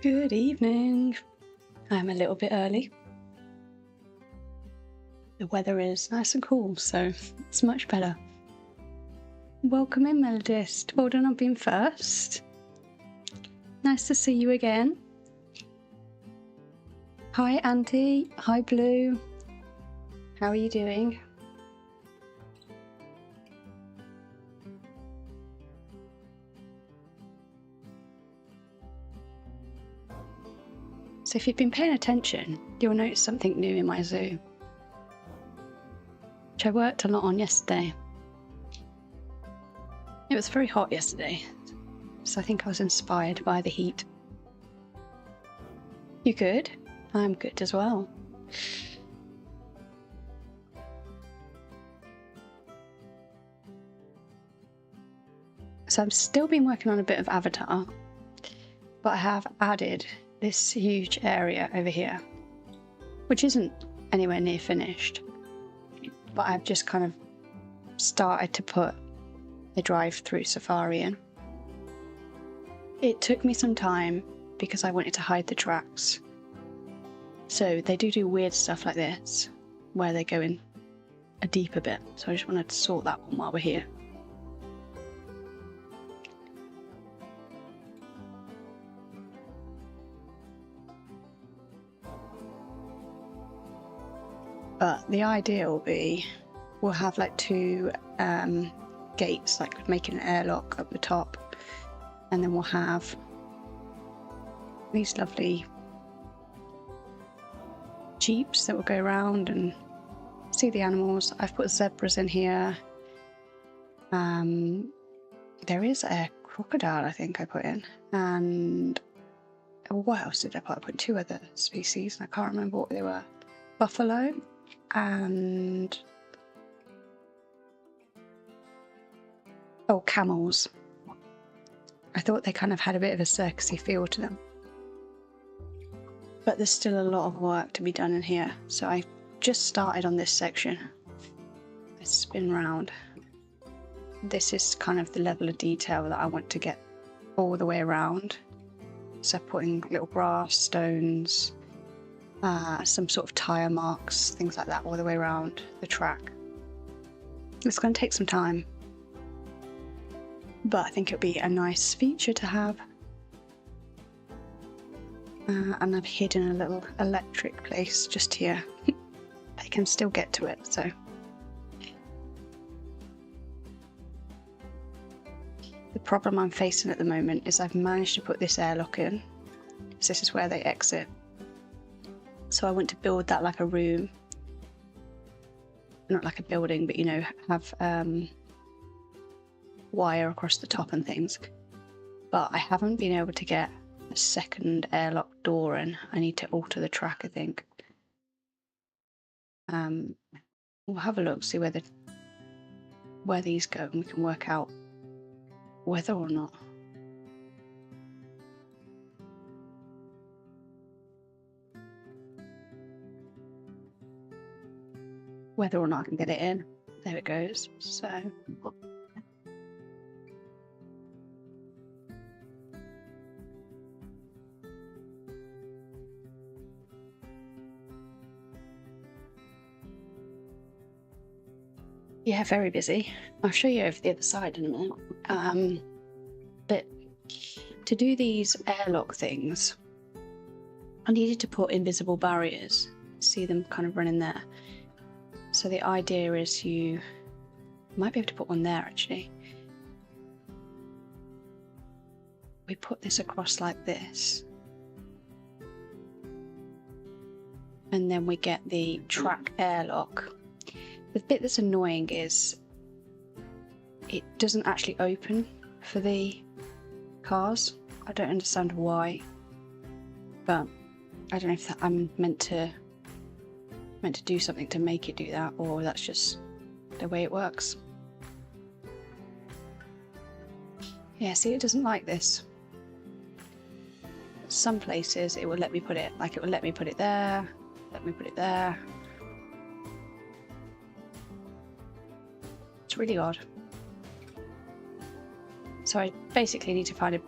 Good evening. I'm a little bit early. The weather is nice and cool, so it's much better. Welcome in, Melodist. Well done on being first. Nice to see you again. Hi, Auntie. Hi, Blue. How are you doing? So if you've been paying attention, you'll notice something new in my zoo, which I worked a lot on yesterday. It was very hot yesterday, so I think I was inspired by the heat. You good? I'm good as well. So I've still been working on a bit of Avatar, but I have added this huge area over here, which isn't anywhere near finished, but I've just kind of started to put the drive-through safari in. It took me some time because I wanted to hide the tracks. So they do weird stuff like this, where they go in a deeper bit. So I just wanted to sort that one while we're here. But the idea will be, we'll have like two gates, like making an airlock up the top, and then we'll have these lovely jeeps that will go around and see the animals. I've put zebras in here. There is a crocodile, I think I put in, and what else did I put? I put two other species, and I can't remember what they were. Buffalo and camels. I thought they kind of had a bit of a circusy feel to them, but there's still a lot of work to be done in here. So I just started on this section. I spin round. This is kind of the level of detail that I want to get all the way around. So putting little grass, stones, some sort of tyre marks, things like that all the way around the track. It's going to take some time, but I think it'll be a nice feature to have. And I've hidden a little electric place just here. They can still get to it, so. The problem I'm facing at the moment is I've managed to put this airlock in. So this is where they exit. So I want to build that like a room. Not like a building, but you know, have wire across the top and things. But I haven't been able to get a second airlock door in. I need to alter the track, I think. We'll have a look, see where these go, and we can work out whether or not. Whether or not I can get it in. There it goes. So yeah, very busy. I'll show you over the other side in a minute. But to do these airlock things, I needed to put invisible barriers. See them kind of running there. So the idea is you might be able to put one there actually. We put this across like this. And then we get the track airlock. The bit that's annoying is it doesn't actually open for the cars. I don't understand why, but I don't know if I'm meant to do something to make it do that, or that's just the way it works. Yeah, see, it doesn't like this. Some places it will let me put it, like it will let me put it there, let me put it there. It's really odd. So I basically need to find a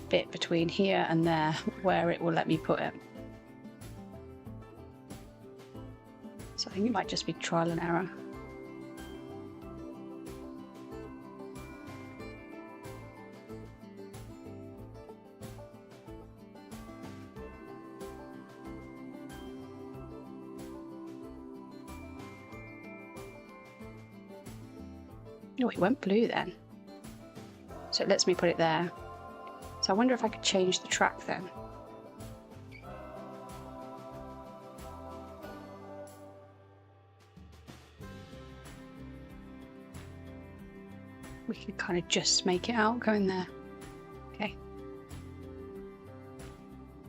bit between here and there where it will let me put it. So I think it might just be trial and error. Oh, it went blue then. So it lets me put it there. So I wonder if I could change the track then. We could kind of just make it out going there. Okay.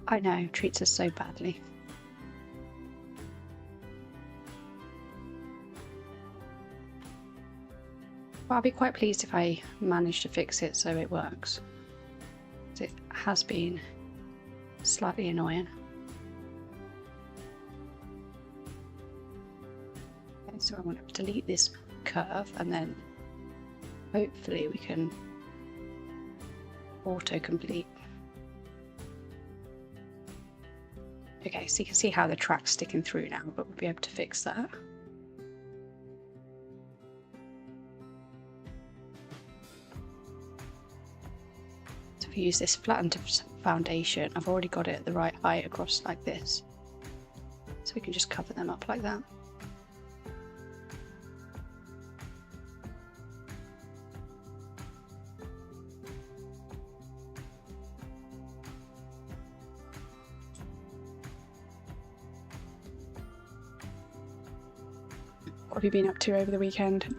I know, treats us so badly. But I'll be quite pleased if I manage to fix it so it works. It has been slightly annoying. Okay, so I want to delete this curve and then hopefully we can auto-complete. Okay, so you can see how the track's sticking through now, but we'll be able to fix that. Use this flattened foundation. I've already got it at the right height across like this, so we can just cover them up like that. What have you been up to over the weekend?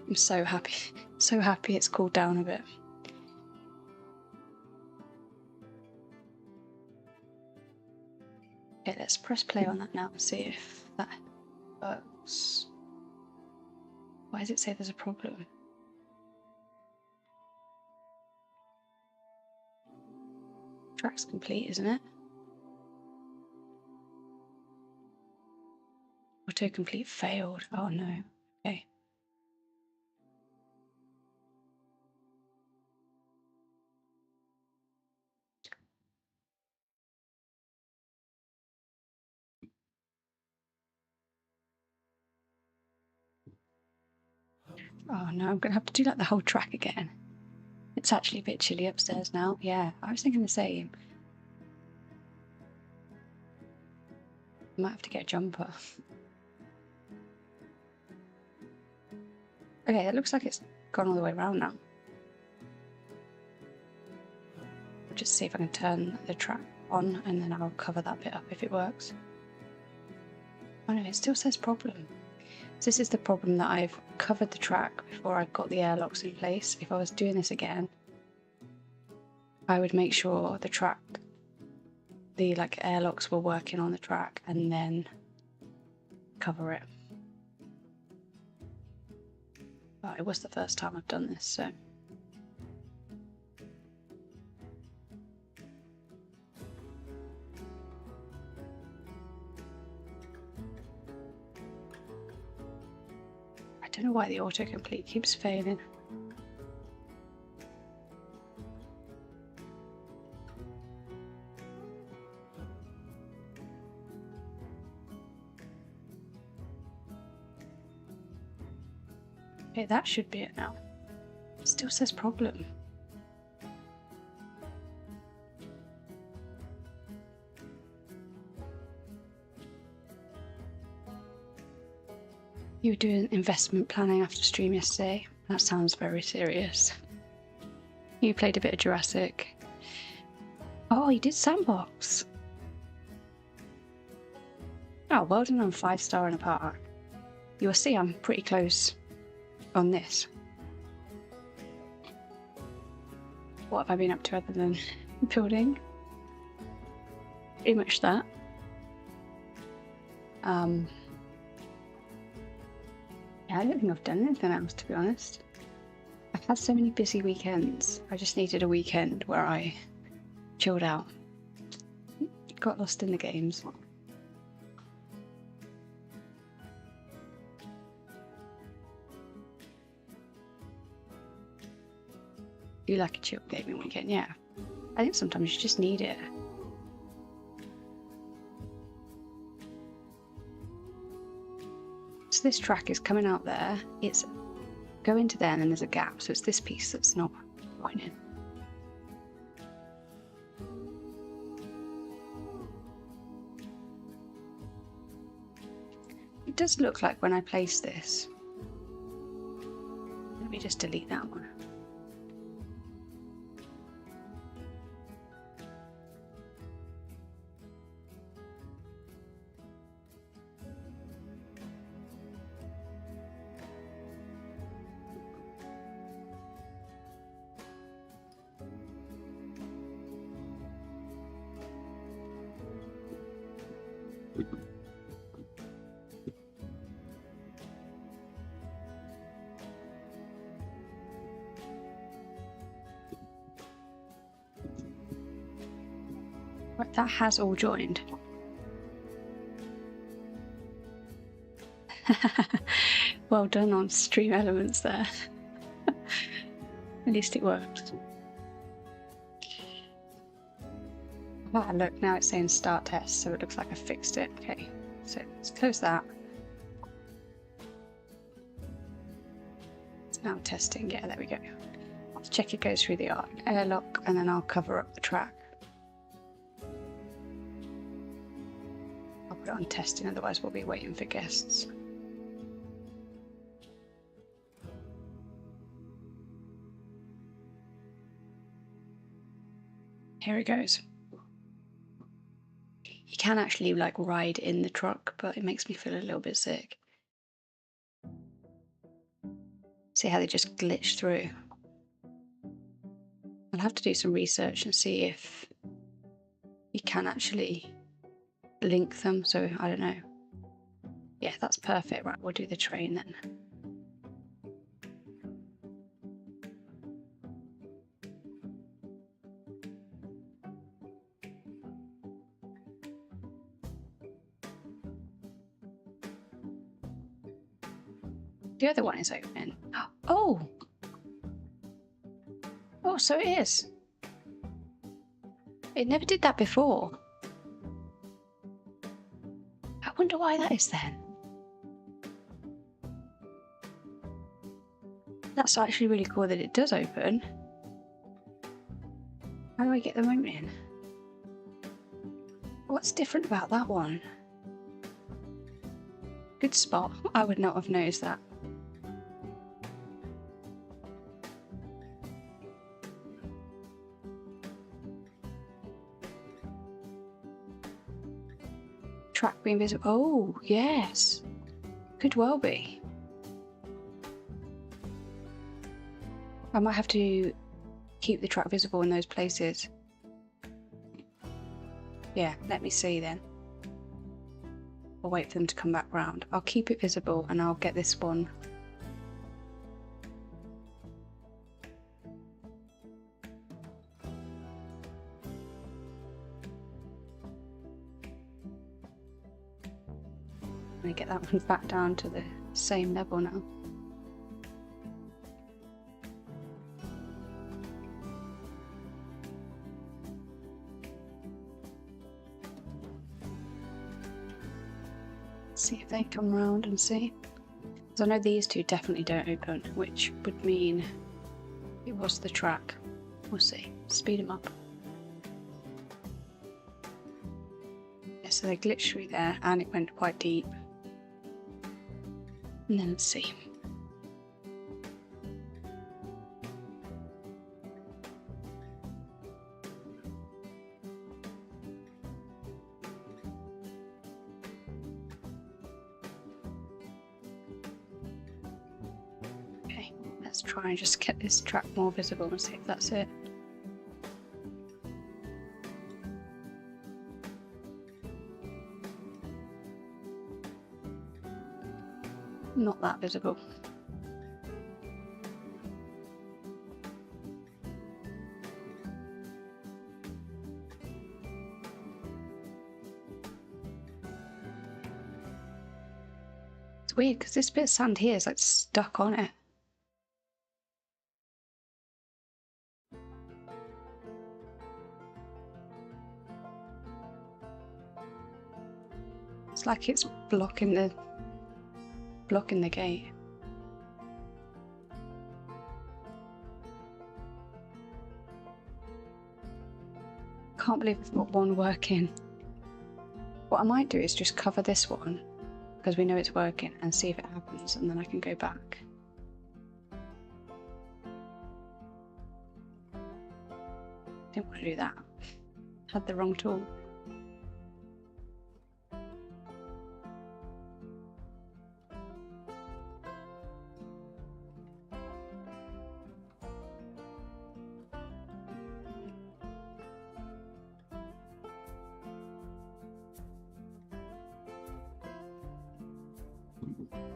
I'm so happy it's cooled down a bit. Okay, let's press play on that now and see if that works. Why does it say there's a problem? Track's complete, isn't it? Autocomplete failed. Oh no. Okay. Oh no, I'm gonna have to do like the whole track again. It's actually a bit chilly upstairs now. Yeah, I was thinking the same. I might have to get a jumper. Okay, it looks like it's gone all the way around now. I'll just see if I can turn the track on and then I'll cover that bit up if it works. Oh no, it still says problem. So this is the problem that I've covered the track before I got the airlocks in place. If I was doing this again, I would make sure the track, the airlocks were working on the track and then cover it. But it was the first time I've done this, so. I don't know why the autocomplete keeps failing. Okay, that should be it now. It still says problem. You were doing investment planning after stream yesterday. That sounds very serious. You played a bit of Jurassic. Oh, you did Sandbox. Oh, well done on 5-star in a park. You will see I'm pretty close on this. What have I been up to other than building? Pretty much that. Yeah, I don't think I've done anything else, to be honest. I've had so many busy weekends. I just needed a weekend where I chilled out. Got lost in the games. Do you like a chill gaming weekend? Yeah. I think sometimes you just need it. So this track is coming out there. It's going to there and then there's a gap. So it's this piece that's not pointing. It does look like when I place this. Let me just delete that one. Right, that has all joined. Well done on Stream Elements there. At least it worked. Ah, look, now it's saying start test, so it looks like I fixed it. Okay, so let's close that. It's now testing. Yeah, there we go. Let's check it goes through the airlock, and then I'll cover up the track. I'll put it on testing, otherwise we'll be waiting for guests. Here it goes. You can actually like ride in the truck, but it makes me feel a little bit sick. See how they just glitch through. I'll have to do some research and see if you can actually link them, so I don't know. Yeah, that's perfect. Right, we'll do the train then. The other one is open. Oh! Oh, so it is. It never did that before. I wonder why that is then. That's actually really cool that it does open. How do I get them open? What's different about that one? Good spot. I would not have noticed that. Track being visible. Oh, yes. Could well be. I might have to keep the track visible in those places. Yeah, let me see then. I'll wait for them to come back round. I'll keep it visible and I'll get this one. I'm going to get that one back down to the same level now. See if they come round and see. Because I know these two definitely don't open, which would mean it was the track. We'll see. Speed them up. Yeah, so they glitched through there and it went quite deep. And then let's see. Okay, let's try and just get this track more visible and see if that's it. Not that visible. It's weird because this bit of sand here is like stuck on it. It's like it's blocking the gate. Can't believe I've got one working. What I might do is just cover this one because we know it's working and see if it happens, and then I can go back. Didn't want to do that. Had the wrong tool.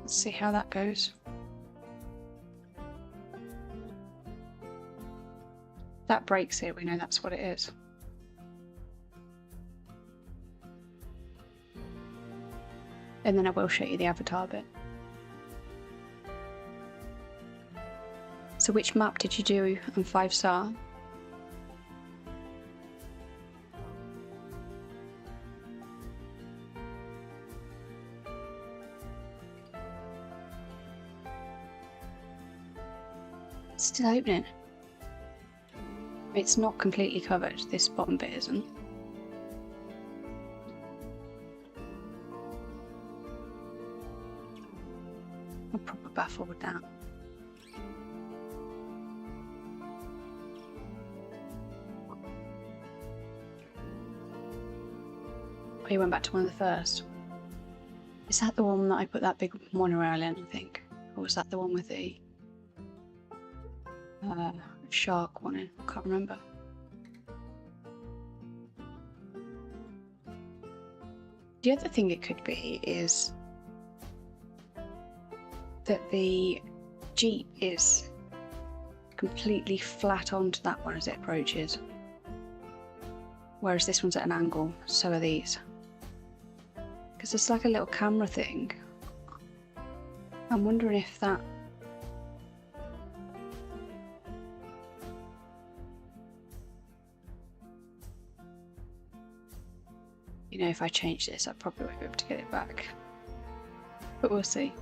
Let's see how that goes. That breaks it, we know that's what it is. And then I will show you the avatar bit. So which map did you do on 5-star? It's still opening. It's not completely covered, this bottom bit isn't. I'm proper baffled now. Oh, you went back to one of the first. Is that the one that I put that big monorail in, I think? Or was that the one with the shark one in? I can't remember. The other thing it could be is that the Jeep is completely flat onto that one as it approaches, whereas this one's at an angle, so are these. Because it's like a little camera thing. I'm wondering if that... You know, if I change this, I probably won't be able to get it back. But we'll see.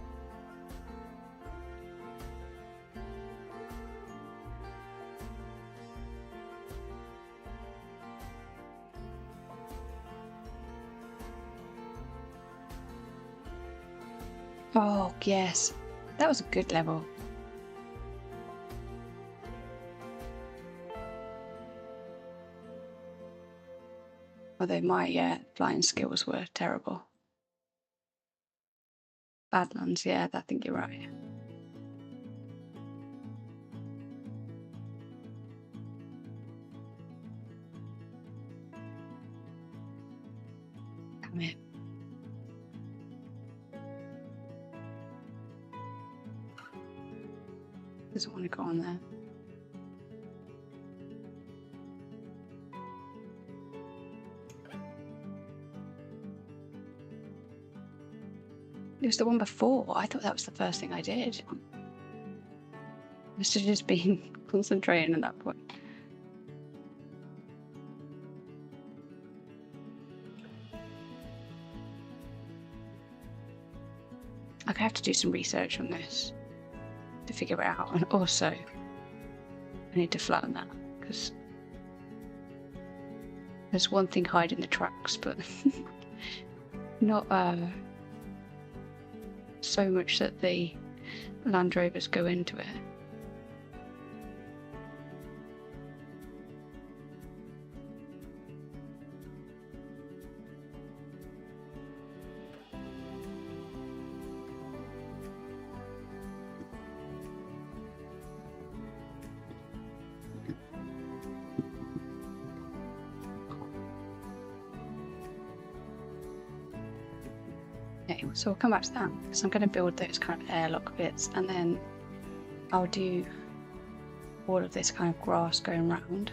Oh, yes. That was a good level. Although my flying skills were terrible. Badlands, yeah, I think you're right. Come here. Doesn't want to go on there. It was the one before. I thought that was the first thing I did. I must have just been concentrating at that point. I have to do some research on this to figure it out, and also I need to flatten that because there's one thing hiding the tracks, but not so much that the Land Rovers go into it. Okay, so we'll come back to that because I'm going to build those kind of airlock bits, and then I'll do all of this kind of grass going round.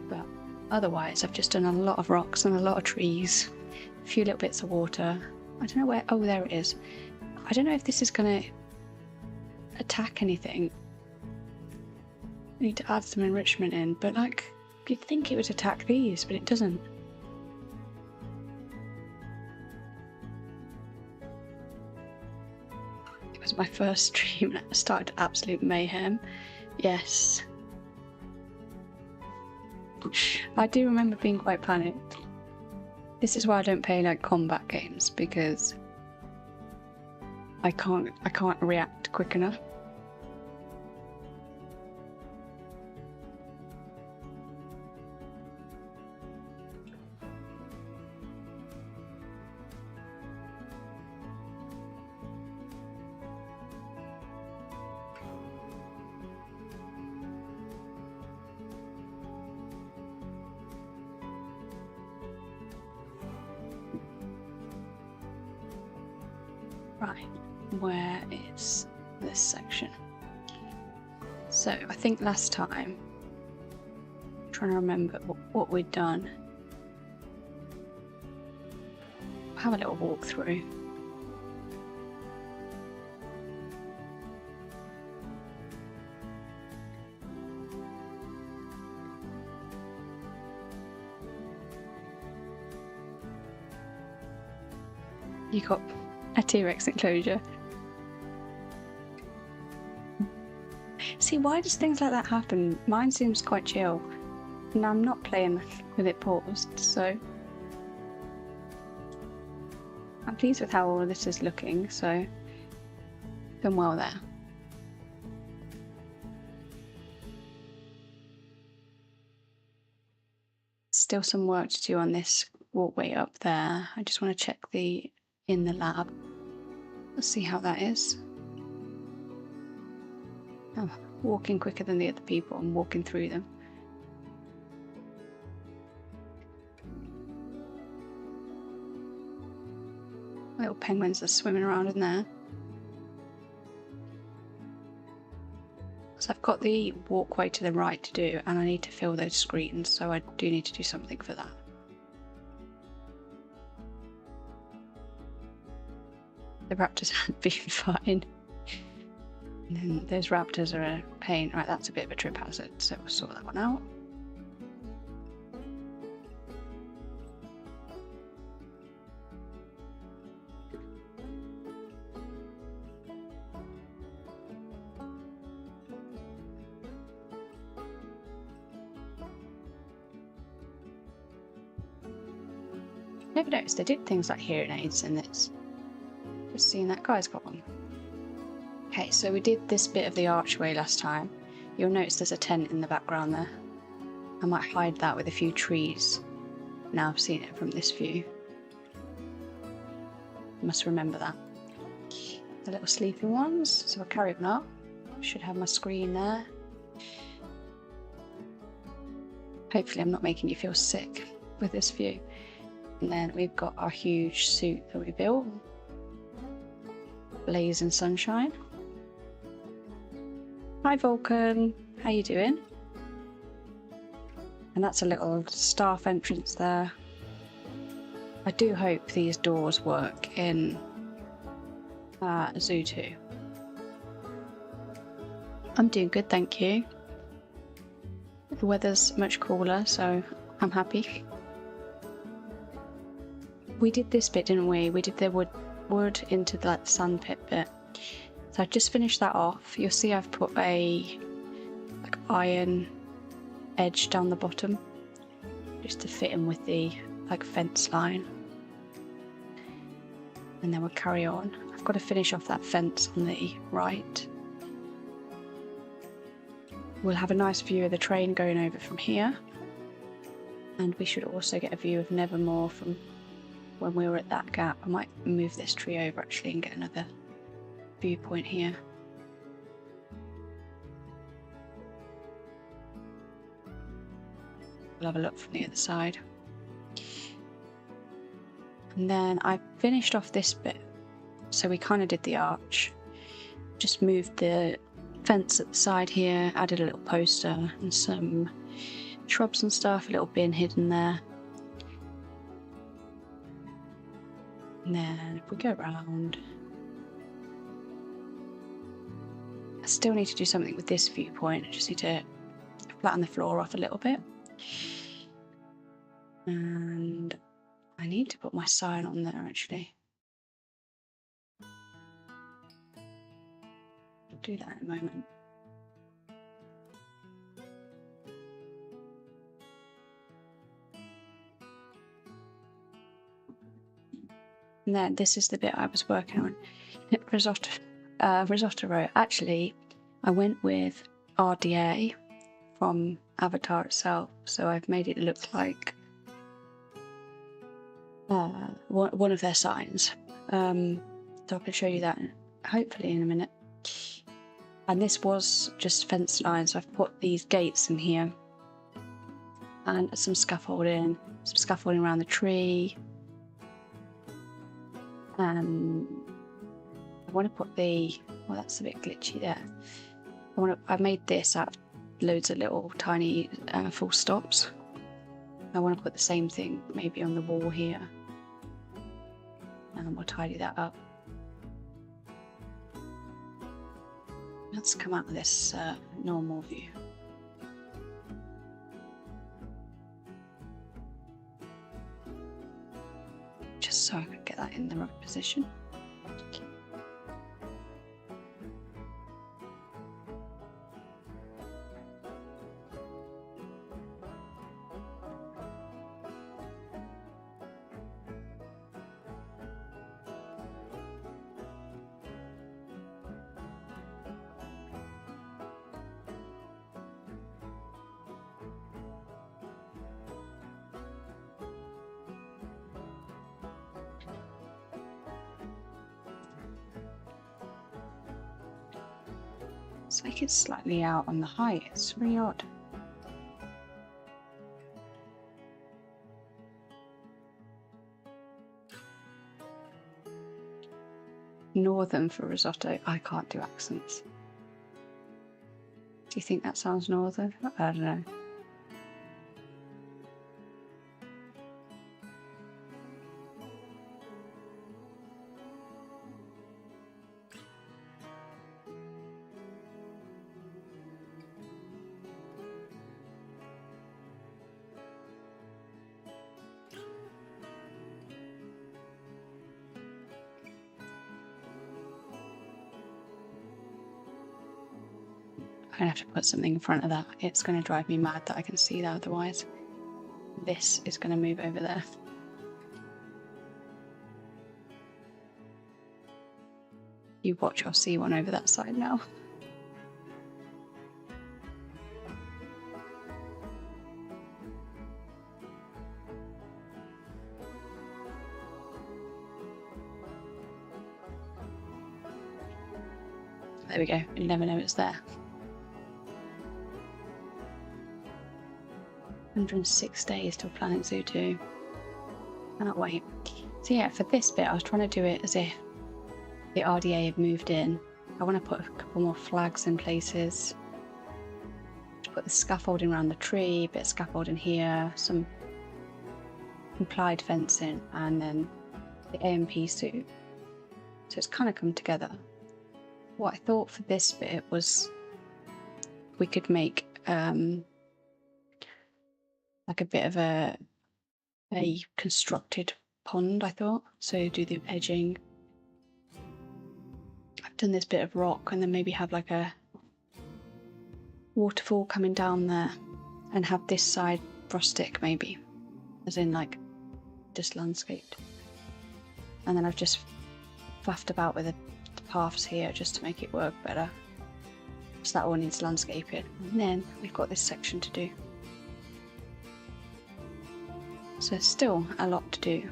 But otherwise I've just done a lot of rocks and a lot of trees, a few little bits of water. I don't know where... oh, there it is. I don't know if this is going to attack anything. I need to add some enrichment in, but like, you'd think it would attack these, but it doesn't. my first stream and started absolute mayhem. Yes. I do remember being quite panicked. This is why I don't play like combat games, because I can't react quick enough. Right, where is this section? So I think last time, I'm trying to remember what we'd done. I'll have a little walk through. You got a T-Rex enclosure. See, why does things like that happen? Mine seems quite chill, and I'm not playing with it paused, so I'm pleased with how all of this is looking, so done well there. Still some work to do on this walkway up there. I just want to check in the lab. Let's see how that is. Oh, walking quicker than the other people and walking through them. Little penguins are swimming around in there. So I've got the walkway to the right to do, and I need to fill those screens, so I do need to do something for that. The raptors had been fine. And then those raptors are a pain. Right, that's a bit of a trip hazard, so we'll sort that one out. Never noticed they did things like hearing aids in this. Just seeing that guy's got one. Okay, so we did this bit of the archway last time. You'll notice there's a tent in the background there. I might hide that with a few trees. Now I've seen it from this view. I must remember that. The little sleeping ones, so I'll carry them up. Should have my screen there. Hopefully I'm not making you feel sick with this view. And then we've got our huge suit that we built. Blaze in sunshine. Hi Vulcan, how you doing? And that's a little staff entrance there. I do hope these doors work in Zoo 2. I'm doing good, thank you. The weather's much cooler, so I'm happy. We did this bit, didn't we? We did the wood into the sand pit bit. So I've just finished that off. You'll see I've put a iron edge down the bottom just to fit in with the fence line. And then we'll carry on. I've got to finish off that fence on the right. We'll have a nice view of the train going over from here. And we should also get a view of Nevermore from when we were at that gap. I might move this tree over actually and get another viewpoint here. We'll have a look from the other side. And then I finished off this bit. So we kind of did the arch. Just moved the fence at the side here, added a little poster and some shrubs and stuff, a little bin hidden there. And then if we go around, I still need to do something with this viewpoint. I just need to flatten the floor off a little bit. And I need to put my sign on there actually. do that in a moment. And then this is the bit I was working on. Risotto row. Actually, I went with RDA from Avatar itself, so I've made it look like one of their signs. So I can show you that hopefully in a minute. And this was just fence lines, so I've put these gates in here and some scaffolding around the tree. I want to put well, that's a bit glitchy there. I made this out of loads of little tiny full stops. I want to put the same thing maybe on the wall here, and we'll tidy that up. Let's come out of this normal view. Just so I can get that in the right position. Let's make it slightly out on the height. It's really odd. Northern for risotto. I can't do accents. Do you think that sounds northern? I don't know. I'm going to have to put something in front of that. It's going to drive me mad that I can see that otherwise. This is going to move over there. You watch, I'll see one over that side now. There we go, you never know it's there. 106 days till Planet Zoo 2. Cannot wait. So yeah, for this bit I was trying to do it as if the RDA had moved in. I want to put a couple more flags in places. Put the scaffolding around the tree, a bit of scaffolding here, some implied fencing, and then the AMP suit. So it's kind of come together. What I thought for this bit was we could make like a bit of a constructed pond, I thought. So do the edging. I've done this bit of rock and then maybe have like a waterfall coming down there and have this side rustic maybe, as in like just landscaped. And then I've just faffed about with the paths here just to make it work better. So that all needs landscaping. And then we've got this section to do. So still a lot to do.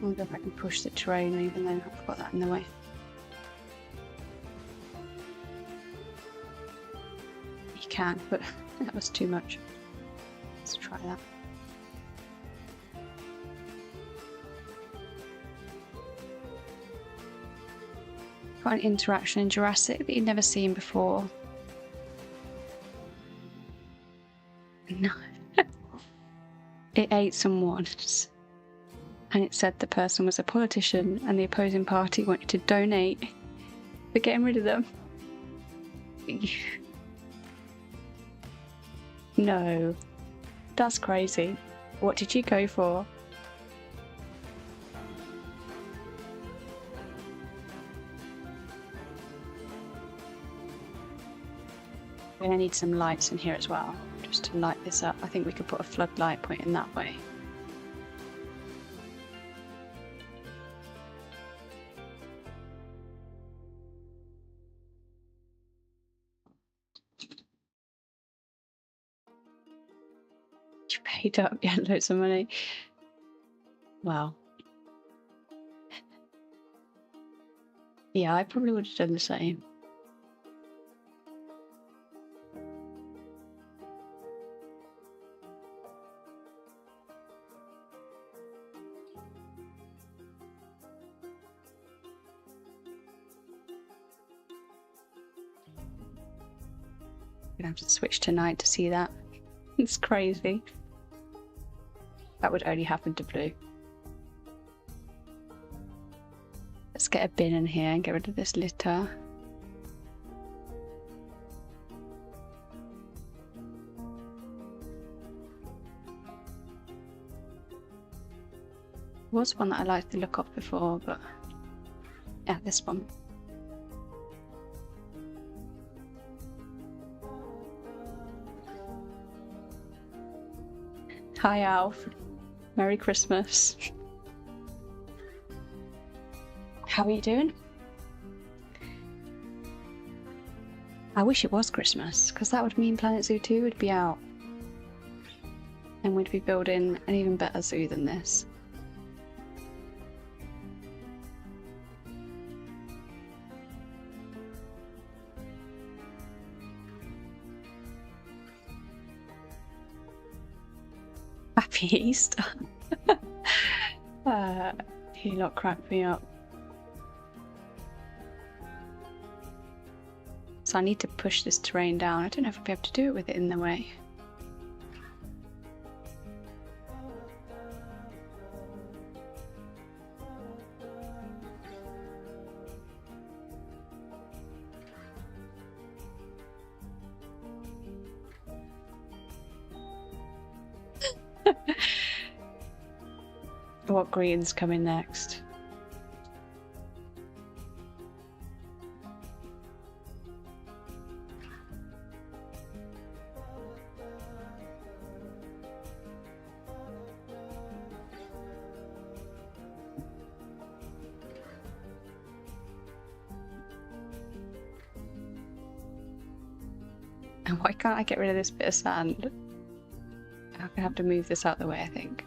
wonder if I can push the terrain even though I've got that in the way. You can, but that was too much. Let's try that. Got an interaction in Jurassic that you've never seen before. No. It ate someone, and it said the person was a politician and the opposing party wanted to donate for getting rid of them. No. That's crazy. What did you go for? We're going to need some lights in here as well, just to light this up. I think we could put a floodlight pointing that way. You paid up, yeah, loads of money. Wow. Yeah, I probably would have done the same. I'm gonna have to switch to night to see that. It's crazy. That would only happen to blue. Let's get a bin in here and get rid of this litter. There was one that I liked the look of before, but yeah, this one. Hi Alf, Merry Christmas. How are you doing? I wish it was Christmas, because that would mean Planet Zoo 2 would be out. And we'd be building an even better zoo than this. Happy Easter. You lot cracked me up. So I need to push this terrain down. I don't know if I'll be able to do it with it in the way. What green's coming next? And why can't I get rid of this bit of sand? I'm gonna have to move this out of the way, I think.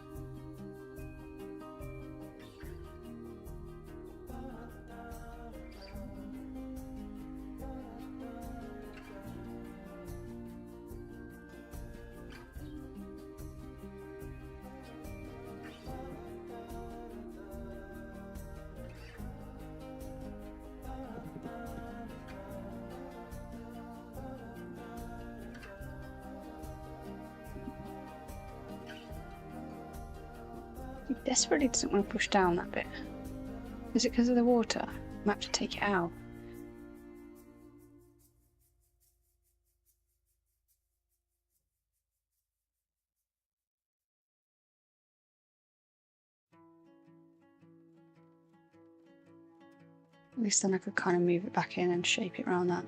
He desperately doesn't want to push down that bit. Is it because of the water? I might have to take it out. At least then I could kind of move it back in and shape it around that.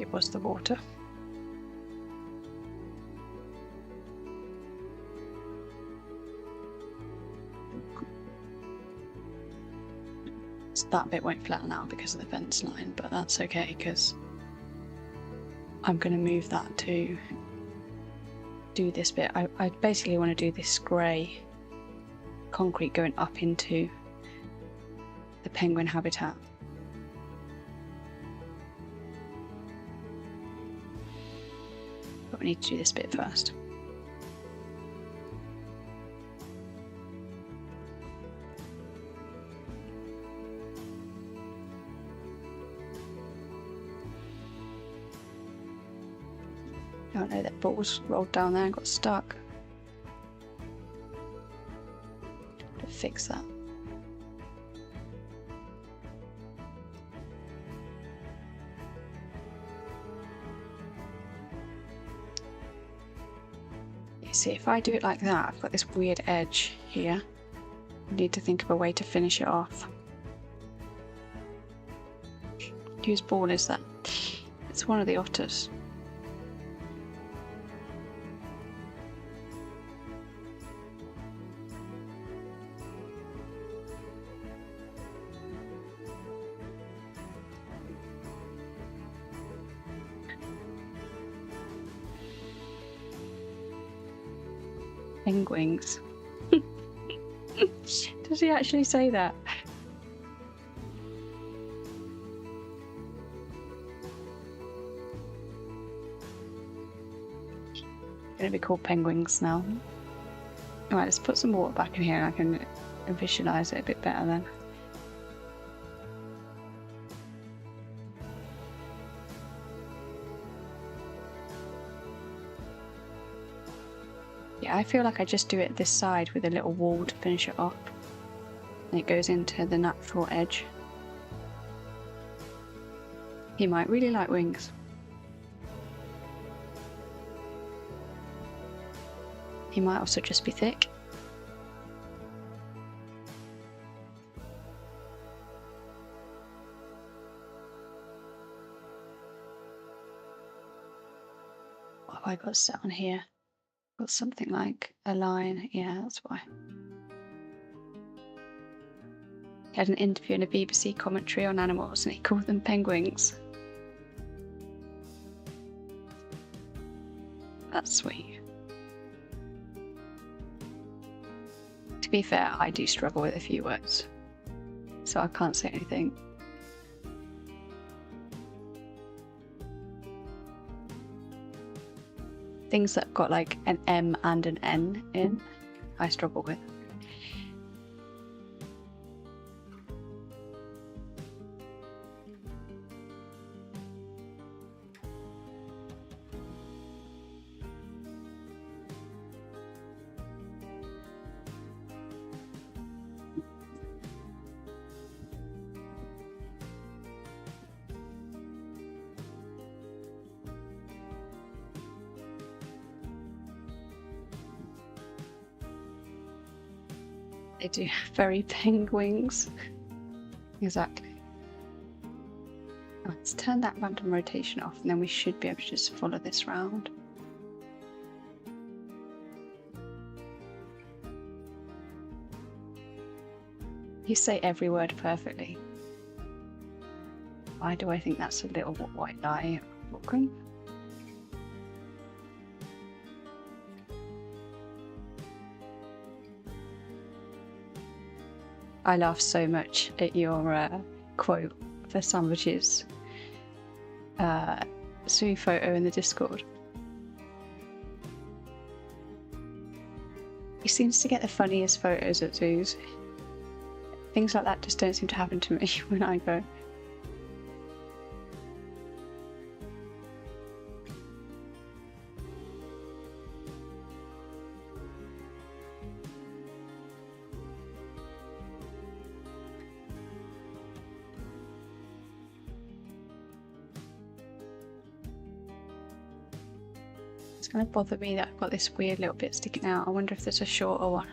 It was the water. that bit won't flatten out because of the fence line, but that's okay because I'm going to move that to do this bit. I basically want to do this grey concrete going up into the penguin habitat. But we need to do this bit first. Oh no, that ball's rolled down there and got stuck. To fix that. You see, if I do it like that, I've got this weird edge here. I need to think of a way to finish it off. Whose ball is that? It's one of the otters. Penguins. Does he actually say that? Gonna be called penguins now. Alright, let's put some water back in here and I can visualise it a bit better then. Yeah, I feel like I just do it this side with a little wall to finish it off. And it goes into the natural edge. He might really like wings. He might also just be thick. What have I got set on here? Got something like a line. Yeah, that's why. He had an interview in a BBC commentary on animals and he called them penguins. That's sweet. To be fair, I do struggle with a few words, so I can't say anything. Things that got like an M and an N in, I struggle with. They do very penguins. Exactly. Let's turn that random rotation off and then we should be able to just follow this round. You say every word perfectly. Why do I think that's a little white lie? Welcome. I laugh so much at your quote for Sandwich's Sui photo in the Discord. He seems to get the funniest photos at zoos. Things like that just don't seem to happen to me when I go. It's going to bother me that I've got this weird little bit sticking out. I wonder if there's a shorter one.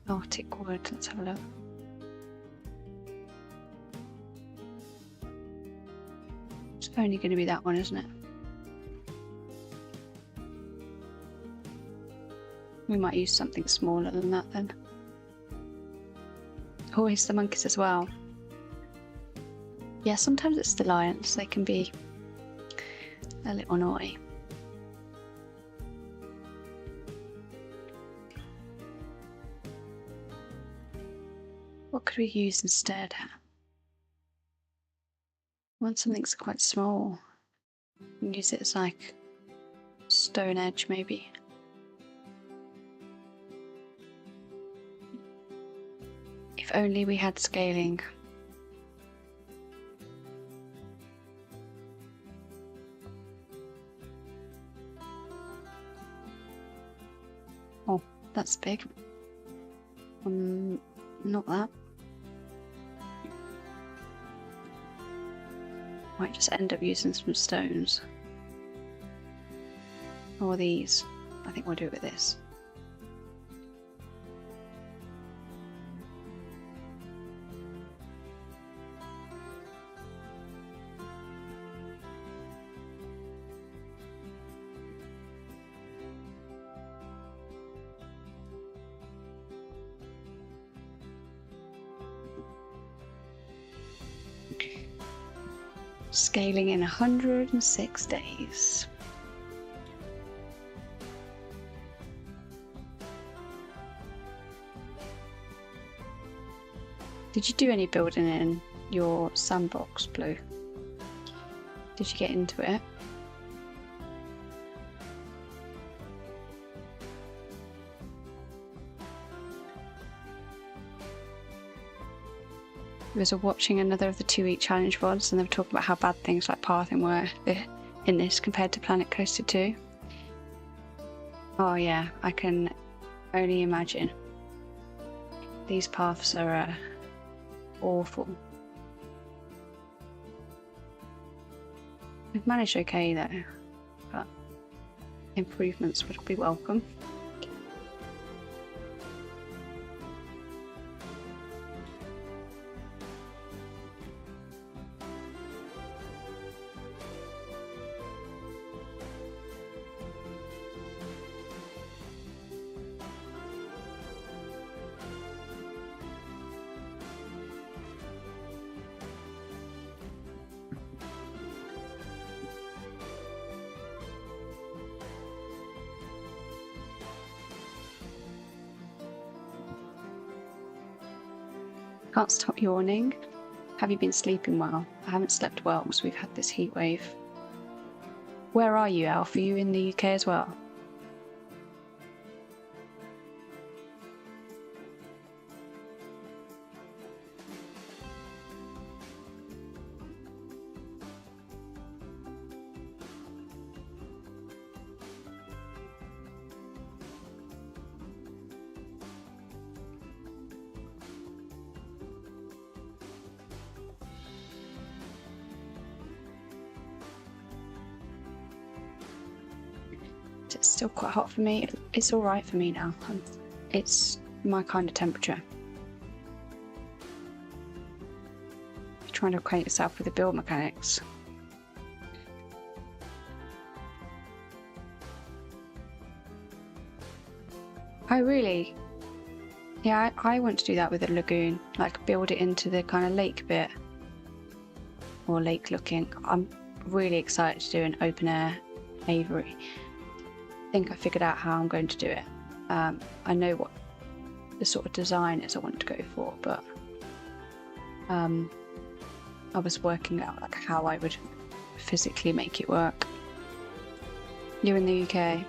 Arctic wood, let's have a look. It's only going to be that one, isn't it? We might use something smaller than that then. Oh, it's the monkeys as well. Yeah, sometimes it's the lions. They can be a little naughty. What could we use instead? I want something that's quite small. And use it as like stone edge, maybe. If only we had scaling. Oh, that's big. Not that. Might just end up using some stones. Or these. I think we'll do it with this. Scaling in 106 days. Did you do any building in your sandbox, Blue? Did you get into it? I was watching another of the 2-week challenge VODs, and they were talking about how bad things like pathing were in this compared to Planet Coaster 2. Oh yeah, I can only imagine. These paths are awful. We've managed okay though, but improvements would be welcome. Can't stop yawning. Have you been sleeping well? I haven't slept well because we've had this heat wave. Where are you, Alf? Are you in the UK as well? It's still quite hot for me. It's alright for me now. It's my kind of temperature. You're trying to acquaint yourself with the build mechanics. Oh really? Yeah, I want to do that with a lagoon. Like build it into the kind of lake bit. Or lake looking. I'm really excited to do an open air aviary. I think I figured out how I'm going to do it. I know what the sort of design is I want to go for, but I was working out like how I would physically make it work. You're in the UK.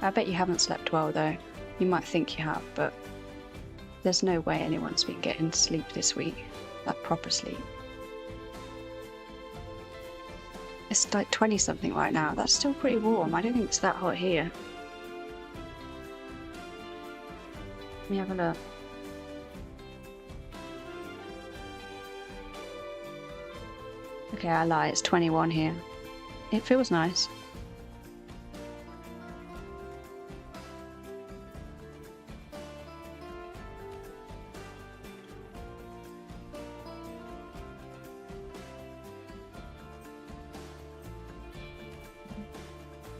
I bet you haven't slept well though. You might think you have, but there's no way anyone's been getting sleep this week, like proper sleep. It's like 20 something right now. That's still pretty warm. I don't think it's that hot here. Let me have a look. Okay, I lie. It's 21 here. It feels nice.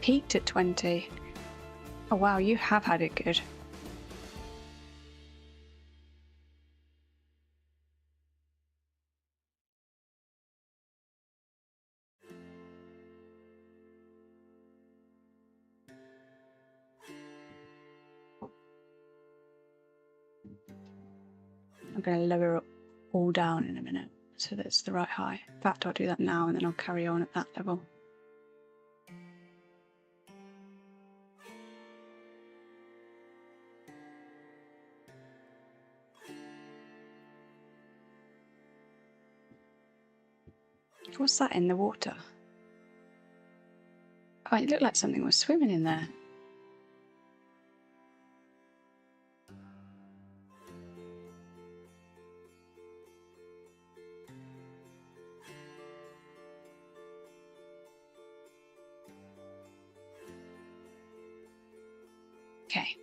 Peaked at 20. Oh wow, you have had it good. I'm going to lower it all down in a minute so that it's the right height. In fact, I'll do that now and then I'll carry on at that level. What's that in the water? Oh, it looked like something was swimming in there. Okay.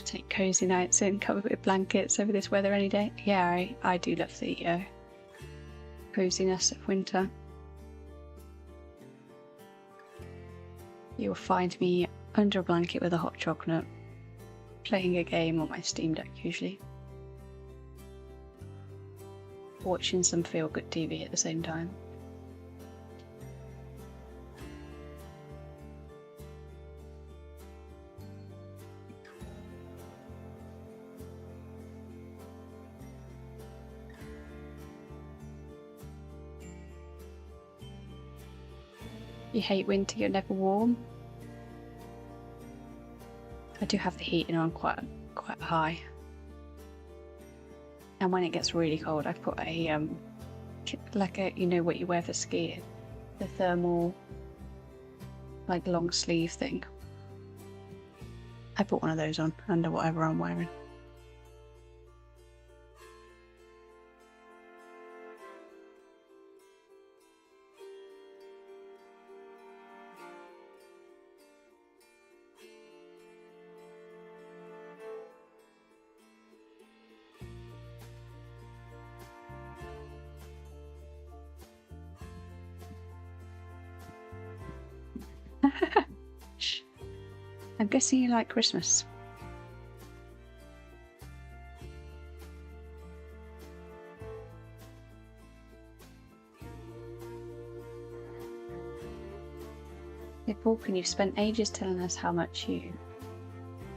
Take cozy nights in, covered with blankets over this weather any day. Yeah, I do love the coziness of winter. You'll find me under a blanket with a hot chocolate, playing a game on my Steam Deck usually. Watching some feel-good TV at the same time. You hate winter, you're never warm. I do have the heating on quite high. And when it gets really cold, I put a like a, you know what you wear for skiing, the thermal like long sleeve thing. I put one of those on under whatever I'm wearing. I'm guessing you like Christmas. Yeah, Falcon, you've spent ages telling us how much you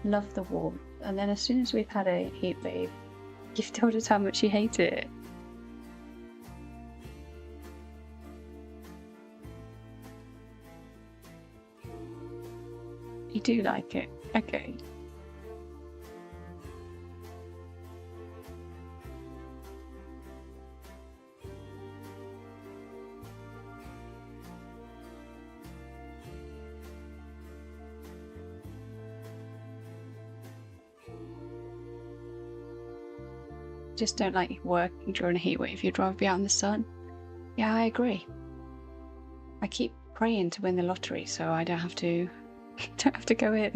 love the warmth, and then as soon as we've had a heat wave, you've told us how much you hate it. You do like it, okay. Just don't like working during a heat wave. You'd rather be out in the sun. Yeah, I agree. I keep praying to win the lottery so I don't have to go in.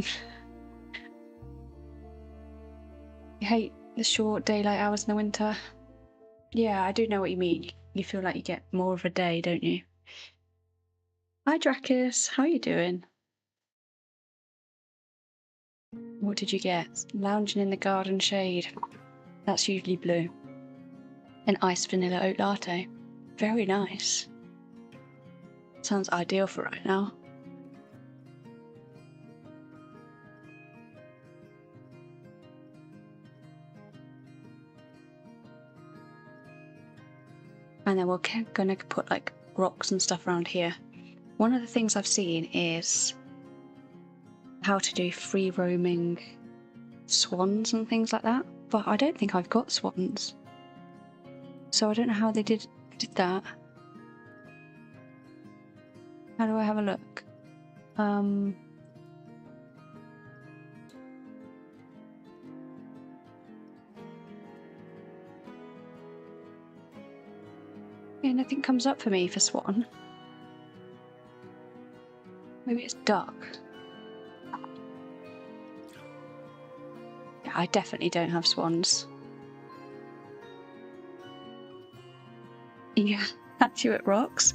You hate the short daylight hours in the winter? Yeah, I do know what you mean. You feel like you get more of a day, don't you? Hi Dracus, how are you doing? What did you get? Lounging in the garden shade. That's usually blue. An iced vanilla oat latte. Very nice. Sounds ideal for right now. And then we're gonna put like rocks and stuff around here. One of the things I've seen is how to do free roaming swans and things like that, but I don't think I've got swans, so I don't know how they did that. How do I have a look? Yeah, nothing comes up for me for swan. Maybe it's duck. Yeah, I definitely don't have swans. Yeah, accurate rocks.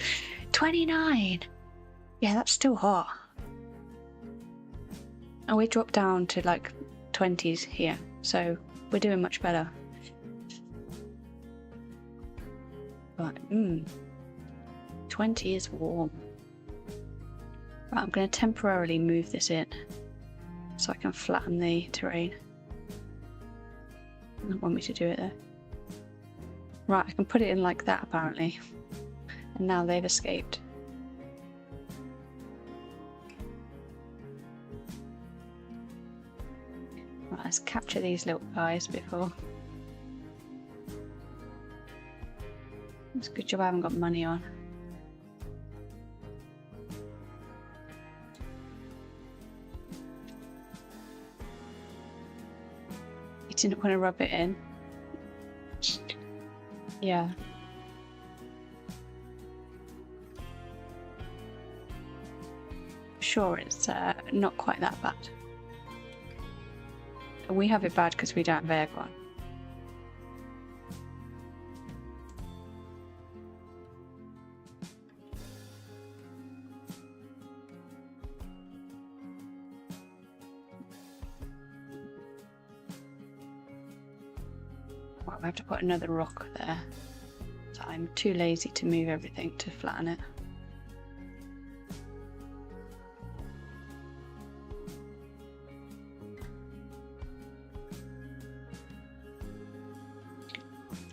29! Yeah, that's still hot. And we dropped down to like 20s here, so we're doing much better. But, 20 is warm. Right, I'm going to temporarily move this in so I can flatten the terrain. They don't want me to do it though. Right, I can put it in like that apparently. And now they've escaped. Right, let's capture these little guys before. It's a good job I haven't got money on. You didn't want to rub it in. Yeah. Sure, it's not quite that bad. We have it bad because we don't have aircon. Well, we have to put another rock there. So I'm too lazy to move everything to flatten it.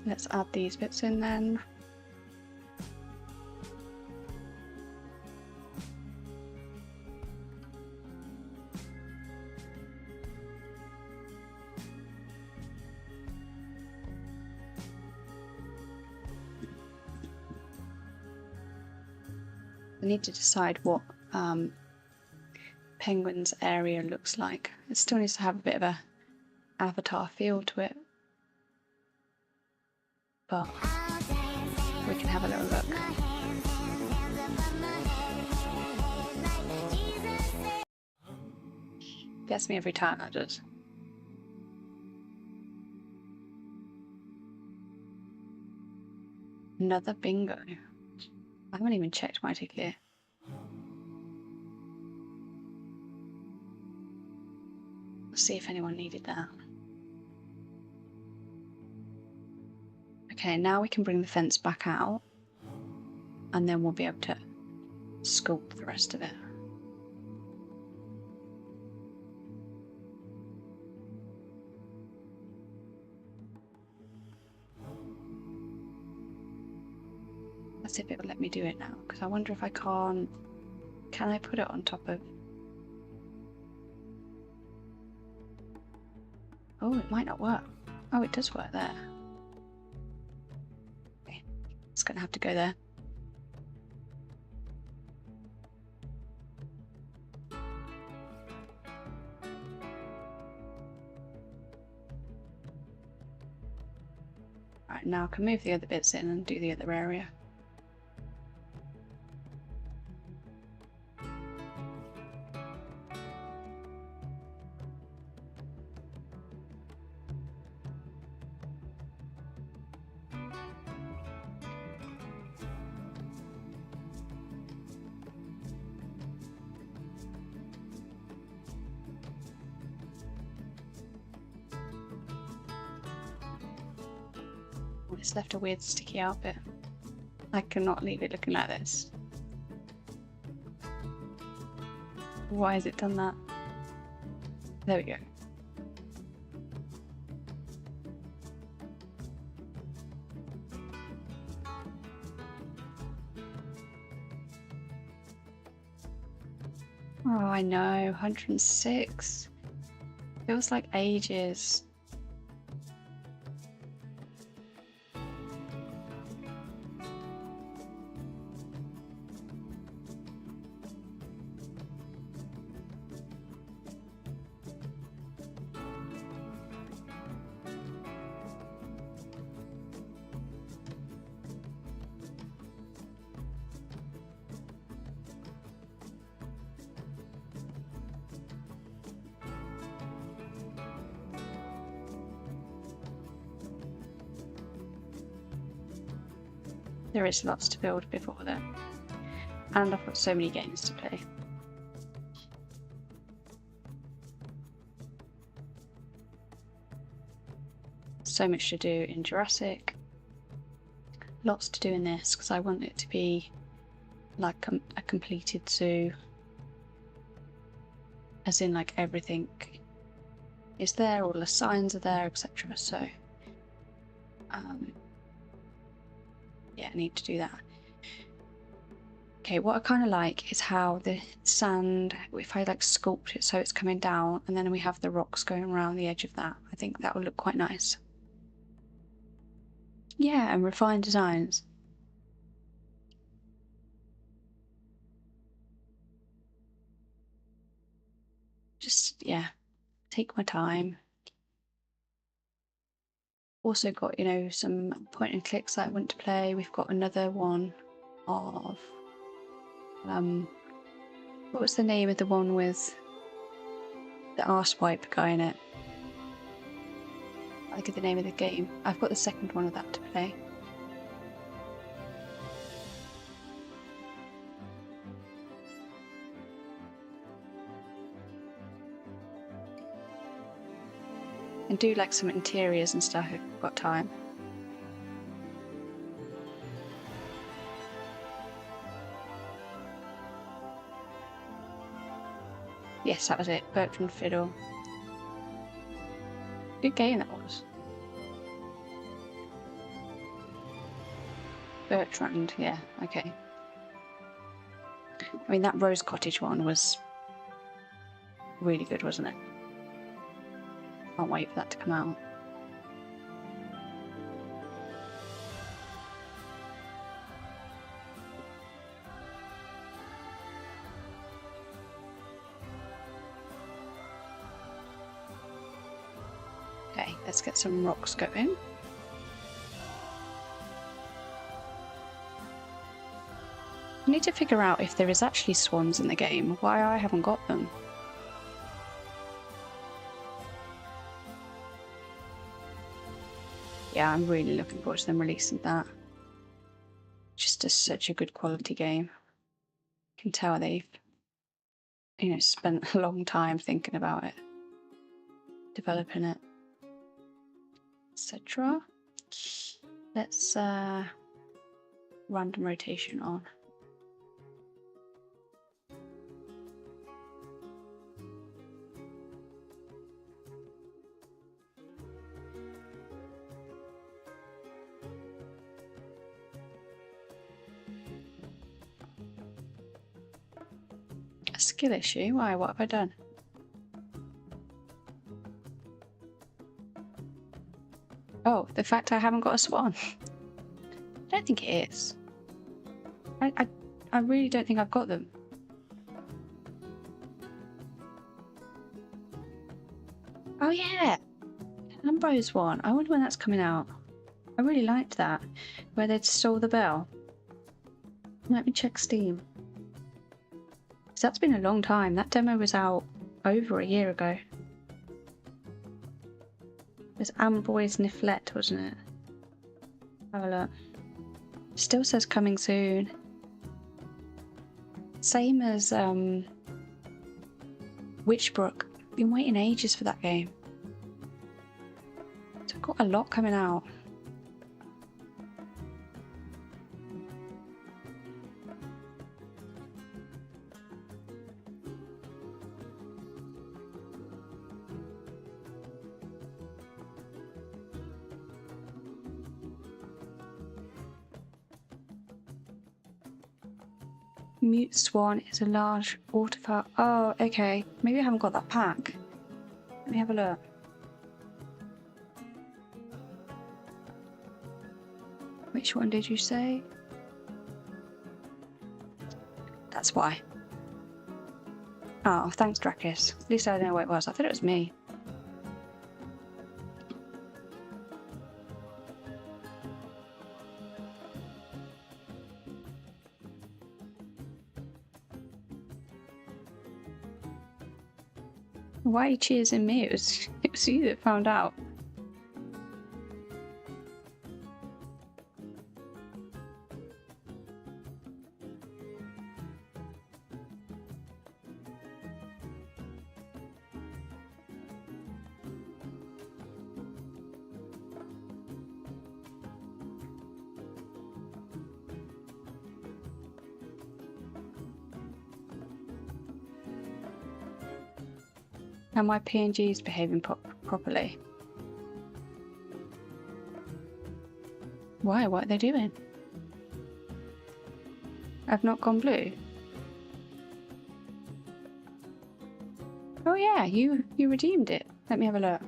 Let's add these bits in then. I need to decide what Penguin's area looks like. It still needs to have a bit of a avatar feel to it. But we can have a little look. Gets me every time, that does. Another bingo. I haven't even checked my ticket. Let's see if anyone needed that. Okay, now we can bring the fence back out and then we'll be able to sculpt the rest of it. Let's see if it will let me do it now, because I wonder if I can't... Can I put it on top of... Oh, it might not work. Oh, it does work there. Okay, it's going to have to go there. Right, now I can move the other bits in and do the other area. It's left a weird sticky out bit. I cannot leave it looking like this. Why has it done that? There we go. Oh, I know, 106. Feels like ages. There is lots to build before then. And I've got so many games to play. So much to do in Jurassic. Lots to do in this because I want it to be like a completed zoo. As in, like, everything is there, all the signs are there, etc. So, yeah, I need to do that. Okay, what I kind of like is how the sand, if I like sculpt it so it's coming down, and then we have the rocks going around the edge of that. I think that will look quite nice. Yeah, and refined designs. Just, yeah, take my time. Also got, you know, some point and clicks that I want to play. We've got another one of what was the name of the one with the arsewipe guy in it? I get the name of the game. I've got the second one of that to play. And do like some interiors and stuff if I've got time. Yes, that was it. Bertrand Fiddle. Good game that was. Bertrand, yeah, okay. I mean, that Rose Cottage one was really good, wasn't it? Can't wait for that to come out. Okay, let's get some rocks going. I need to figure out if there is actually swans in the game, why I haven't got them. Yeah, I'm really looking forward to them releasing that. Just such a good quality game. You can tell they've, you know, spent a long time thinking about it, developing it, etc. Let's random rotation on. A skill issue? Why? What have I done? Oh, the fact I haven't got a swan. I don't think it is. I really don't think I've got them. Oh yeah, Ambrose one. I wonder when that's coming out. I really liked that, where they'd stole the bell. Let me check Steam. Because that's been a long time. That demo was out over a year ago. It was Ambrose Niflet, wasn't it? Have a look. Still says coming soon. Same as Witchbrook. Been waiting ages for that game. So I've got a lot coming out. Mute Swan is a large waterfowl. Oh, okay. Maybe I haven't got that pack. Let me have a look. Which one did you say? That's why. Oh, thanks, Drakis. At least I know what it was. I thought it was me. Why are you cheersing me? It was you that found out. And my PNG is behaving properly. Why? What are they doing? I've not gone blue. Oh yeah, you redeemed it. Let me have a look.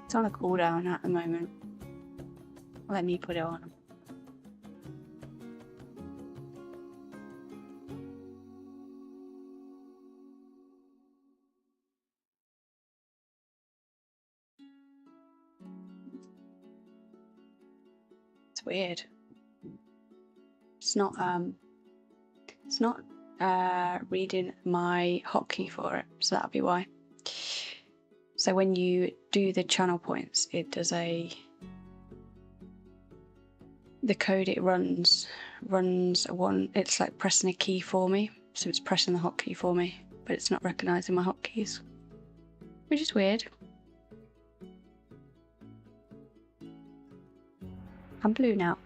It's on a cooldown at the moment. Let me put it on. It's weird. It's not reading my hotkey for it, so that'll be why. So when you do the channel points, it does the code it runs one, it's like pressing a key for me, so it's pressing the hotkey for me, but it's not recognizing my hotkeys, which is weird. I'm blue now.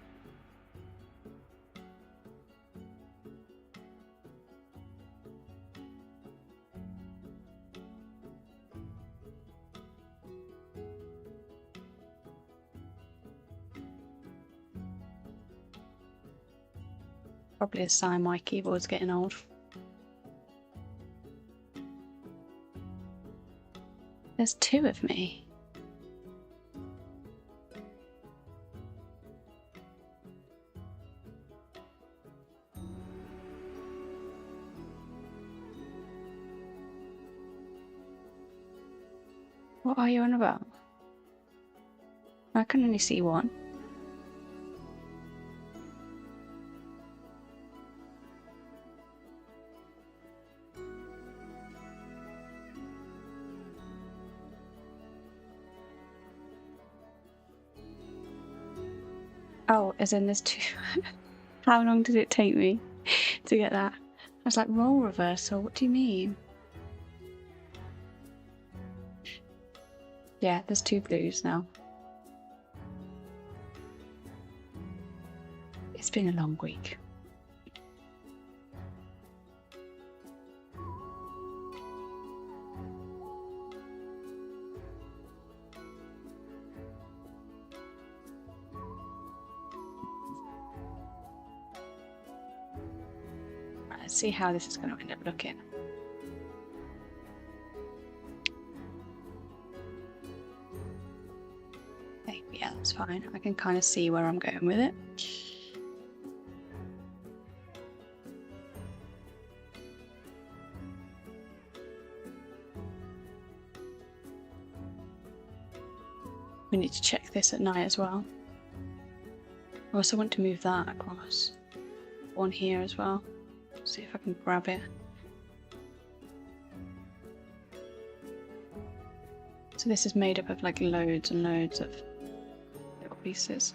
Probably a sign my keyboard's getting old. There's two of me. What are you on about? I can only see one. Oh, as in there's two. How long did it take me to get that? I was like, role reversal, what do you mean? Yeah, there's two blues now. It's been a long week. Let's see how this is going to end up looking. Okay, yeah, that's fine. I can kind of see where I'm going with it. We need to check this at night as well. I also want to move that across. One here as well. See if I can grab it. So this is made up of like loads and loads of little pieces.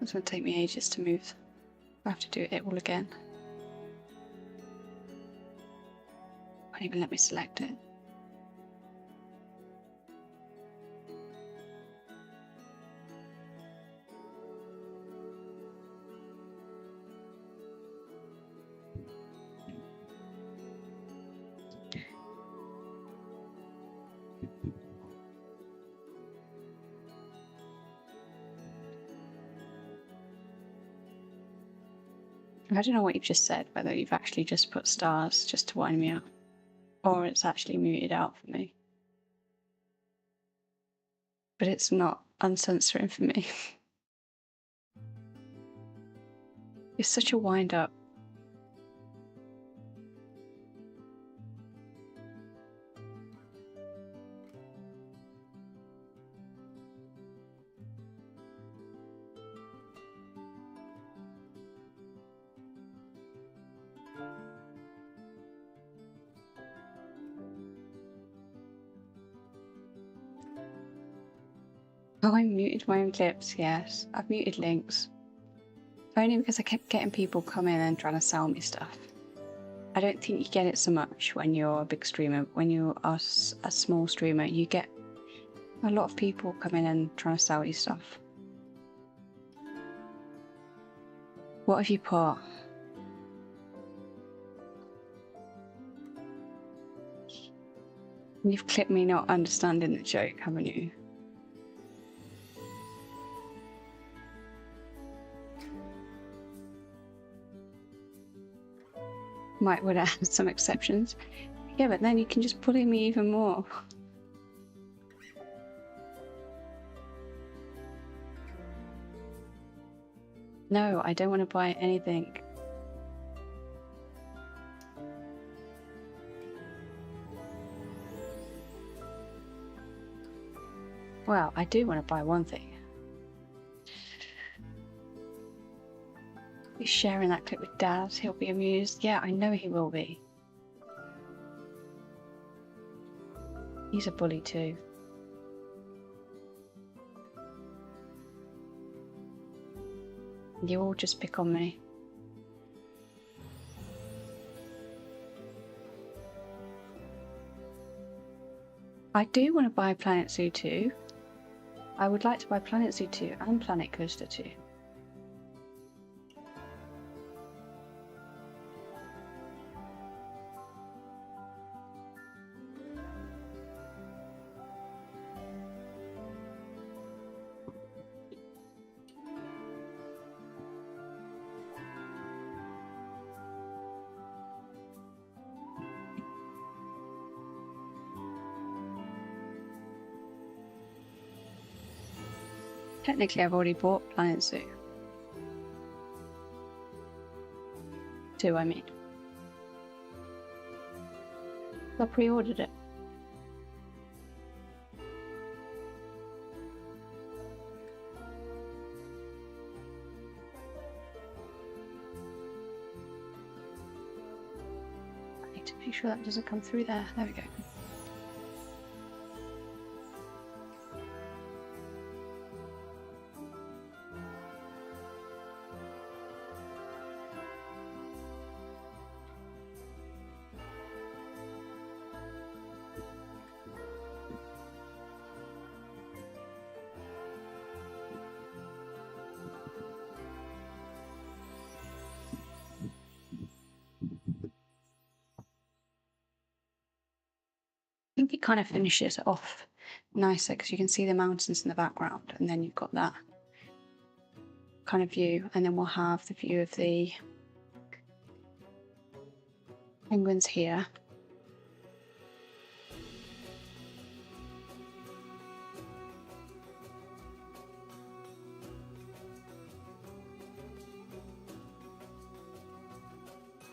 It's going to take me ages to move. I have to do it all again. Won't even let me select it. I don't know what you've just said, whether you've actually just put stars just to wind me up, or it's actually muted out for me. But it's not uncensoring for me. It's such a wind up. Oh, I muted my own clips, yes. I've muted links. Only because I kept getting people come in and trying to sell me stuff. I don't think you get it so much when you're a big streamer. When you are a small streamer, you get a lot of people come in and trying to sell you stuff. What have you put? You've clipped me not understanding the joke, haven't you? Would have some exceptions. Yeah, but then you can just bully me even more. No, I don't want to buy anything. Well, I do want to buy one thing. He's sharing that clip with Dad. He'll be amused. Yeah, I know he will be. He's a bully too. You all just pick on me. I do want to buy Planet Zoo 2. I would like to buy Planet Zoo 2 and Planet Coaster 2. Technically, I've already bought Planet Zoo. 2, I mean. I pre-ordered it. I need to make sure that doesn't come through there. There we go. I think it kind of finishes it off nicer because you can see the mountains in the background, and then you've got that kind of view, and then we'll have the view of the penguins here.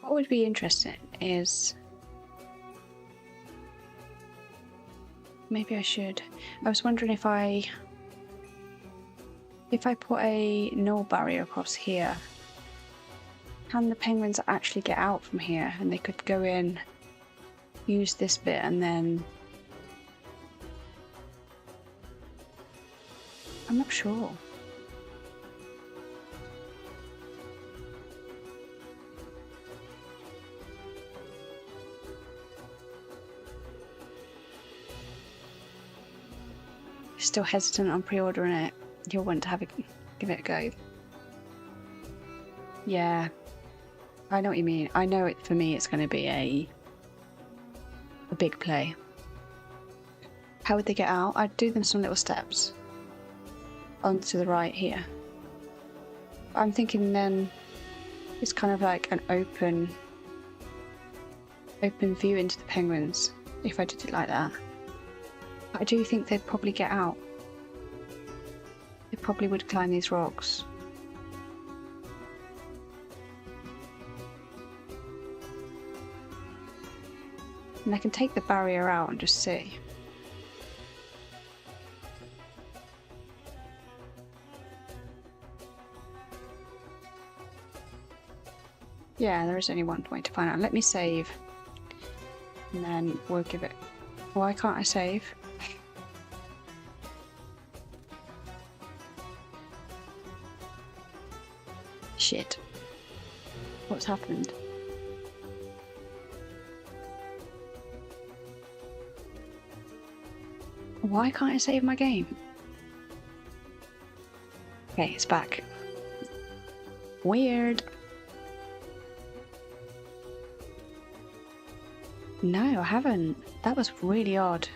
What would be interesting is, maybe I should. I was wondering if I put a null barrier across here, can the penguins actually get out from here and they could go in, use this bit, and then I'm not sure. Still hesitant on pre-ordering it. You'll want to give it a go. Yeah, I know what you mean. I know for me it's going to be a big play. How would they get out? I'd do them some little steps onto the right here. I'm thinking then it's kind of like an open view into the penguins if I did it like that. I do think they'd probably get out. They probably would climb these rocks. And I can take the barrier out and just see. Yeah, there is only one way to find out. Let me save. And then we'll give it... Why can't I save? Shit. What's happened? Why can't I save my game? Okay, it's back. Weird. No, I haven't. That was really odd.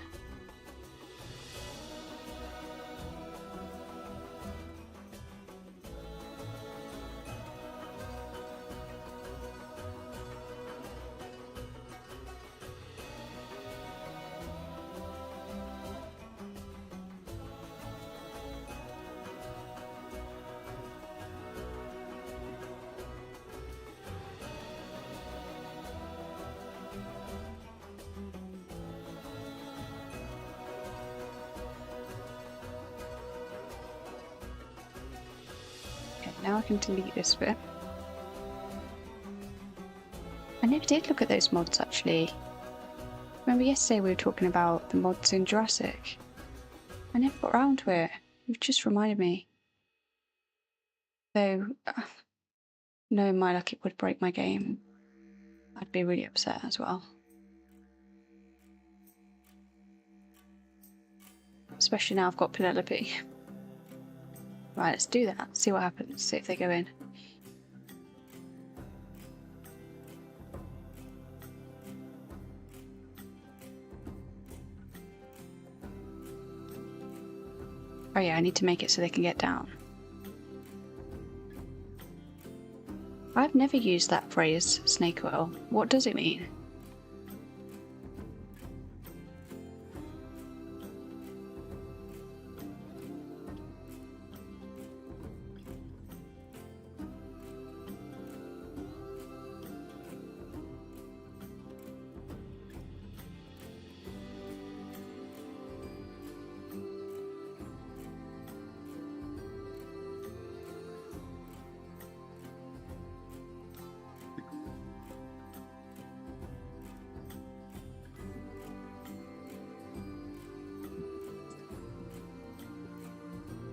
Now I can delete this bit. I never did look at those mods actually. Remember yesterday we were talking about the mods in Jurassic? I never got around to it. You've just reminded me. Though, knowing my luck it would break my game, I'd be really upset as well. Especially now I've got Penelope. Right, let's do that. See what happens. See if they go in. Oh yeah, I need to make it so they can get down. I've never used that phrase, snake oil. What does it mean?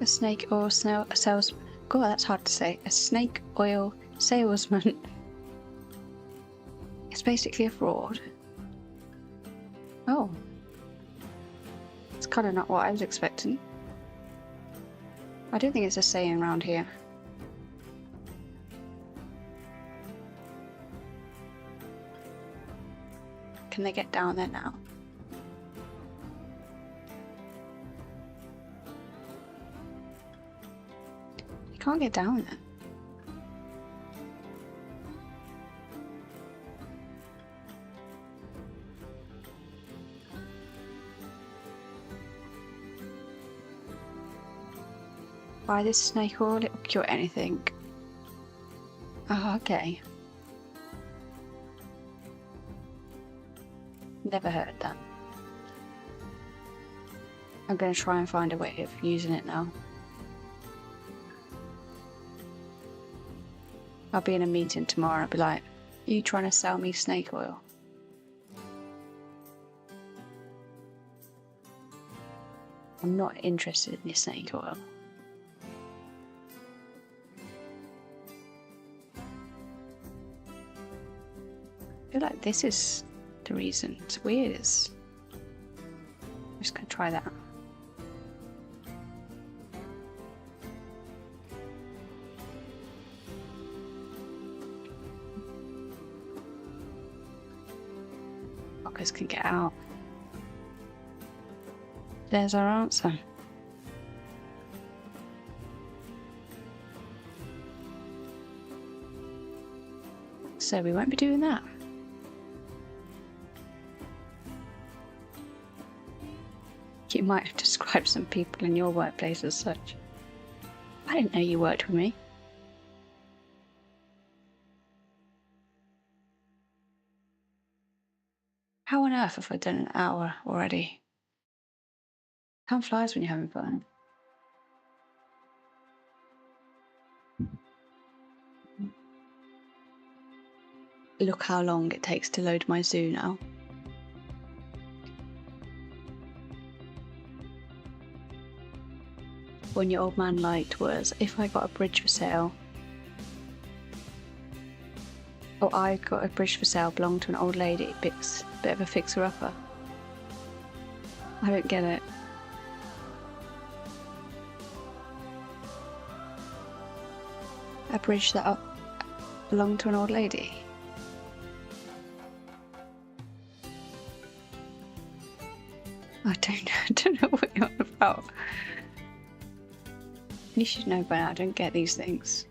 A snake oil sales. God, that's hard to say. A snake oil salesman. It's basically a fraud. Oh. It's kind of not what I was expecting. I don't think it's a saying around here. Can they get down there now? Can't get down there. Buy this snake oil, it will cure anything. Oh, okay. Never heard that. I'm going to try and find a way of using it now. I'll be in a meeting tomorrow. I'll be like, are you trying to sell me snake oil? I'm not interested in your snake oil. I feel like this is the reason. It's weird. I'm just going to try that. Can get out. There's our answer. So we won't be doing that. You might have described some people in your workplace as such. I didn't know you worked with me. How on earth have I done an hour already? Time flies when you're having fun. Look how long it takes to load my zoo now. One your old man liked was, if I got a bridge for sale. Oh, I got a bridge for sale, belonged to an old lady, bit of a fixer-upper. I don't get it. a bridge that belonged to an old lady? I don't know what you're on about. You should know by now, I don't get these things.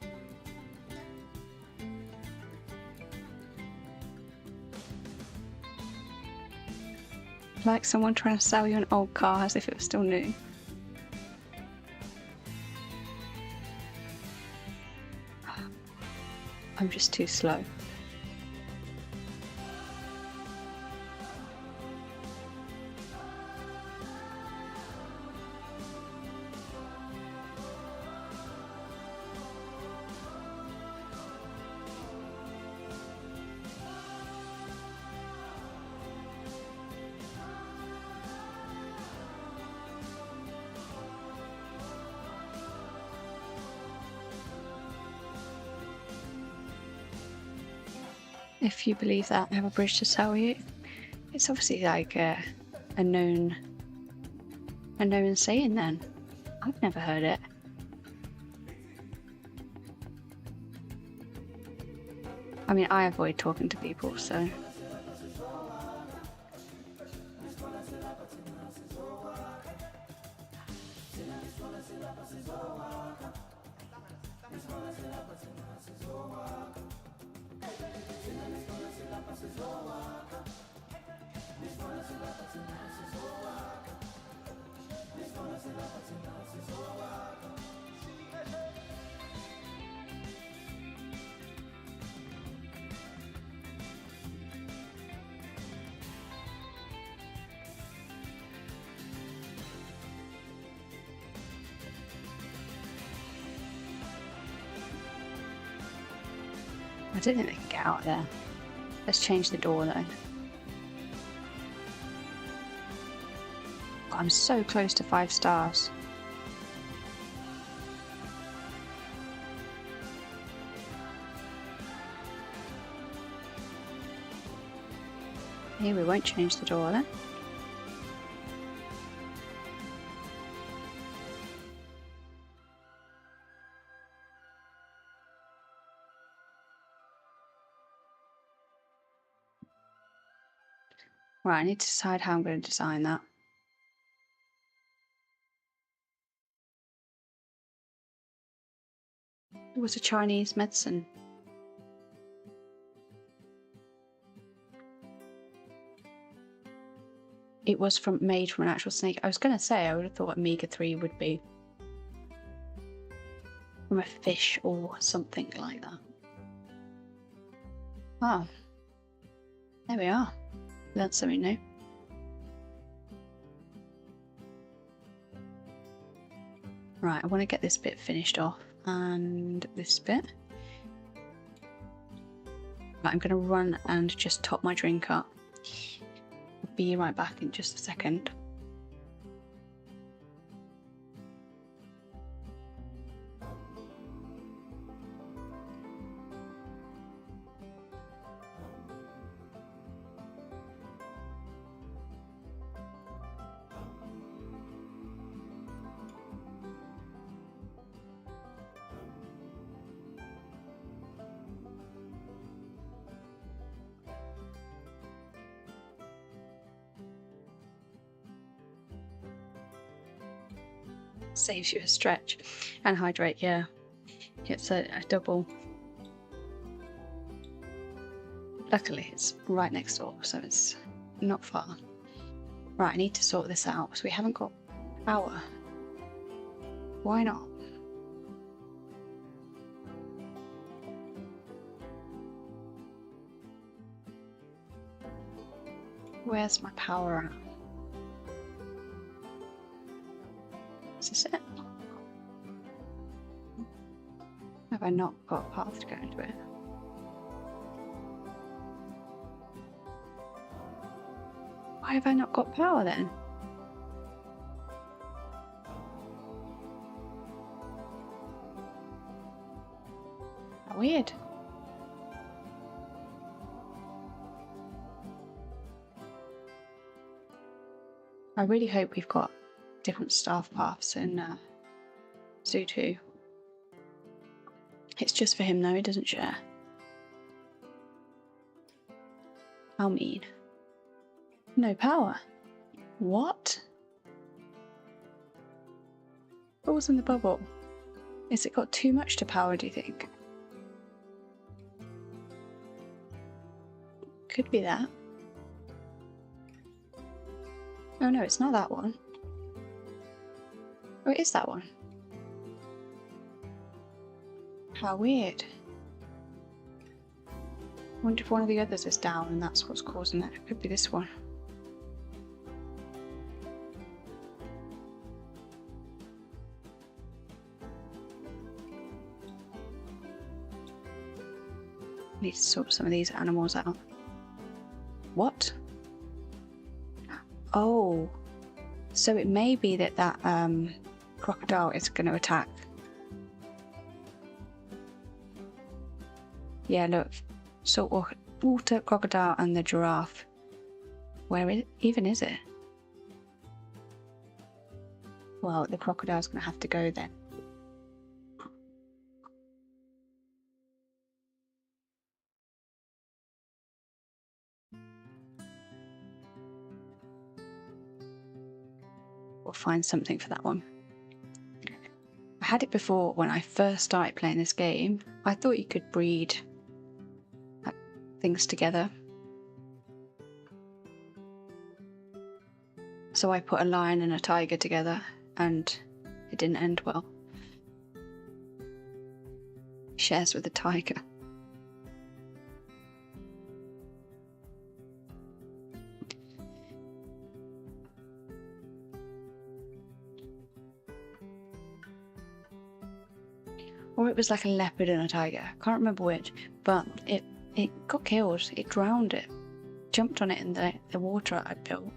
Like someone trying to sell you an old car as if it was still new. I'm just too slow. If you believe that I have a bridge to sell you, it's obviously like a known saying then. I've never heard it. I mean, I avoid talking to people, so... I don't think they can get out there. Let's change the door though. I'm so close to 5 stars. Here, we won't change the door then. Right, I need to decide how I'm going to design that. It was a Chinese medicine. It was made from an actual snake. I was going to say, I would have thought omega-3 would be from a fish or something like that. Oh, there we are. Learned something new. Right, I want to get this bit finished off and this bit. Right, I'm going to run and just top my drink up. I'll be right back in just a second. Saves you a stretch and hydrate, yeah. It's a double. Luckily it's right next door, so it's not far. Right, I need to sort this out because we haven't got power. Why not? Where's my power at? Is this it? Have I not got a path to go into it? Why have I not got power then? How weird. I really hope we've got different staff paths in Zoo 2. It's just for him though, he doesn't share. How mean. No power. What? What was in the bubble? Is it got too much to power, do you think? Could be that. Oh no, it's not that one. Oh, it is that one. How weird. I wonder if one of the others is down and that's what's causing it. It could be this one. Need to sort some of these animals out. What? Oh, so it may be that crocodile is going to attack. Yeah, look, saltwater crocodile and the giraffe. Where even is it? Well, the crocodile's going to have to go then. We'll find something for that one. I had it before when I first started playing this game. I thought you could breed things together. So I put a lion and a tiger together and it didn't end well. He shares with the tiger. Or it was like a leopard and a tiger. I can't remember which, but it got killed. It drowned it. Jumped on it in the water I built.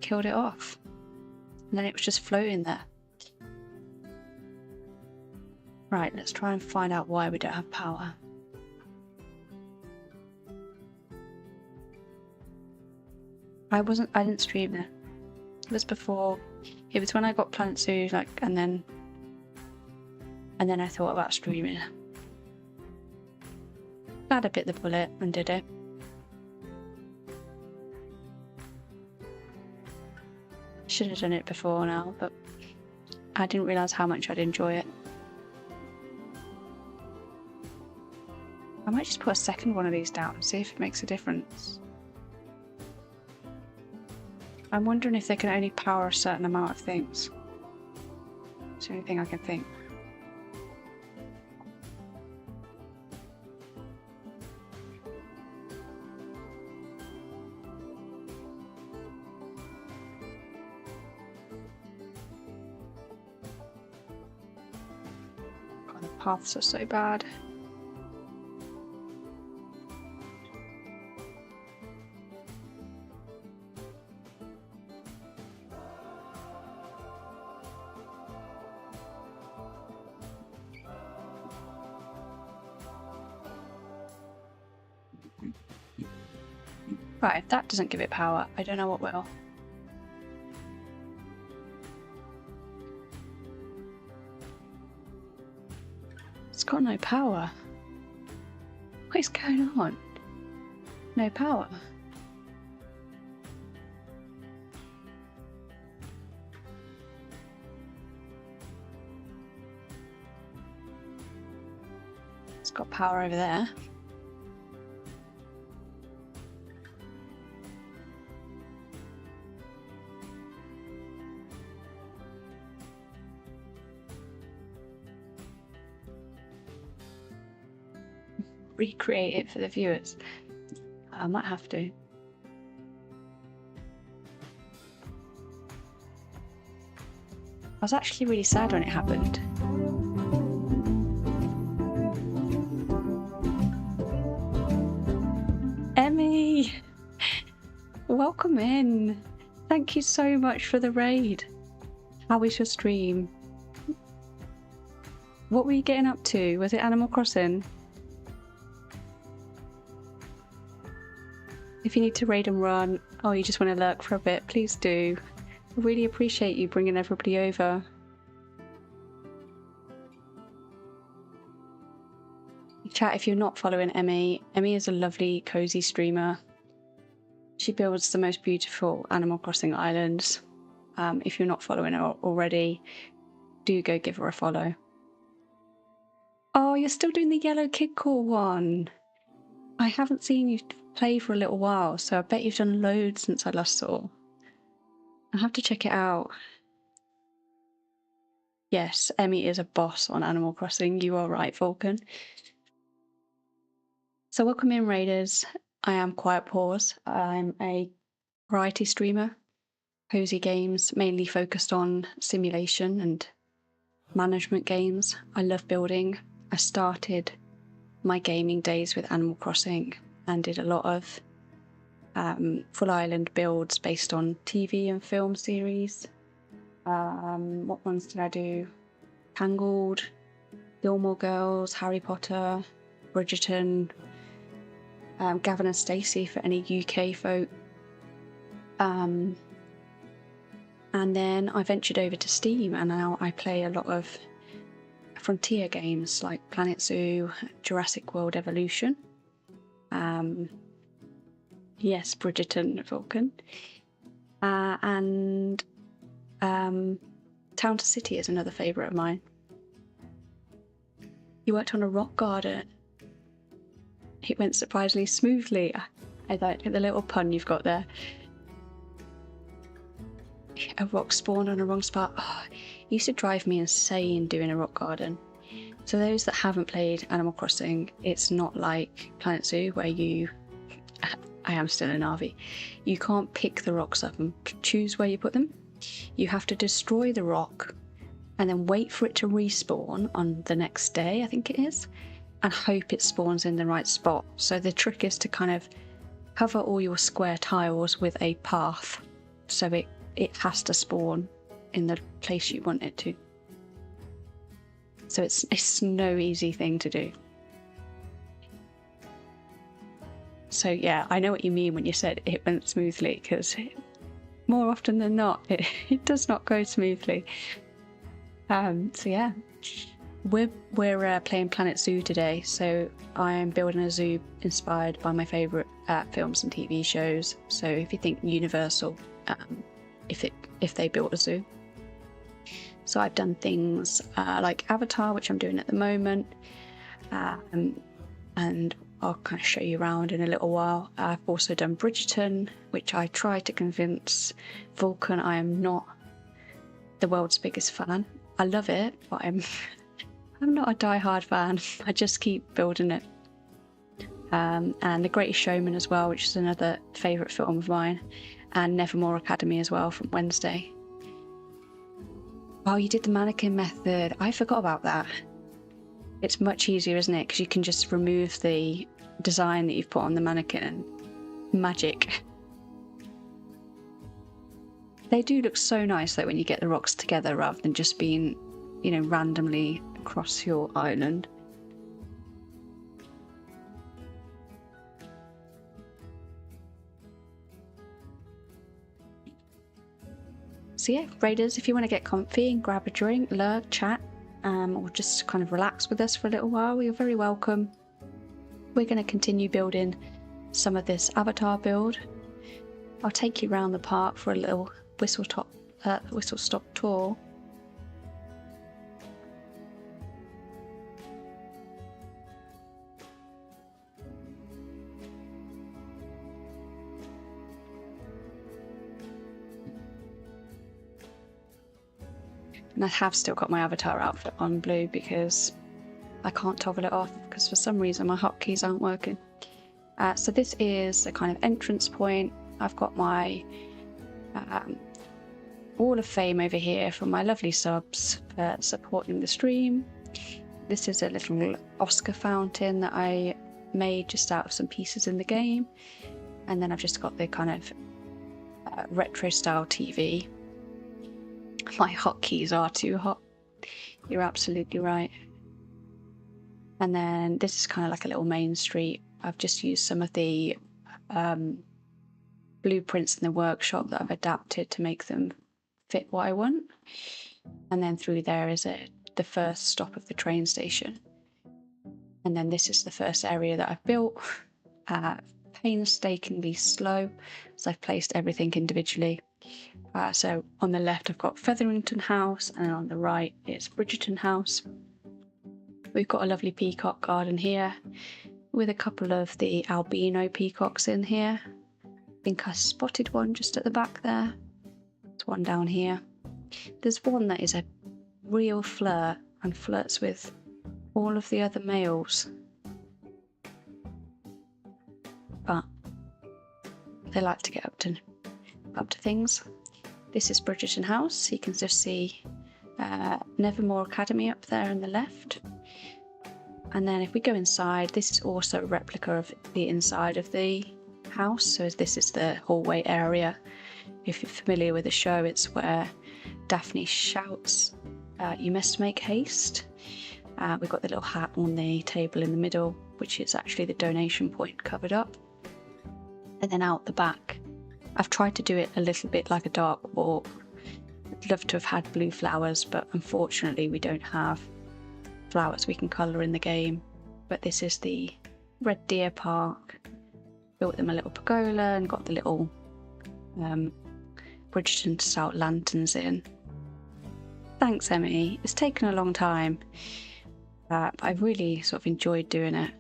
Killed it off. And then it was just floating there. Right, let's try and find out why we don't have power. I didn't stream it. It was before. It was when I got Planet Zoo, and then I thought about streaming. Glad I bit the bullet and did it. Should have done it before now, but I didn't realise how much I'd enjoy it. I might just put a second one of these down and see if it makes a difference. I'm wondering if they can only power a certain amount of things. It's the only thing I can think. God, the paths are so bad. Right, if that doesn't give it power, I don't know what will. It's got no power. What is going on? No power. It's got power over there. Recreate it for the viewers. I might have to. I was actually really sad when it happened. Emmy! Welcome in. Thank you so much for the raid. How was your stream? What were you getting up to? Was it Animal Crossing? If you need to raid and run, or you just want to lurk for a bit, please do. I really appreciate you bringing everybody over. Chat, if you're not following Emmy is a lovely, cozy streamer. She builds the most beautiful Animal Crossing islands. If you're not following her already, do go give her a follow. Oh, you're still doing the yellow kid core one. I haven't seen you play for a little while, so I bet you've done loads since I last saw. I'll have to check it out. Yes, Emmy is a boss on Animal Crossing. You are right, Vulcan. So welcome in, Raiders. I am Quiet Paws. I'm a variety streamer, cozy games, mainly focused on simulation and management games. I love building. I started my gaming days with Animal Crossing and did a lot of full island builds based on TV and film series. What ones did I do? Tangled, Gilmore Girls, Harry Potter, Bridgerton, Gavin and Stacey for any UK folk. And then I ventured over to Steam, and now I play a lot of Frontier games like Planet Zoo, Jurassic World Evolution. Yes, Bridgerton, Vulcan. And Town to City is another favourite of mine. You worked on a rock garden. It went surprisingly smoothly. I like the little pun you've got there. A rock spawned on a wrong spot. Oh, it used to drive me insane doing a rock garden. So those that haven't played Animal Crossing, it's not like Planet Zoo where you... I am still in RV. You can't pick the rocks up and choose where you put them. You have to destroy the rock and then wait for it to respawn on the next day, I think it is, and hope it spawns in the right spot. So the trick is to kind of cover all your square tiles with a path so it has to spawn in the place you want it to. So it's no easy thing to do. So yeah, I know what you mean when you said it went smoothly, because more often than not, it does not go smoothly. So yeah, we're playing Planet Zoo today. So I'm building a zoo inspired by my favourite films and TV shows. So if you think Universal, if they built a zoo. So I've done things like Avatar, which I'm doing at the moment, and I'll kind of show you around in a little while. I've also done Bridgerton, which I tried to convince Vulcan I am not the world's biggest fan. I love it, but I'm not a die-hard fan. I just keep building it. And The Greatest Showman as well, which is another favourite film of mine, and Nevermore Academy as well from Wednesday. Oh, you did the mannequin method. I forgot about that. It's much easier, isn't it? Because you can just remove the design that you've put on the mannequin and magic. They do look so nice though when you get the rocks together rather than just being, randomly across your island. So yeah, Raiders, if you want to get comfy and grab a drink, lurk, chat, or just kind of relax with us for a little while, you're very welcome. We're going to continue building some of this Avatar build. I'll take you around the park for a little whistle-stop tour. And I have still got my Avatar outfit on blue because I can't toggle it off because for some reason my hotkeys aren't working. So this is a kind of entrance point. I've got my Wall of Fame over here for my lovely subs for supporting the stream. This is a little Oscar fountain that I made just out of some pieces in the game. And then I've just got the kind of retro style TV. My hotkeys are too hot. You're absolutely right. And then this is kind of like a little main street. I've just used some of the blueprints in the workshop that I've adapted to make them fit what I want. And then through there is the first stop of the train station. And then this is the first area that I've built, painstakingly slow, as I've placed everything individually. So on the left I've got Featherington House, and on the right it's Bridgerton House. We've got a lovely peacock garden here with a couple of the albino peacocks in here. I think I spotted one just at the back there. There's one down here. There's one that is a real flirt and flirts with all of the other males, but they like to get up to things. This is Bridgerton House. You can just see Nevermore Academy up there on the left. And then if we go inside, this is also a replica of the inside of the house. So this is the hallway area. If you're familiar with the show, it's where Daphne shouts, "You must make haste." We've got the little hat on the table in the middle, which is actually the donation point covered up. And then out the back, I've tried to do it a little bit like a dark walk. I'd love to have had blue flowers, but unfortunately we don't have flowers we can colour in the game. But this is the Red Deer Park. Built them a little pergola and got the little Bridgerton style lanterns in. Thanks, Emmy. It's taken a long time, but I've really sort of enjoyed doing it.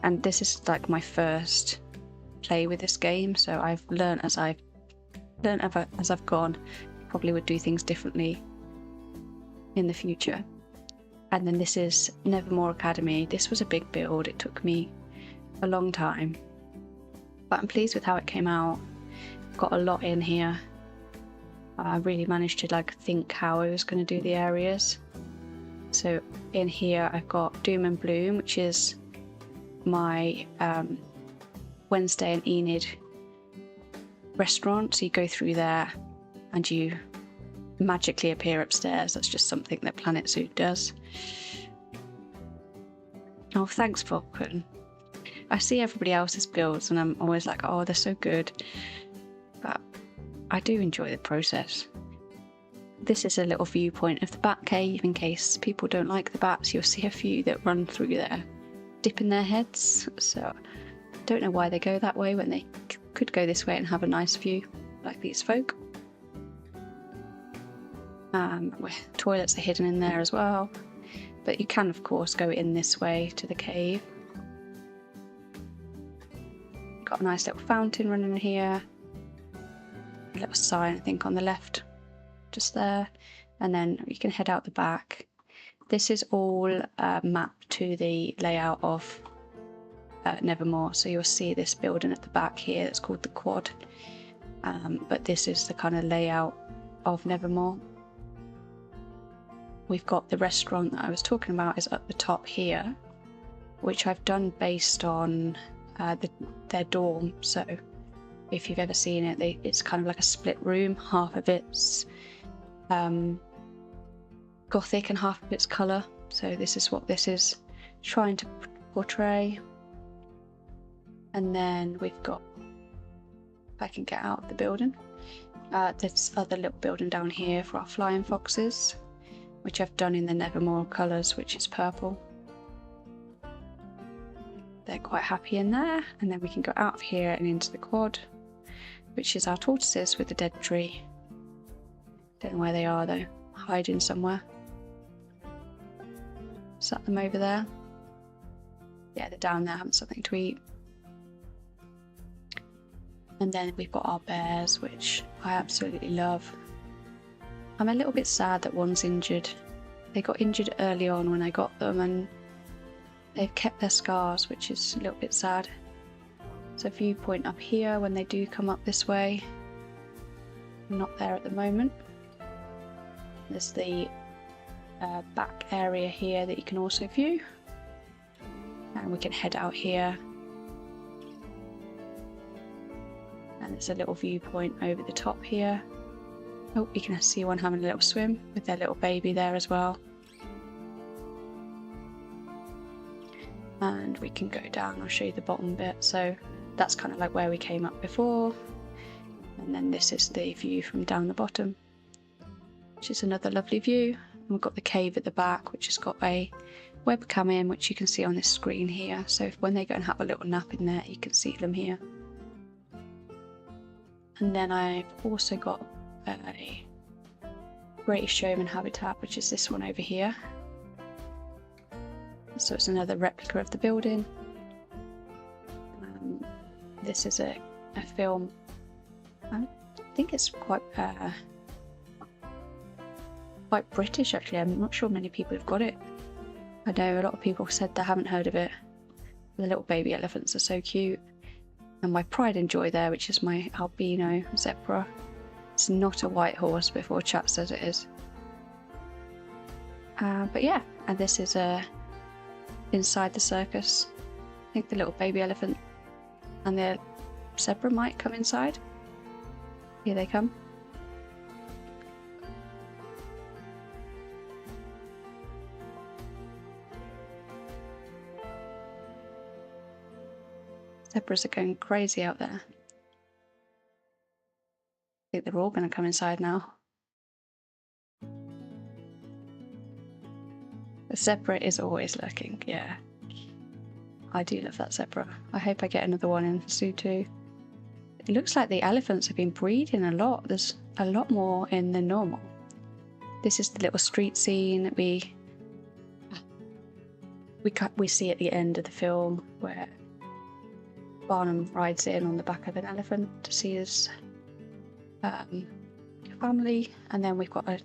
And this is like my first play with this game, so I've learned as I've gone. Probably would do things differently in the future. And then this is Nevermore Academy. This was a big build. It took me a long time, but I'm pleased with how it came out. Got a lot in here. I really managed to think how I was going to do the areas. So in here I've got Doom and Bloom, which is my Wednesday and Enid restaurant. So you go through there and you magically appear upstairs. That's just something that Planet Zoo does. Oh, thanks, Popcorn. I see everybody else's builds and I'm always like, oh, they're so good. But I do enjoy the process. This is a little viewpoint of the bat cave in case people don't like the bats. You'll see a few that run through there, dipping their heads. So I don't know why they go that way when they could go this way and have a nice view like these folk. Toilets are hidden in there as well, but you can of course go in this way to the cave. Got a nice little fountain running here, a little sign I think on the left just there, and then you can head out the back. This is all mapped to the layout of Nevermore, so you'll see this building at the back here that's called the Quad, but this is the kind of layout of Nevermore. We've got the restaurant that I was talking about is up the top here, which I've done based on their dorm. So if you've ever seen it, it's kind of like a split room. Half of it's gothic and half of it's colour. So this is what this is trying to portray. And then we've got, if I can get out of the building, this other little building down here for our flying foxes, which I've done in the Nevermore colours, which is purple. They're quite happy in there. And then we can go out of here and into the Quad, which is our tortoises with the dead tree. Don't know where they are though, hiding somewhere. Sat them over there. Yeah, they're down there having something to eat. And then we've got our bears, which I absolutely love. I'm a little bit sad that one's injured. They got injured early on when I got them and they've kept their scars, which is a little bit sad. There's a viewpoint up here when they do come up this way. I'm not there at the moment. There's the back area here that you can also view. And we can head out here. And there's a little viewpoint over the top here. Oh, you can see one having a little swim with their little baby there as well. And we can go down, I'll show you the bottom bit. So that's kind of like where we came up before. And then this is the view from down the bottom, which is another lovely view. And we've got the cave at the back, which has got a webcam in, which you can see on this screen here. So if, when they go and have a little nap in there, you can see them here. And then I've also got a Greatest Showman habitat, which is this one over here. So it's another replica of the building. This is a film. I think it's quite British actually. I'm not sure many people have got it. I know a lot of people said they haven't heard of it. The little baby elephants are so cute. And my pride and joy there, which is my albino zebra. It's not a white horse before chat says it is. But yeah, and this is inside the circus. I think the little baby elephant and the zebra might come inside. Here they come. Zebras are going crazy out there. I think they're all going to come inside now. The zebra is always lurking, yeah. I do love that zebra. I hope I get another one in zoo too. It looks like the elephants have been breeding a lot. There's a lot more in than normal. This is the little street scene that we see at the end of the film, where Barnum rides in on the back of an elephant to see his family, and then we've got a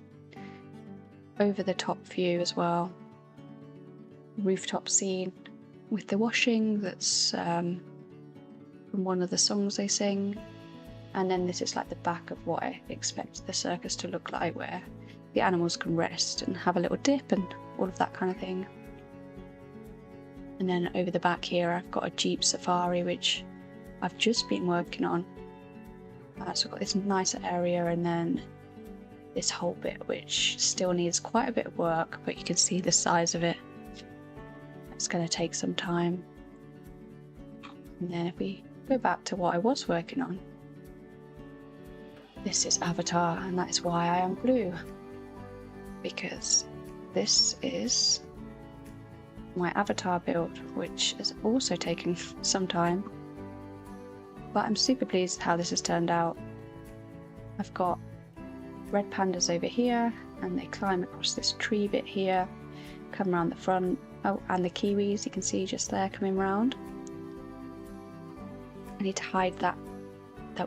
over-the-top view as well, rooftop scene with the washing that's from one of the songs they sing, and then this is like the back of what I expect the circus to look like, where the animals can rest and have a little dip and all of that kind of thing. And then over the back here I've got a Jeep Safari, which I've just been working on. So I've got this nicer area, and then this whole bit which still needs quite a bit of work, but you can see the size of it. It's going to take some time. And then if we go back to what I was working on, this is Avatar, and that is why I am blue, because this is my avatar build, which has also taken some time, but I'm super pleased how this has turned out. I've got red pandas over here, and they climb across this tree bit here, come around the front. Oh, and the kiwis you can see just there coming round. I need to hide that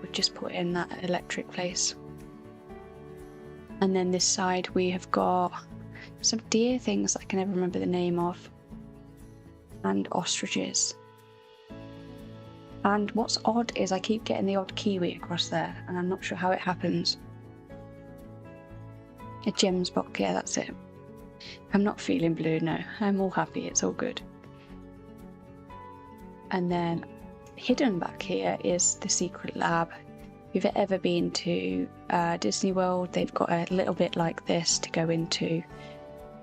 we've just put in that electric place. And then this side we have got some deer things I can never remember the name of, and ostriches. And what's odd is I keep getting the odd kiwi across there, and I'm not sure how it happens. A gemsbok, yeah, that's it. I'm not feeling blue, no. I'm all happy, it's all good. And then hidden back here is the secret lab. If you've ever been to Disney World, they've got a little bit like this to go into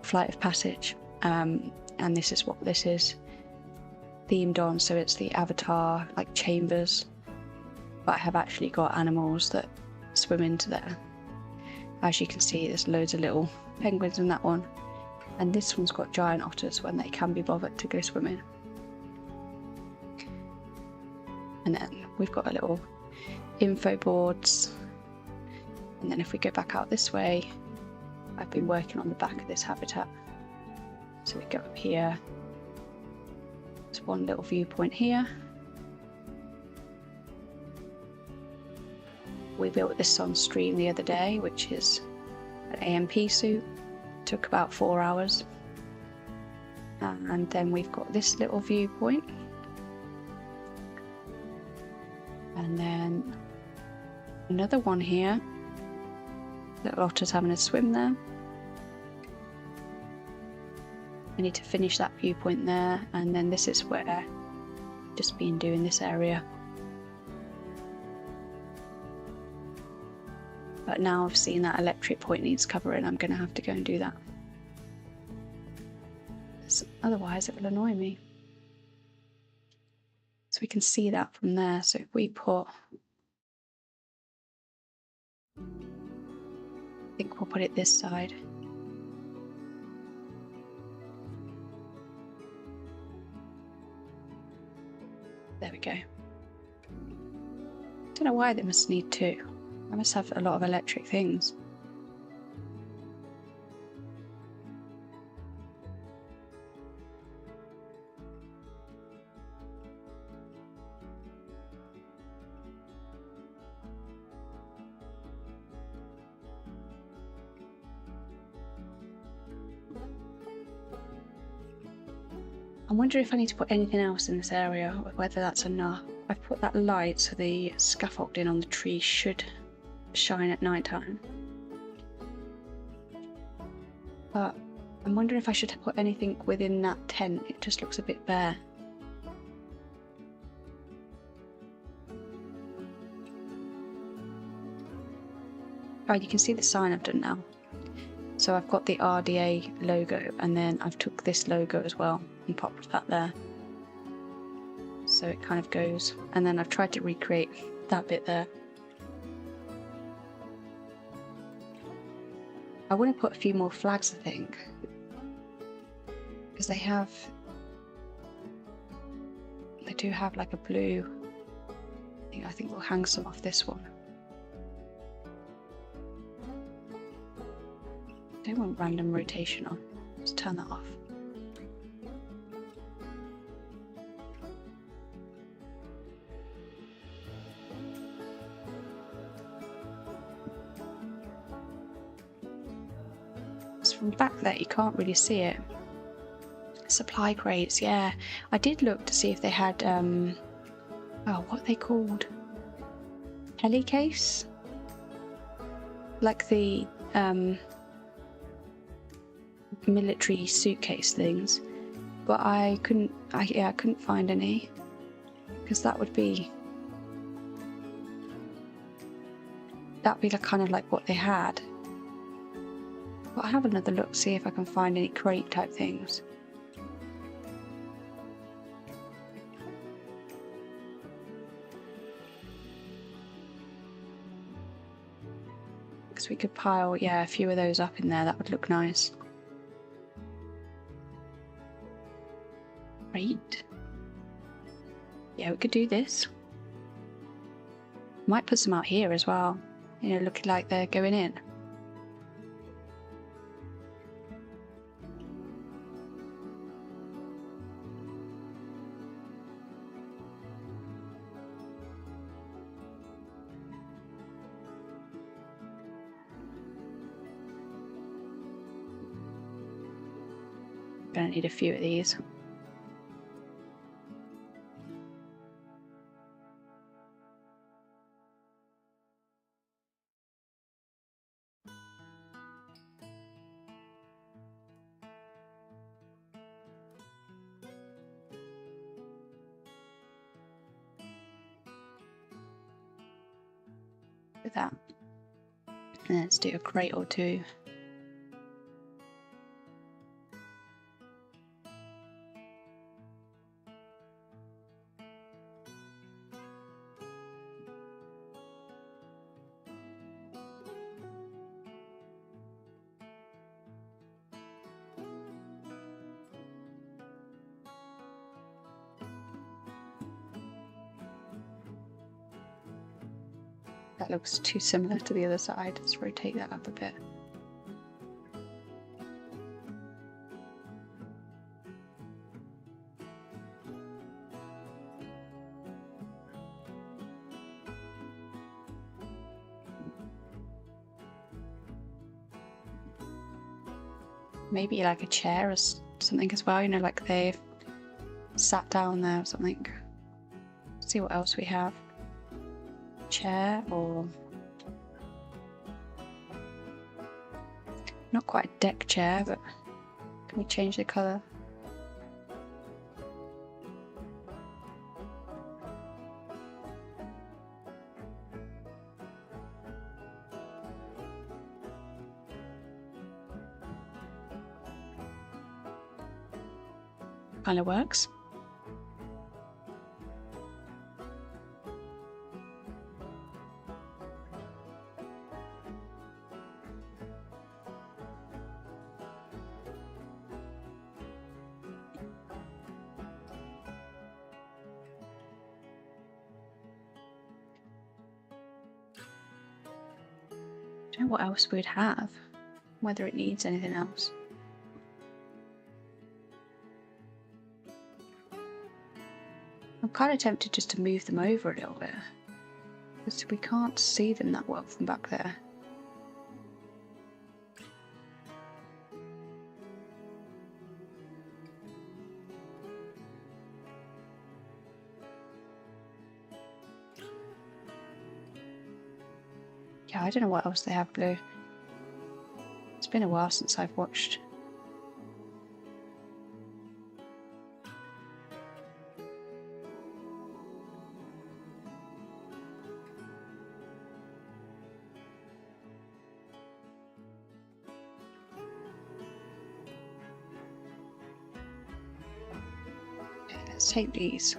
Flight of Passage. And this is what this is themed on, so it's the Avatar like chambers, but I have actually got animals that swim into there. As you can see, there's loads of little penguins in that one, and this one's got giant otters when they can be bothered to go swimming. And then we've got a little info boards, and then if we go back out this way, I've been working on the back of this habitat. So we go up here, there's one little viewpoint here. We built this on stream the other day, which is an AMP suit. It took about 4 hours. And then we've got this little viewpoint. And then another one here. Little otter's having a swim there. I need to finish that viewpoint there, and then this is where I've just been doing this area. But now I've seen that electric point needs covering, I'm going to have to go and do that. Otherwise it will annoy me. So we can see that from there. So if we put, I think we'll put it this side. There we go. Don't know why they must need two. I must have a lot of electric things. I'm wondering if I need to put anything else in this area, or whether that's enough. I've put that light so the scaffolding on the tree should shine at night time. But I'm wondering if I should put anything within that tent. It just looks a bit bare. Oh, you can see the sign I've done now. So I've got the RDA logo, and then I've took this logo as well and popped that there. So it kind of goes, and then I've tried to recreate that bit there. I want to put a few more flags, I think, because they do have like a blue thing. I think we'll hang some off this one. I don't want random rotation on. Let's turn that off. So from back there you can't really see it. Supply crates, yeah. I did look to see if they had oh, what are they called? Heli case? Like the military suitcase things, but I couldn't find any, because that'd be like kind of like what they had. But I'll have another look, see if I can find any crate type things. Because we could pile, yeah, a few of those up in there. That would look nice. Right. Yeah, we could do this. Might put some out here as well, you know, looking like they're going in. Gonna need a few of these. With that. And let's do a crate or two. That looks too similar to the other side. Let's rotate that up a bit. Maybe like a chair or something as well, you know, like they've sat down there or something. See what else we have. Chair, or not quite a deck chair, but can we change the colour? Kind of works. don't know what else we'd have, whether it needs anything else. I'm kind of tempted just to move them over a little bit, because we can't see them that well from back there. Yeah, I don't know what else they have blue. It's been a while since I've watched. Okay, let's take these.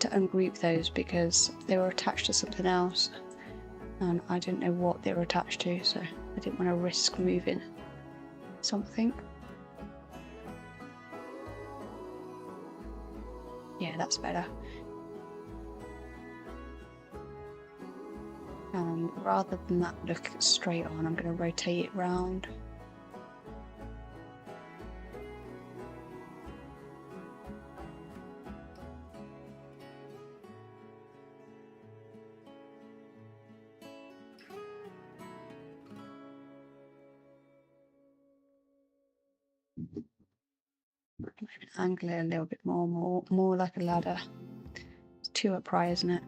To ungroup those because they were attached to something else and I didn't know what they were attached to, so I didn't want to risk moving something. Yeah, that's better. And rather than that look straight on, I'm going to rotate it round. Angle it a little bit more like a ladder. It's too upright, isn't it?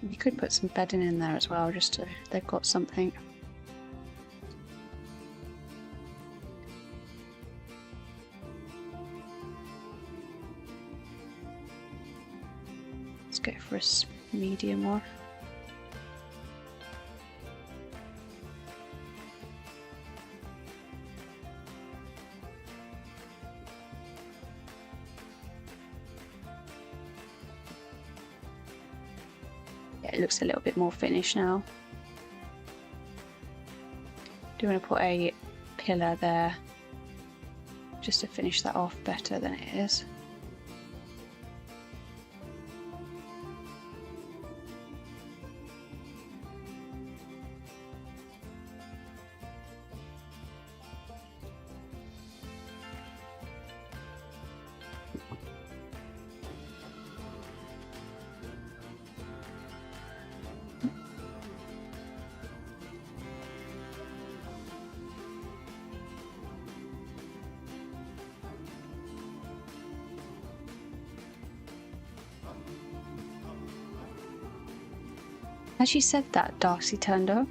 You could put some bedding in there as well, just to they've got something. Let's go for a medium one. Yeah, it looks a little bit more finished now. Do want to put a pillar there just to finish that off better than it is. As you said that, Darcy turned up.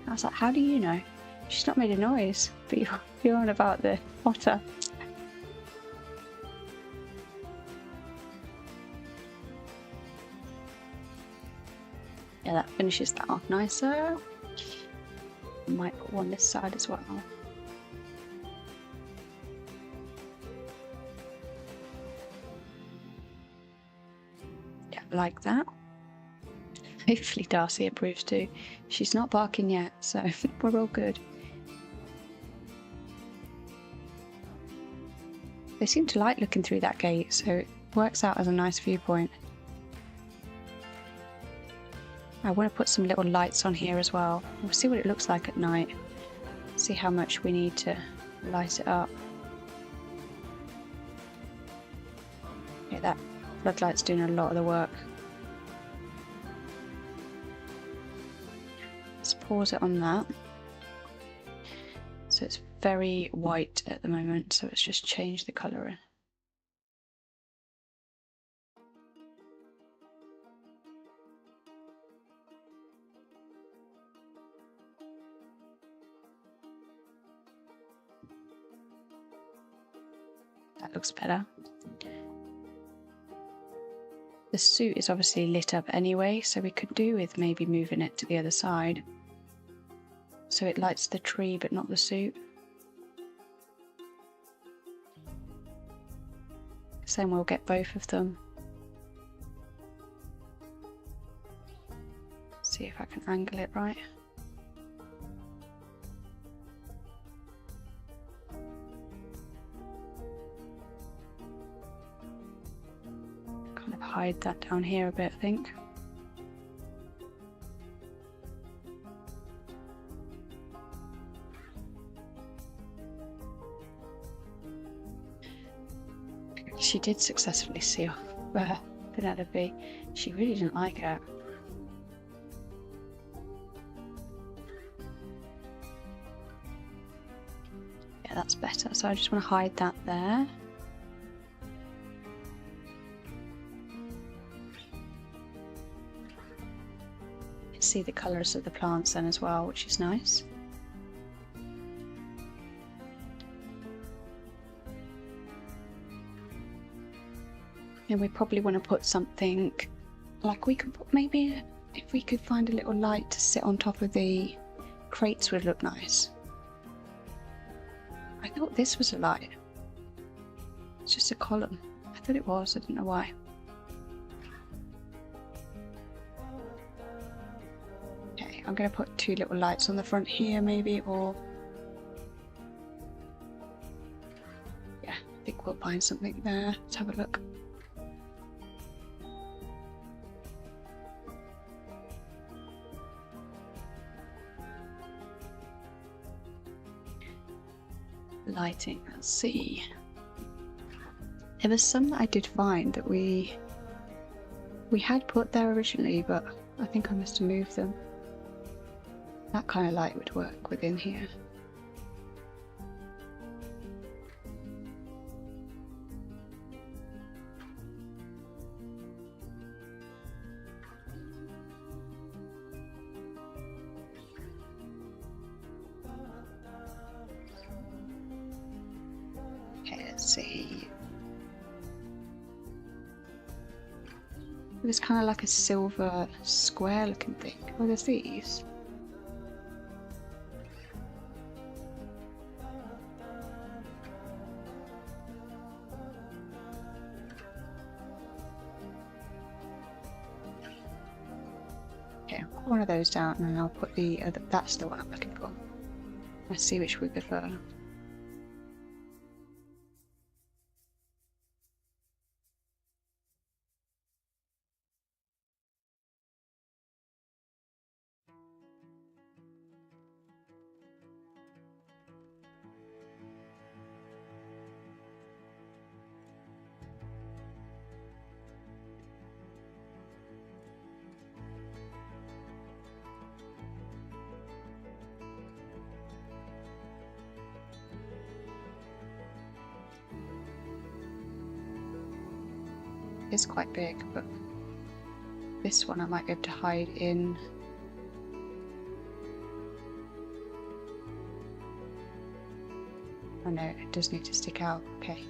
I was like, how do you know? She's not made a noise, but you're on about the otter. Yeah, that finishes that off nicer. Might put one this side as well. Yeah, like that. Hopefully Darcy approves too. She's not barking yet, so we're all good. They seem to like looking through that gate, so it works out as a nice viewpoint. I want to put some little lights on here as well. We'll see what it looks like at night. See how much we need to light it up. Yeah, that floodlight's doing a lot of the work. Let's pause it on that. So it's very white at the moment, so let's just change the colour. That looks better. The suit is obviously lit up anyway, so we could do with maybe moving it to the other side. So it lights the tree but not the suit. So then we'll get both of them. See if I can angle it right. Kind of hide that down here a bit, I think. She did successfully see off Penelope. She really didn't like her. Yeah, that's better. So I just want to hide that there. You can see the colours of the plants then as well, which is nice. And we probably want to put something, like we could put, maybe if we could find a little light to sit on top of the crates would look nice. I thought this was a light. It's just a column. I thought it was, I didn't know why. Okay, I'm going to put 2 little lights on the front here maybe, or... yeah, I think we'll find something there. Let's have a look. Lighting, let's see. There was some that I did find that we had put there originally, but I think I must have moved them. That kind of light would work within here. See, there's kind of like a silver square looking thing. Oh, there's these. Okay, I'll put one of those down and then I'll put the other. That's the one I'm looking for. Let's see which we prefer. It's quite big, but this one I might be able to hide in. Oh no, it does need to stick out. Okay.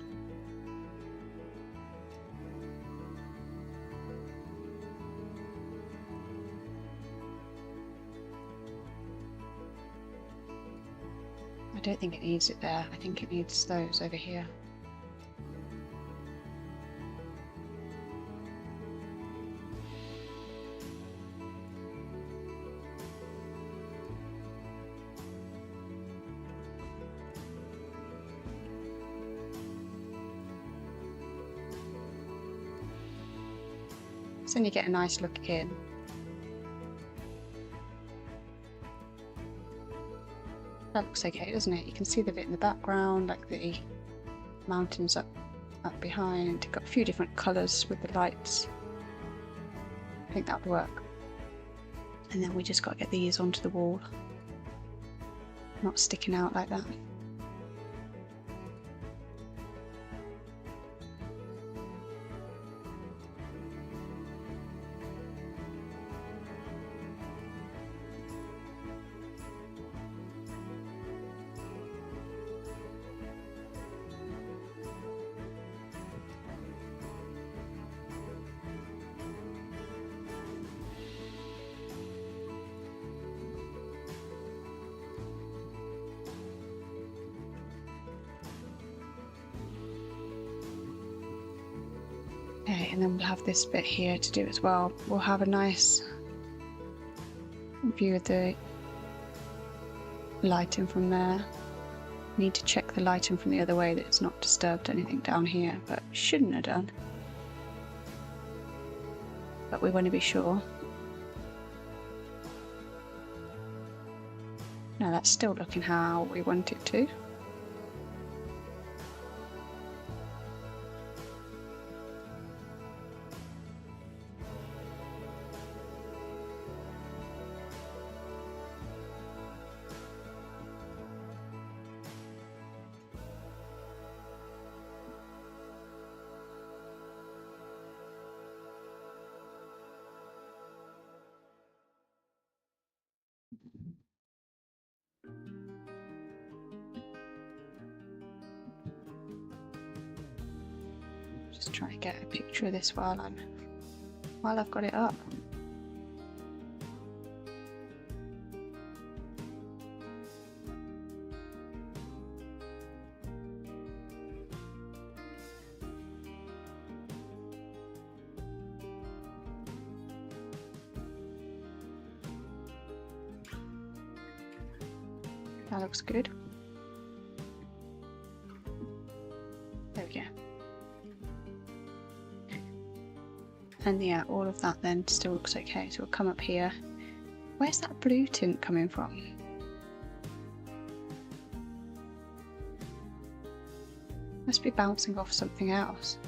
I don't think it needs it there. I think it needs those over here. So then you get a nice look in. That looks okay, doesn't it? You can see the bit in the background, like the mountains up behind. Got a few different colours with the lights. I think that would work. And then we just got to get these onto the wall. Not sticking out like that. Okay, and then we'll have this bit here to do as well. We'll have a nice view of the lighting from there. Need to check the lighting from the other way that it's not disturbed anything down here, but shouldn't have done. But we want to be sure. No, that's still looking how we want it to. Just trying to get a picture of this while I've got it up. That looks good. There we go. And yeah, all of that then still looks okay. So we'll come up here. Where's that blue tint coming from? Must be bouncing off something else.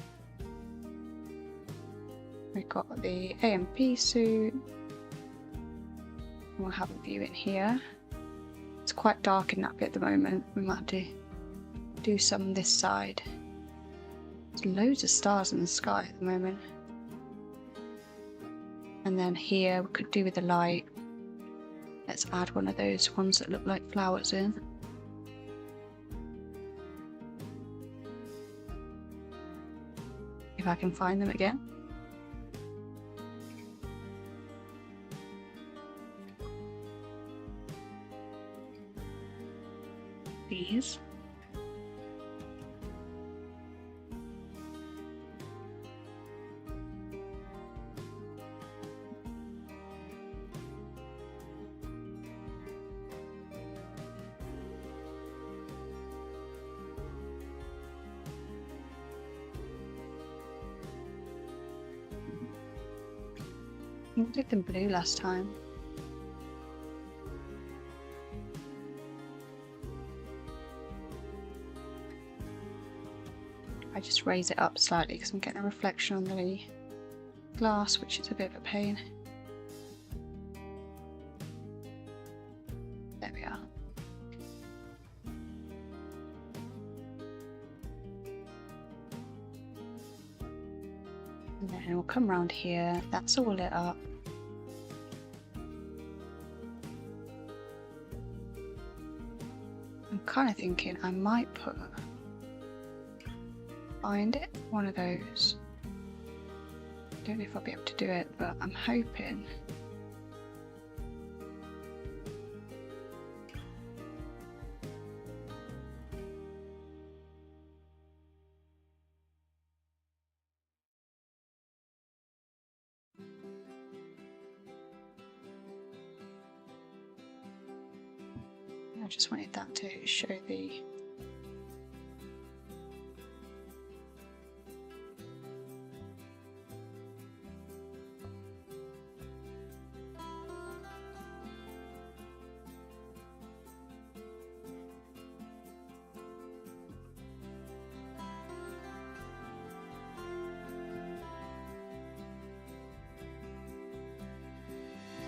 We've got the AMP suit. We'll have a view in here. It's quite dark in that bit at the moment. We might have to do some this side. There's loads of stars in the sky at the moment. And then here we could do with the light. Let's add one of those ones that look like flowers in. If I can find them again. These. I did them blue last time. I just raise it up slightly because I'm getting a reflection on the glass, which is a bit of a pain. There we are. And then we'll come around here. That's all lit up. I'm kind of thinking I might find it, one of those. Don't know if I'll be able to do it, but I'm hoping. I just wanted that to show the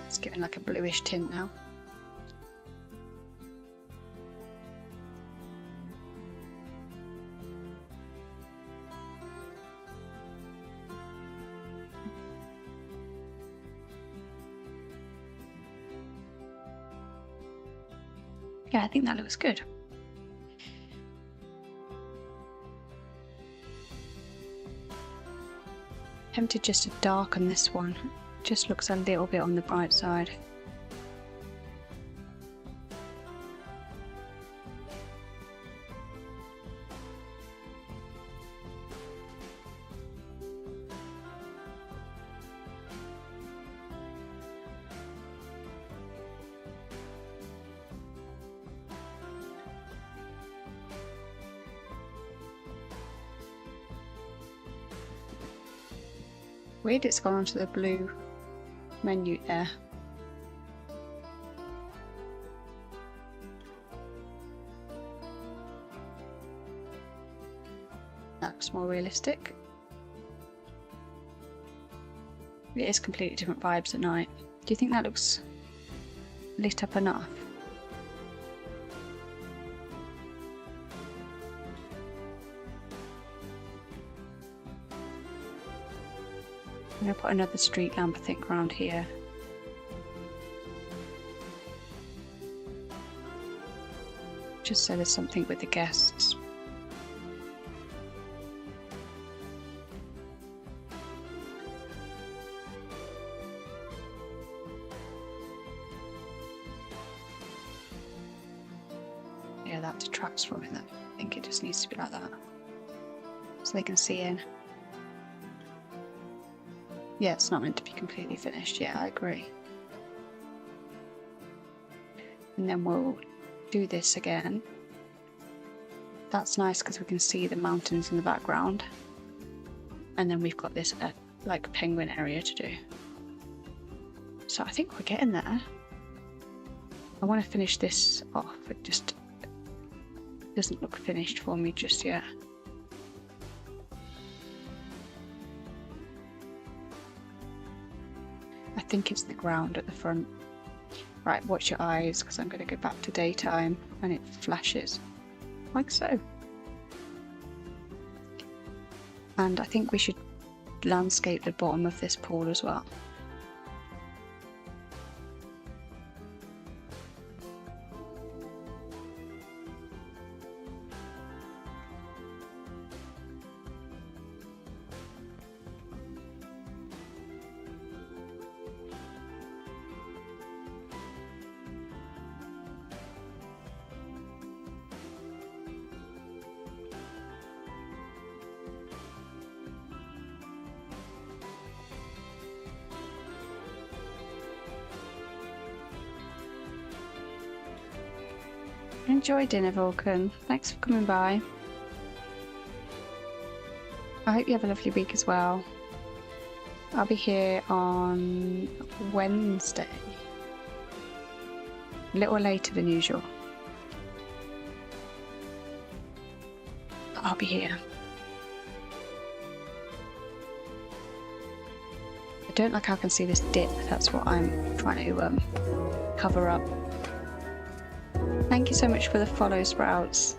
it's getting like a bluish tint now. Yeah, I think that looks good. Tempted just to darken this one. Just looks a little bit on the bright side. Weird, it's gone onto the blue menu there. That looks more realistic. It is completely different vibes at night. Do you think that looks lit up enough? I'm going to put another street lamp, I think, around here. Just so there's something with the guests. Yeah, that detracts from it. I think it just needs to be like that. So they can see in. Yeah, it's not meant to be completely finished. Yeah, I agree. And then we'll do this again. That's nice because we can see the mountains in the background. And then we've got this like penguin area to do. So I think we're getting there. I want to finish this off. It just doesn't look finished for me just yet. I think it's the ground at the front. Right, watch your eyes because I'm going to go back to daytime and it flashes like so. And I think we should landscape the bottom of this pool as well. Enjoy dinner, Vulcan. Thanks for coming by. I hope you have a lovely week as well. I'll be here on Wednesday. A little later than usual. But I'll be here. I don't like how I can see this dip. That's what I'm trying to cover up. Thank you so much for the follow, Sprouts.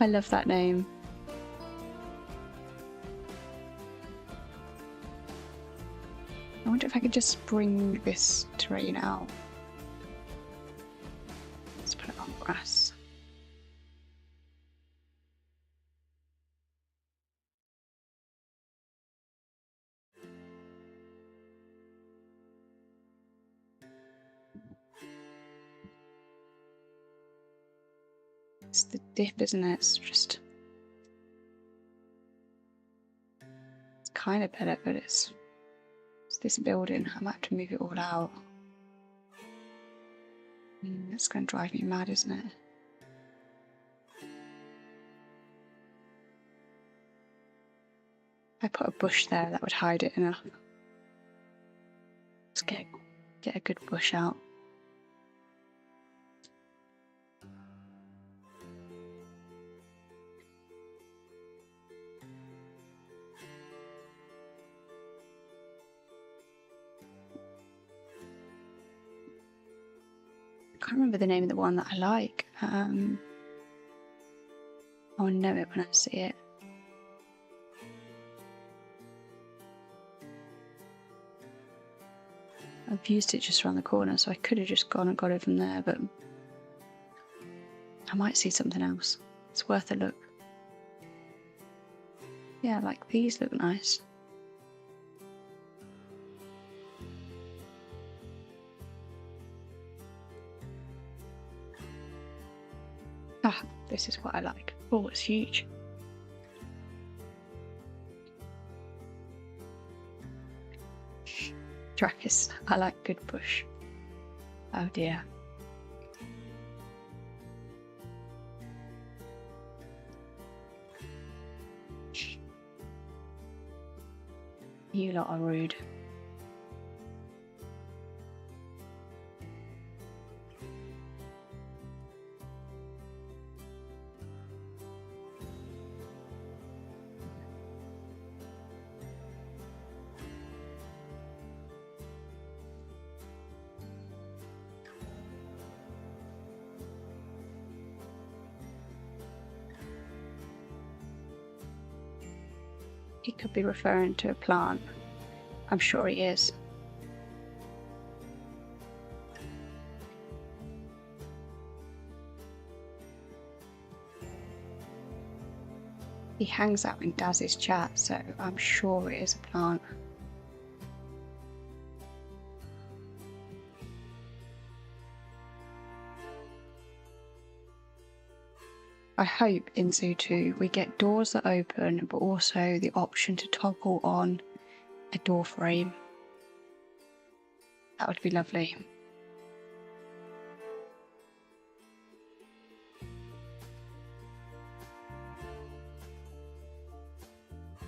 I love that name. I wonder if I could just bring this terrain out. Let's put it on grass. It's the dip, isn't it? It's kind of better, but it's this building. I might have to move it all out. It's going to drive me mad, isn't it? If I put a bush there, that would hide it enough. Let's get a good bush out. I can't remember the name of the one that I like. I'll know it when I see it. I've used it just around the corner, so I could have just gone and got it from there, but I might see something else. It's worth a look. Yeah, like these look nice. Ah, this is what I like. Oh, it's huge. Dracus, I like good bush. Oh dear. You lot are rude. He could be referring to a plant. I'm sure he is. He hangs out in Daz's chat, so I'm sure it is a plant. I hope in Zoo 2 we get doors that open, but also the option to toggle on a door frame. That would be lovely.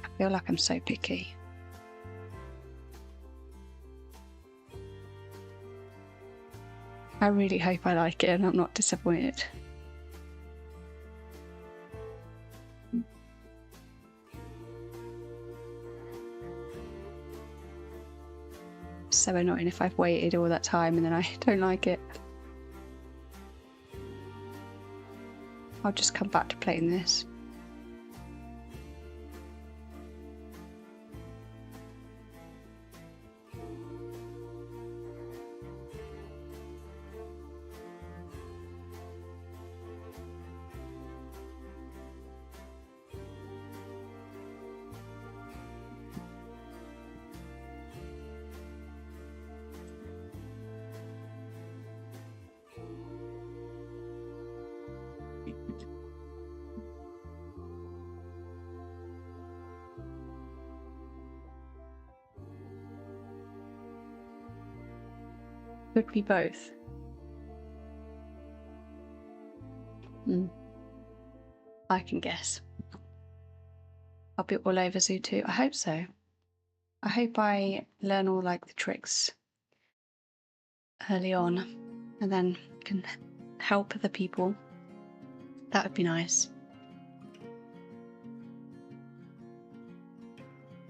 I feel like I'm so picky. I really hope I like it and I'm not disappointed. So annoying if I've waited all that time and then I don't like it. I'll just come back to playing this. Could be both. I can guess. I'll be all over Zoo 2. I hope so. I hope I learn all like the tricks early on and then can help other people. That would be nice.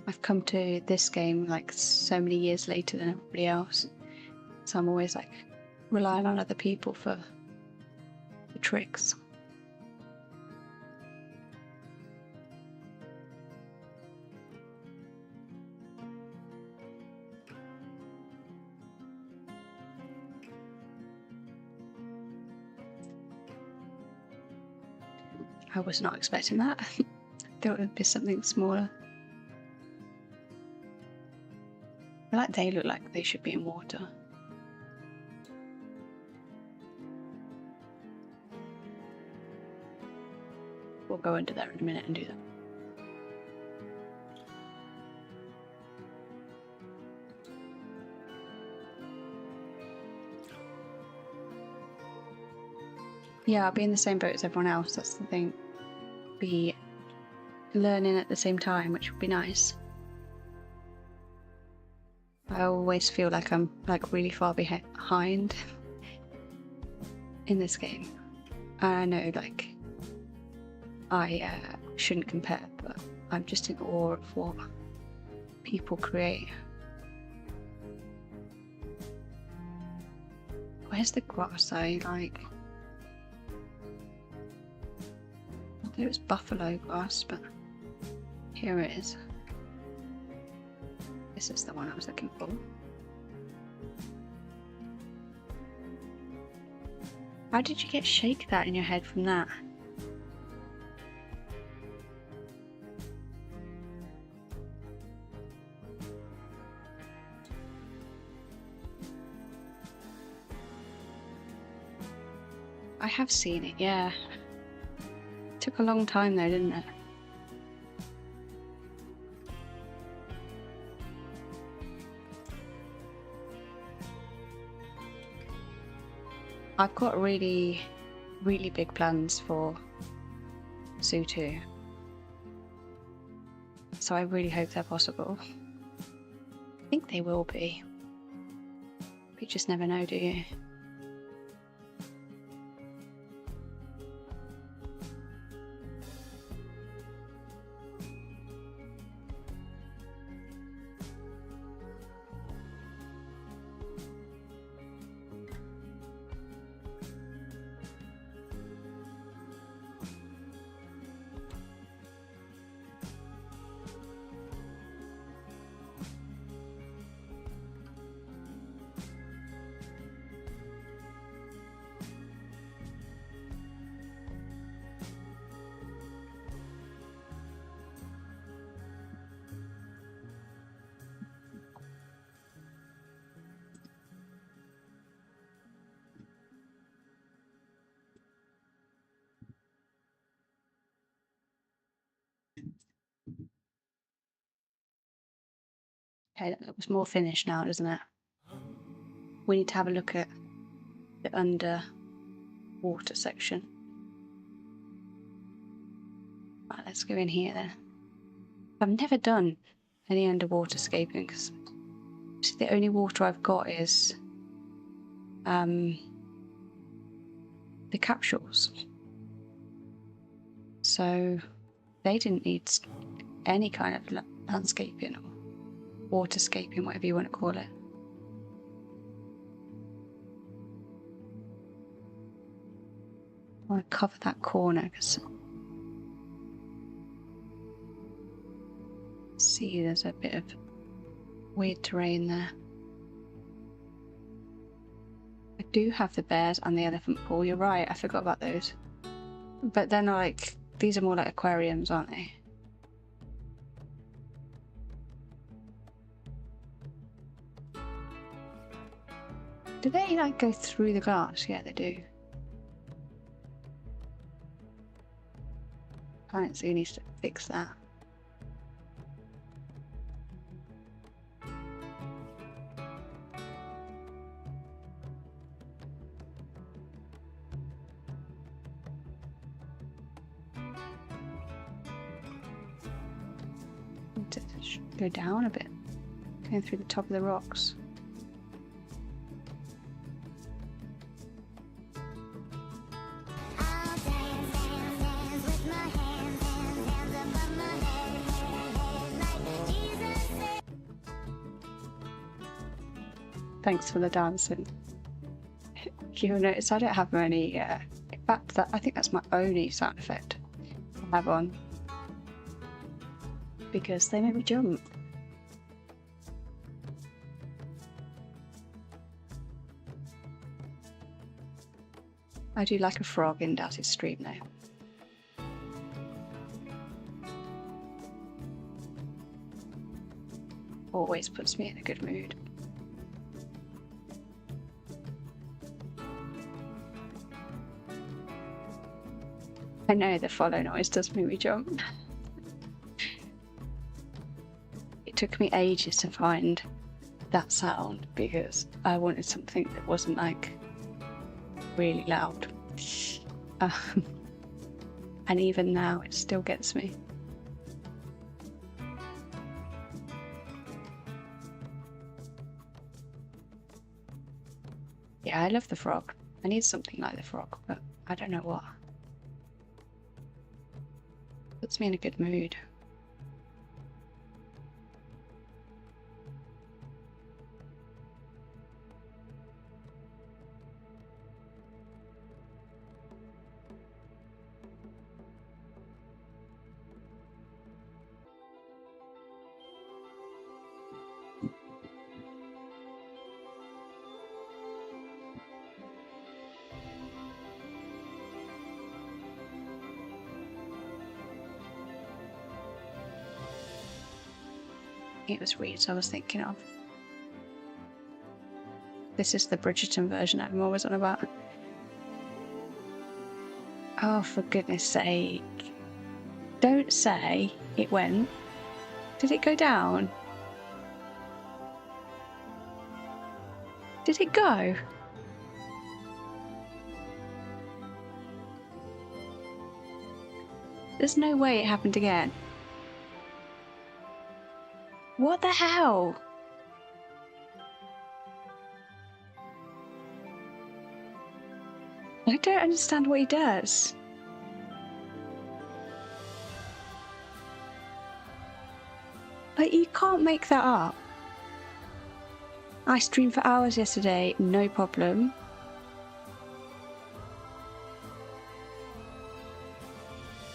I've come to this game like so many years later than everybody else. So I'm always like relying on other people for the tricks. I was not expecting that. I thought it would be something smaller. I feel like they look like they should be in water. We'll go into there in a minute and do that. Yeah, I'll be in the same boat as everyone else, that's the thing. Be learning at the same time, which would be nice. I always feel like I'm like really far behind in this game. I know like I shouldn't compare, but I'm just in awe of what people create. Where's the grass I like? I thought it was buffalo grass, but here it is. This is the one I was looking for. How did you get shake that in your head from that? I have seen it, yeah. It took a long time though, didn't it? I've got really, really big plans for Zoo 2. So I really hope they're possible. think they will be. But you just never know, do you? Okay, that looks more finished now, doesn't it? We need to have a look at the underwater section. Right, let's go in here then. I've never done any underwater scaping because the only water I've got is the capsules. So they didn't need any kind of landscaping or waterscaping, whatever you want to call it. I want to cover that corner because see there's a bit of weird terrain there. I do have the bears and the elephant pool. You're right, I forgot about those. But they're not like, these are more like aquariums, aren't they? Do they like go through the glass? Yeah, they do. Apparently needs to fix that. Need to go down a bit, going through the top of the rocks. Thanks for the dancing. You'll notice I don't have any, in fact, I think that's my only sound effect I have on. Because they make me jump. I do like a frog in Dazzy's stream now. Always puts me in a good mood. I know the follow noise does make me jump. It took me ages to find that sound because I wanted something that wasn't like really loud. And even now it still gets me. Yeah, I love the frog. I need something like the frog, but I don't know what. Puts me in a good mood. It was Reeds I was thinking of. This is the Bridgerton version I'm always on about. Oh, for goodness sake. Don't say it went. Did it go down? Did it go? There's no way it happened again. What the hell? I don't understand what he does. Like, you can't make that up. I streamed for hours yesterday, no problem.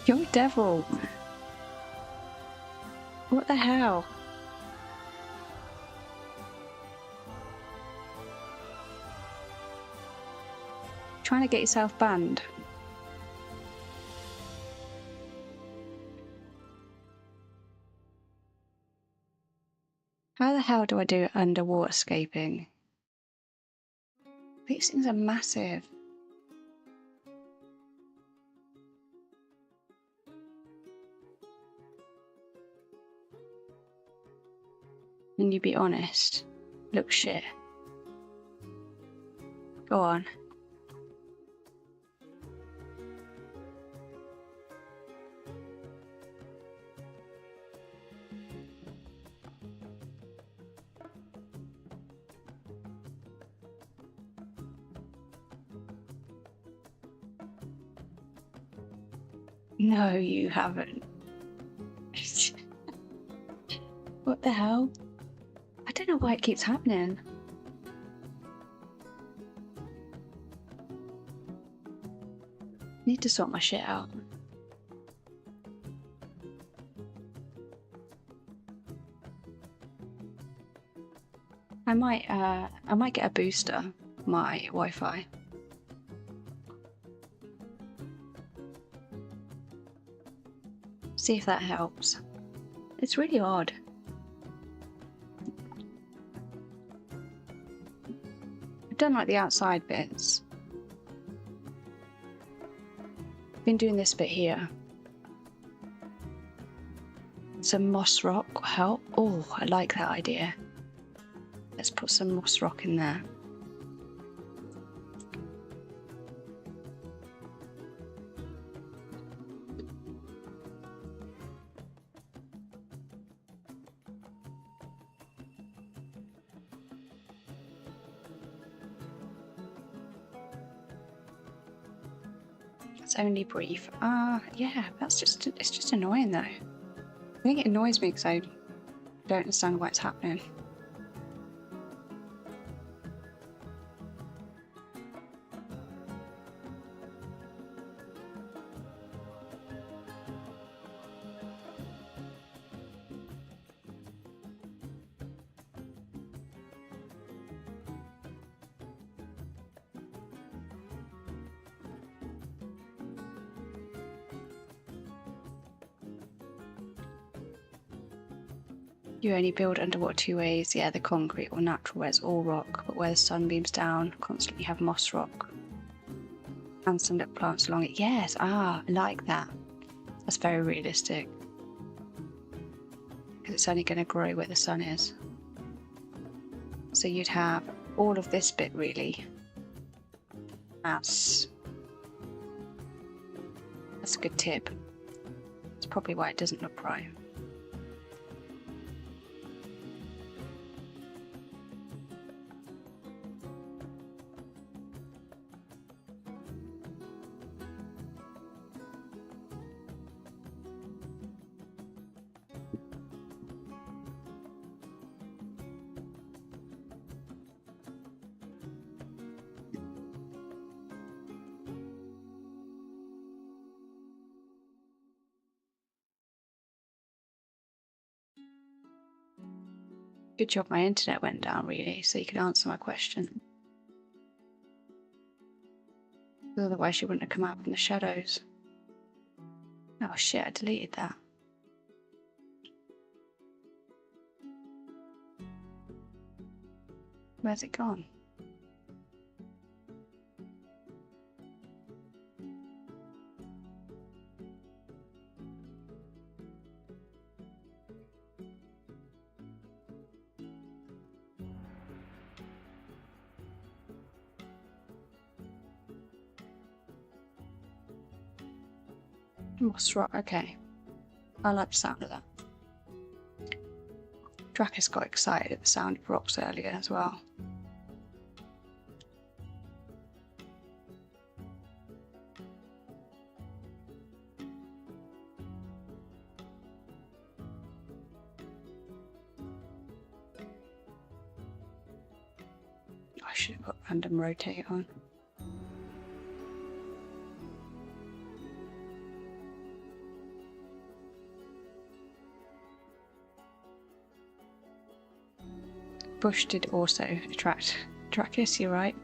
You're a devil. What the hell? Trying to get yourself banned. How the hell do I do underwater escaping? These things are massive. Can you be honest? Look shit. Go on. No, you haven't. What the hell? I don't know why it keeps happening. Need to sort my shit out. I might get a booster, my Wi-Fi. See if that helps. It's really odd. I've done like the outside bits. Been doing this bit here. Some moss rock will help. Oh, I like that idea. Let's put some moss rock in there. It's only brief. Yeah, it's just annoying though. I think it annoys me because I don't understand why it's happening. You only build underwater two ways, yeah, the concrete or natural where it's all rock, but where the sun beams down, constantly have moss rock. And some little plants along it. Yes, I like that. That's very realistic. Because it's only going to grow where the sun is. So you'd have all of this bit really. That's a good tip. That's probably why it doesn't look right. Good job my internet went down really, so you could answer my question. Otherwise she wouldn't have come out from the shadows. Oh shit, I deleted that. Where's it gone? Moss rock, okay. I like the sound of that. Dracus got excited at the sound of rocks earlier as well. should have put random rotate on. Bush did also attract Dracus, you're right.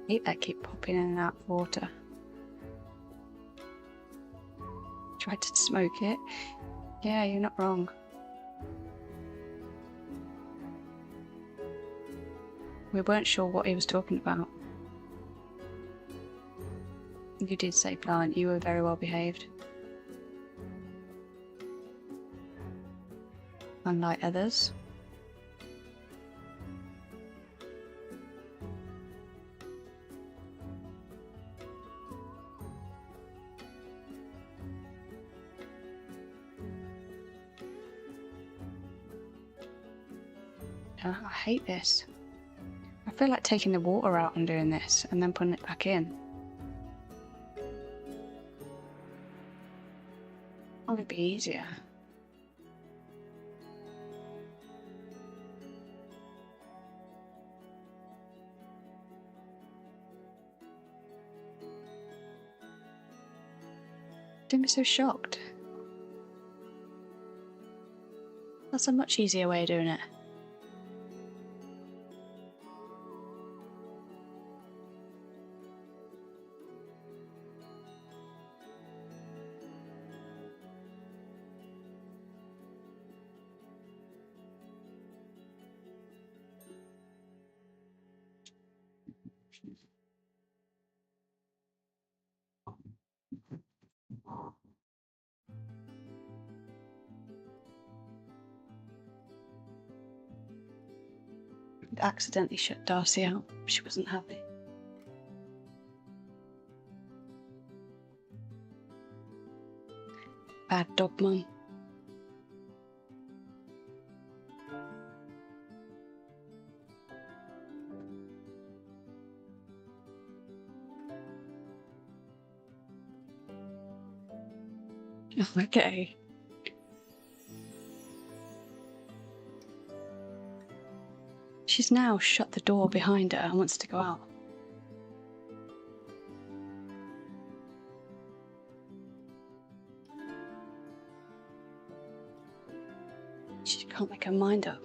I hate that keep popping in and out of water. Tried to smoke it. Yeah, you're not wrong. We weren't sure what he was talking about. You did say plant, you were very well behaved. Unlike others. I hate this. I feel like taking the water out and doing this and then putting it back in. That would be easier. Don't be so shocked. That's a much easier way of doing it. Accidentally shut Darcy out. She wasn't happy. Bad dog mum. Okay. She's now shut the door behind her and wants to go out. She can't make her mind up.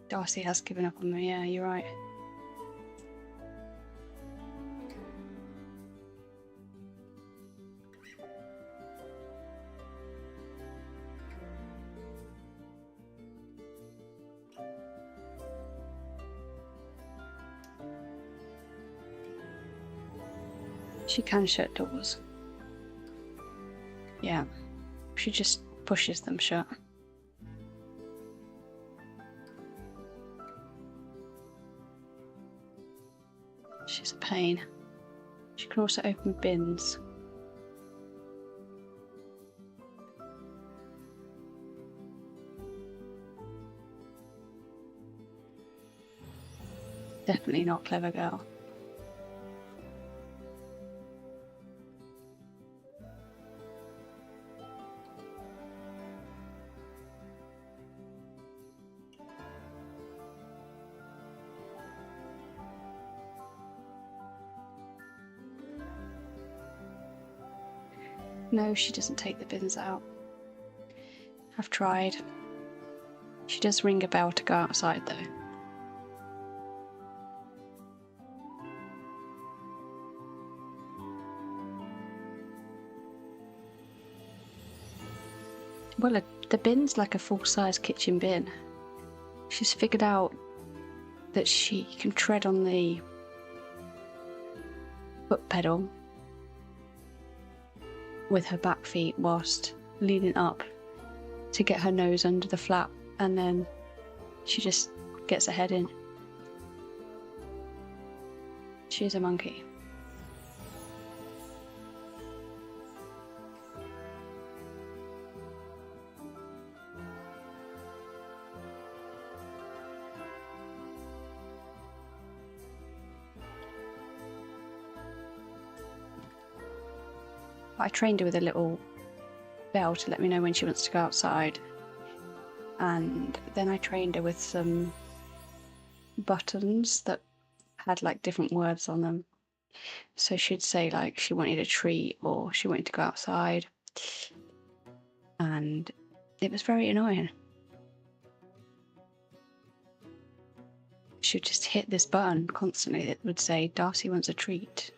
Darcy has given up on me, yeah, you're right. She can shut doors. Yeah, she just pushes them shut. She's a pain. She can also open bins. Definitely not clever girl. No, she doesn't take the bins out. I've tried. She does ring a bell to go outside though. Well, the bin's like a full-size kitchen bin. She's figured out that she can tread on the foot pedal with her back feet whilst leaning up to get her nose under the flap, and then she just gets her head in. She's a monkey. I trained her with a little bell to let me know when she wants to go outside, and then I trained her with some buttons that had like different words on them, so she'd say like she wanted a treat or she wanted to go outside, and it was very annoying. She'd just hit this button constantly that would say Darcy wants a treat.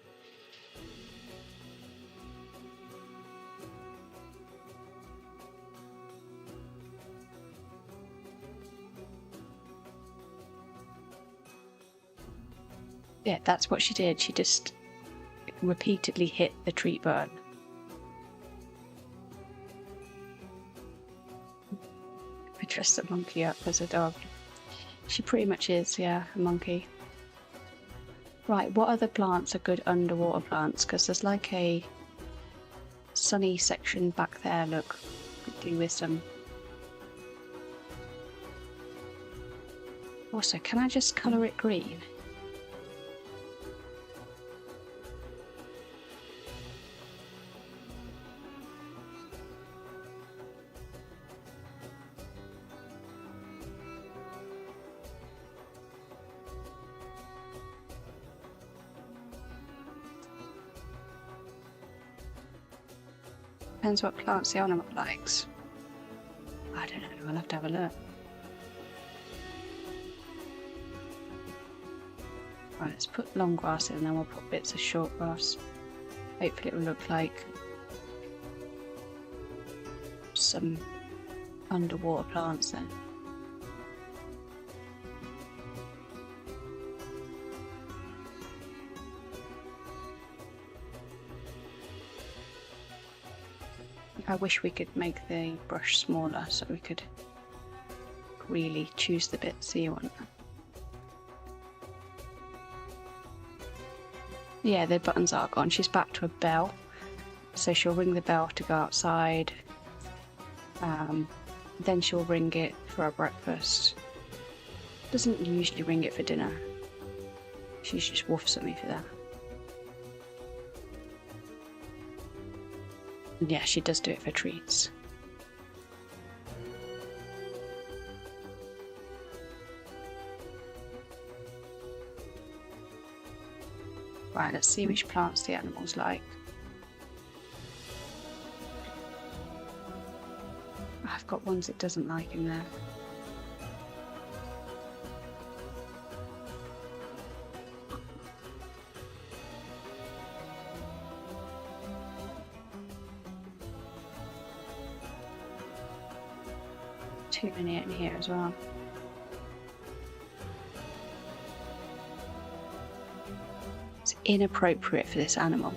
Yeah, that's what she did. She just repeatedly hit the treat button. I dressed a monkey up as a dog. She pretty much is, yeah, a monkey. Right, what other plants are good underwater plants? Because there's like a sunny section back there, look. Could do with some. Also, can I just colour it green? Depends what plants the animal likes. I don't know, I'll have to have a look. Right, let's put long grass in and then we'll put bits of short grass. Hopefully it will look like some underwater plants then. I wish we could make the brush smaller so we could really choose the bits you want. Yeah, the buttons are gone. She's back to a bell, so she'll ring the bell to go outside. Then she'll ring it for her breakfast. Doesn't usually ring it for dinner. She just woofs at me for that. Yeah, she does do it for treats. Right, let's see which plants the animals like. I've got ones it doesn't like in there. Too many in here as well. It's inappropriate for this animal.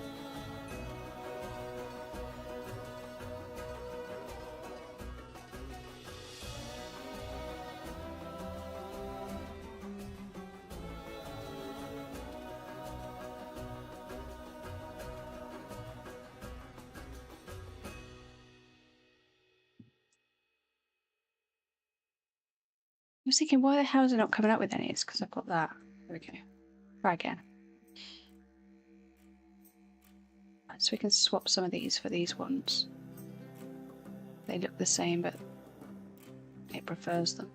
I was thinking, why the hell is it not coming up with any? It's because I've got that. Okay, try again. Right, so we can swap some of these for these ones. They look the same, but it prefers them.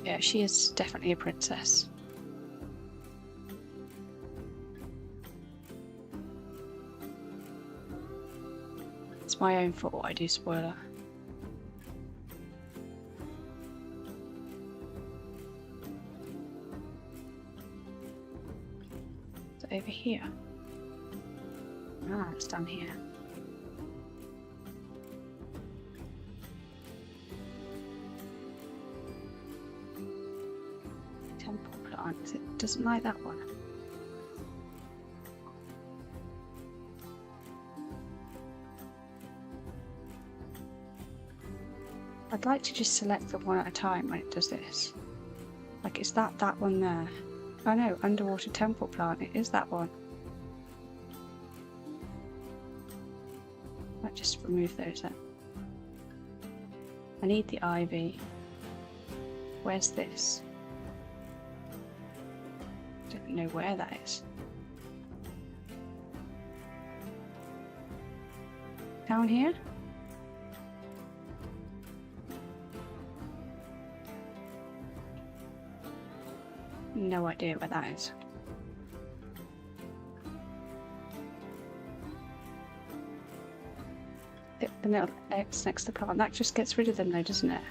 Yeah, she is definitely a princess. It's my own fault I do spoil her. So over here. Ah, it's down here. Temple plant. It doesn't like that one. I'd like to just select the one at a time when it does this. Like, is that one there? Oh no, underwater temple plant. It is that one. Might just remove those then. I need the ivy. Where's this? I don't even know where that is. Down here? No idea where that is. The little X next to the plant, that just gets rid of them though, doesn't it?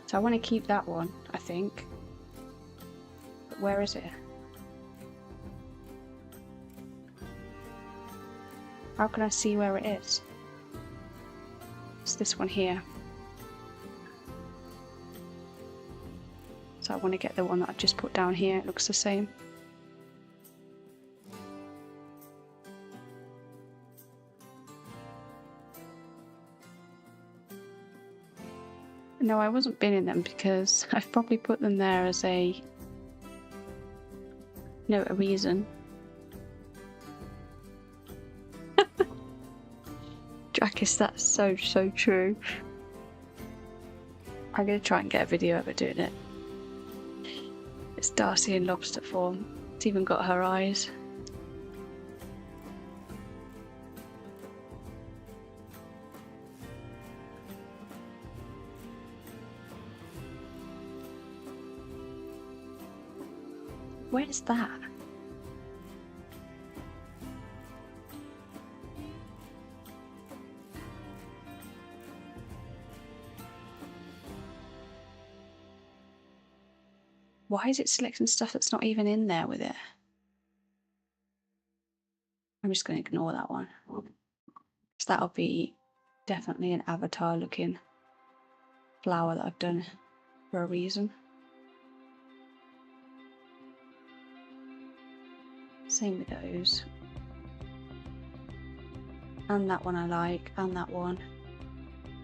So I want to keep that one, I think. But where is it? How can I see where it is? It's this one here. So I want to get the one that I've just put down here. It looks the same. No, I wasn't binning them because I've probably put them there as a reason. Drakis, that's so true. I'm gonna try and get a video of it doing it. It's Darcy in lobster form. It's even got her eyes. Where's that? Why is it selecting stuff that's not even in there with it? I'm just going to ignore that one. So that'll be definitely an avatar looking flower that I've done for a reason. Same with those. And that one I like, and that one.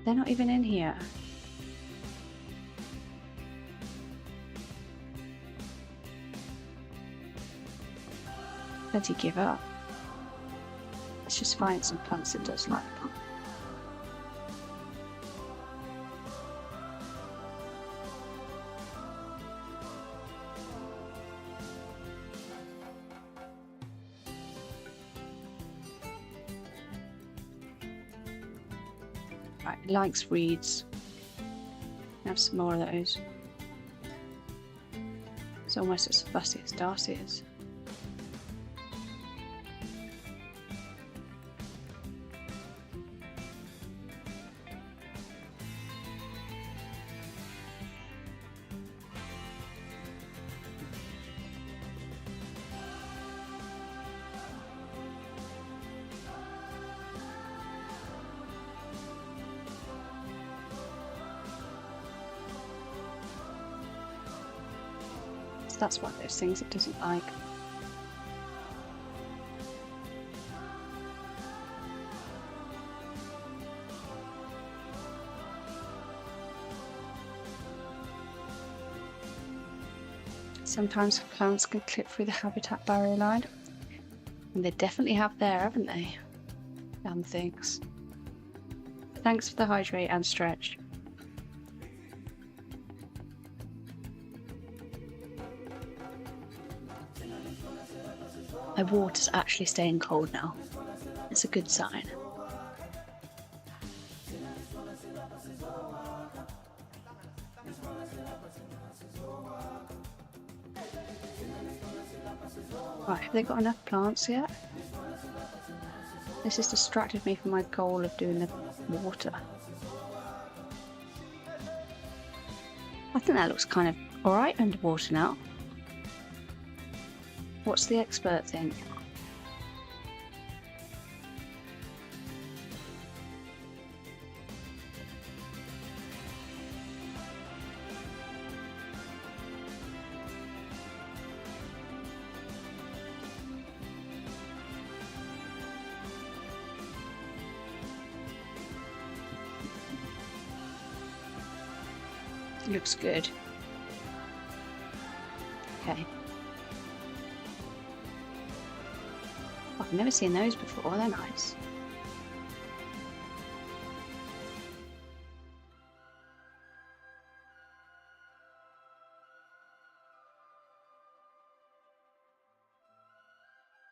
They're not even in here. Bloody give up. Let's just find some plants it does like. Right, it likes reeds. Have some more of those. It's almost as fussy as Darcy is. That's one of those things it doesn't like. Sometimes plants can clip through the habitat barrier line. And they definitely have there, haven't they? Damn things. Thanks for the hydrate and stretch. My water's actually staying cold now. It's a good sign. Right, have they got enough plants yet? This has distracted me from my goal of doing the water. I think that looks kind of alright underwater now. What's the expert think? Looks good. Okay. Oh, I've never seen those before. They're nice.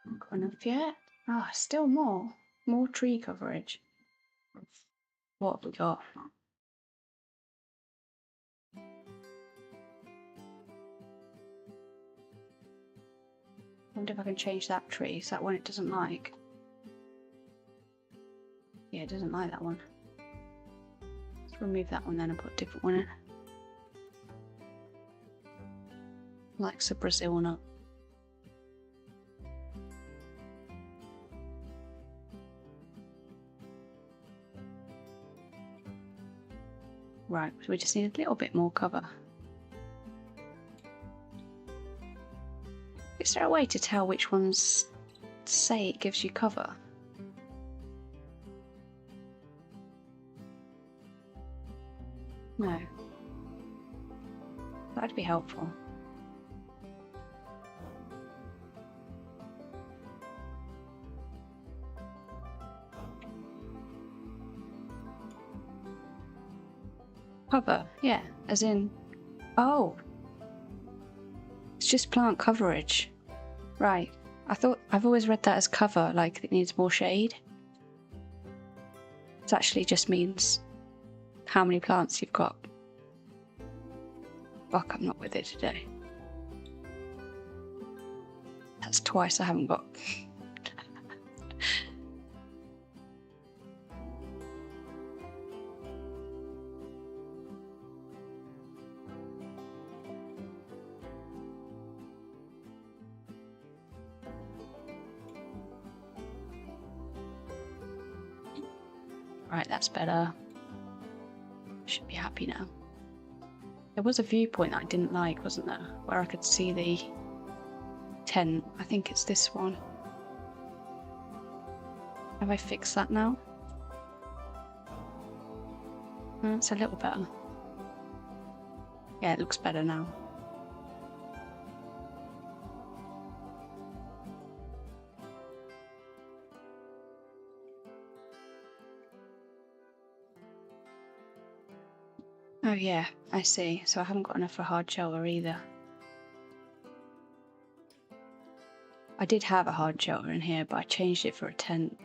Not got enough yet. Ah, oh, still more. More tree coverage. What have we got? I wonder if I can change that tree. Is that one it doesn't like? Yeah, it doesn't like that one. Let's remove that one then and put a different one in. Likes a Brazil nut. Right, so we just need a little bit more cover. Is there a way to tell which ones say it gives you cover? No. That'd be helpful. Cover, yeah, as in, oh, it's just plant coverage. Right, I've always read that as cover, like it needs more shade. It actually just means how many plants you've got. Fuck, I'm not with it today. That's twice I haven't got. Right, that's better. Should be happy now. There was a viewpoint that I didn't like, wasn't there? Where I could see the tent. I think it's this one. Have I fixed that now? It's a little better. Yeah, it looks better now. Oh yeah, I see. So I haven't got enough for hard shelter either. I did have a hard shelter in here, but I changed it for a tent.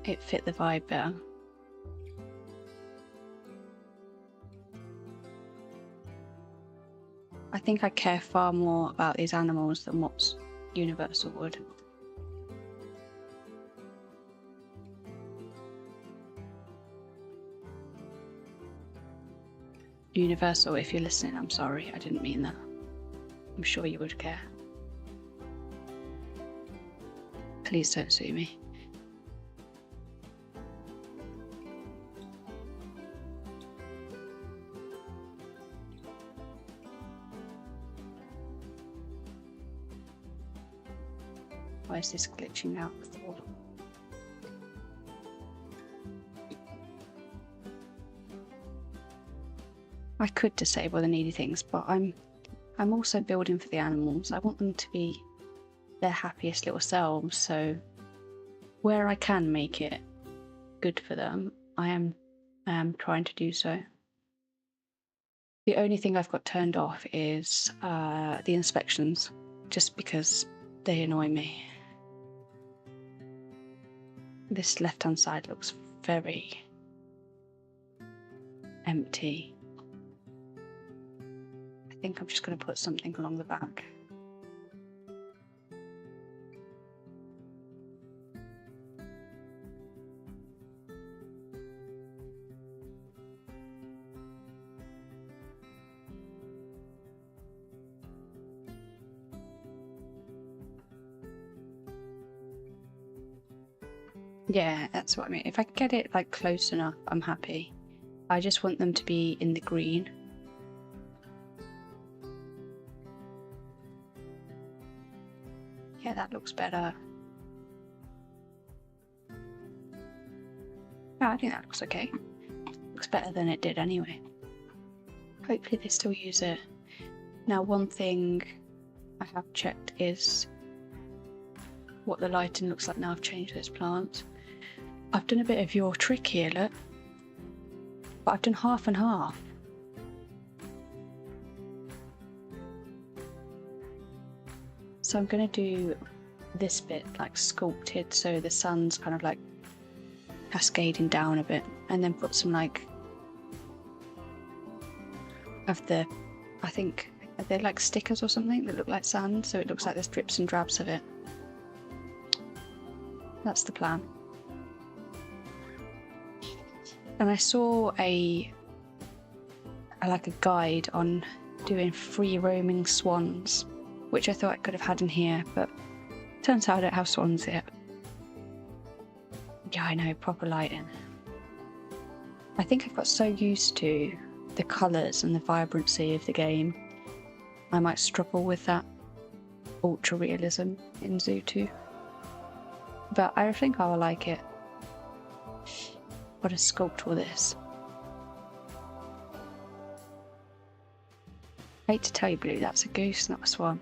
It fit the vibe better. I think I care far more about these animals than what Universal would. Universal, if you're listening, I'm sorry, I didn't mean that. I'm sure you would care. Please don't sue me. Why is this glitching out? I could disable the needy things, but I'm also building for the animals. I want them to be their happiest little selves, so where I can make it good for them, I am trying to do so. The only thing I've got turned off is the inspections, just because they annoy me. This left-hand side looks very empty. I think I'm just going to put something along the back. Yeah, that's what I mean. If I can get it like close enough, I'm happy. I just want them to be in the green. Yeah, that looks better. Yeah, I think that looks okay. Looks better than it did anyway. Hopefully they still use it. Now, one thing I have checked is what the lighting looks like now I've changed those plants. I've done a bit of your trick here, look. But I've done half and half. So I'm going to do this bit like sculpted so the sun's kind of like cascading down a bit, and then put some like of the, I think, are they like stickers or something that look like sand, so it looks like there's drips and drabs of it. That's the plan. And I saw a guide on doing free roaming swans, which I thought I could have had in here, but turns out I don't have swans yet. Yeah, I know, proper lighting. I think I've got so used to the colours and the vibrancy of the game, I might struggle with that ultra realism in Zoo 2. But I think I will like it. What a sculpt all this. I hate to tell you, Blue, that's a goose, not a swan.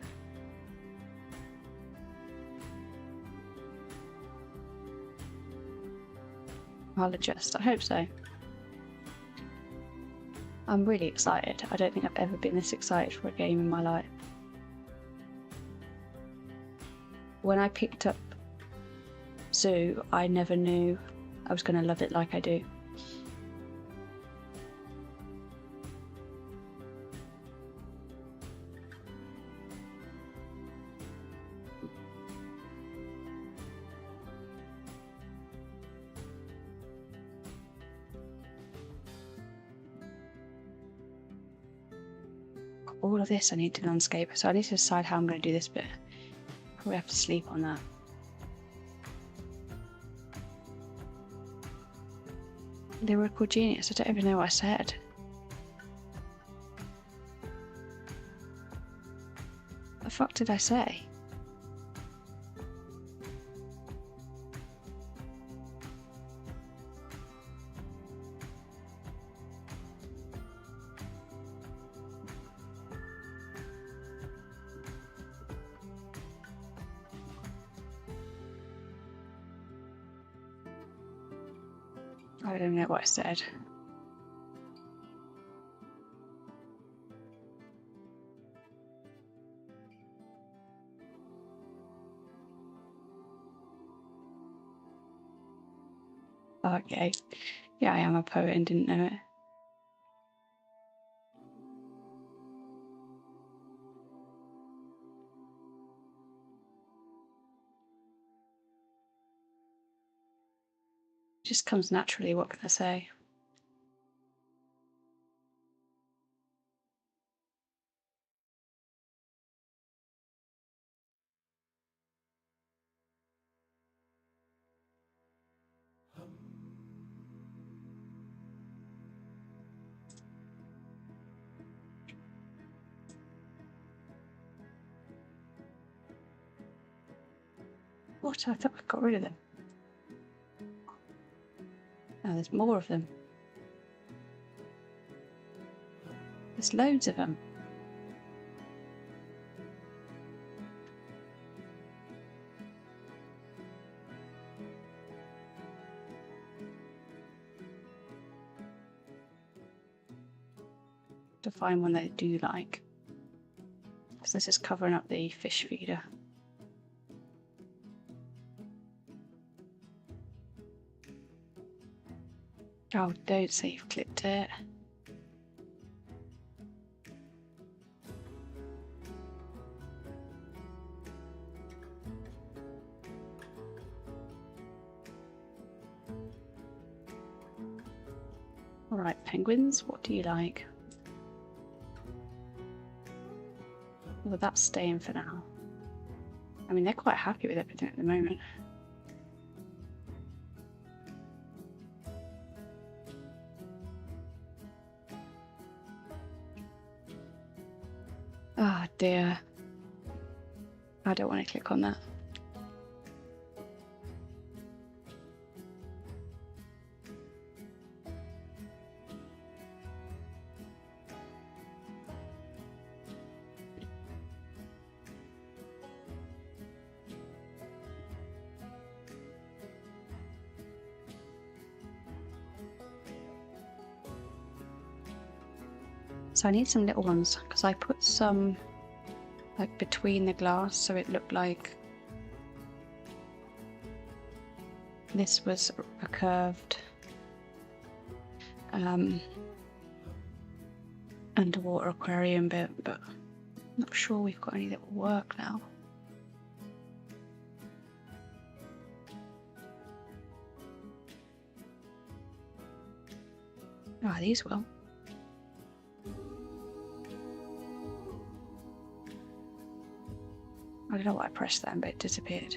I'll adjust, I hope so. I'm really excited. I don't think I've ever been this excited for a game in my life. When I picked up Zoo, I never knew I was going to love it like I do. All of this I need to landscape, so I need to decide how I'm going to do this bit. Probably have to sleep on that. Lyrical genius, I don't even know what I said. What the fuck did I say? I don't know what I said. Okay. Yeah, I am a poet and didn't know it. It just comes naturally, what can I say? What? I thought I got rid of them. Oh, there's more of them. There's loads of them. To find one that I do like. Because this is covering up the fish feeder. Oh, don't say you've clipped it. Alright, penguins, what do you like? Well, that's staying for now. I mean, they're quite happy with everything at the moment. Ah, oh, dear. I don't want to click on that. So I need some little ones because I put some like between the glass so it looked like this was a curved underwater aquarium bit, but I'm not sure we've got any that will work now. Ah, these will. I don't know why I pressed that, but it disappeared.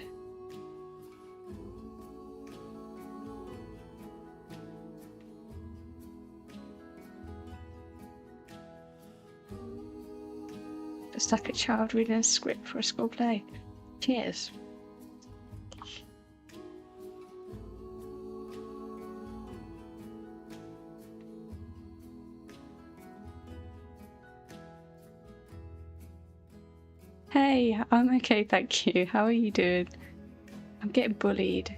Just like a child reading a script for a school play. Cheers. Hey, I'm okay, thank you. How are you doing? I'm getting bullied.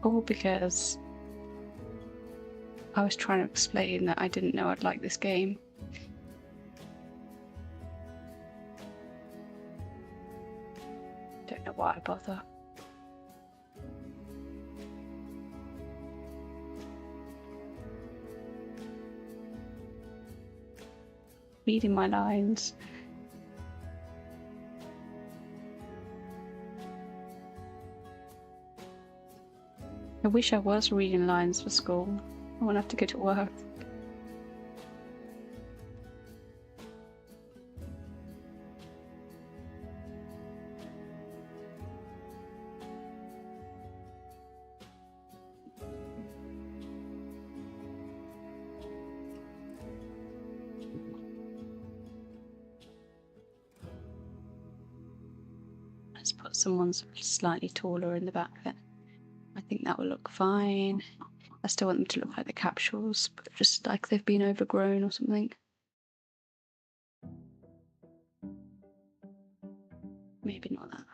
All because I was trying to explain that I didn't know I'd like this game. Don't know why I bother. Reading my lines. I wish I was reading lines for school. I won't have to go to work. Let's put someone slightly taller in the back then. I think that will look fine. I still want them to look like the capsules, but just like they've been overgrown or something. Maybe not that.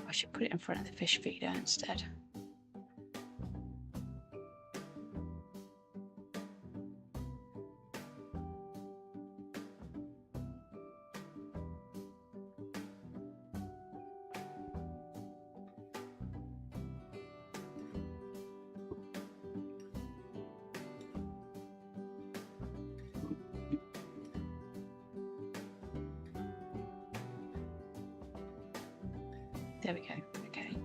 I should put it in front of the fish feeder instead. There we go. Okay.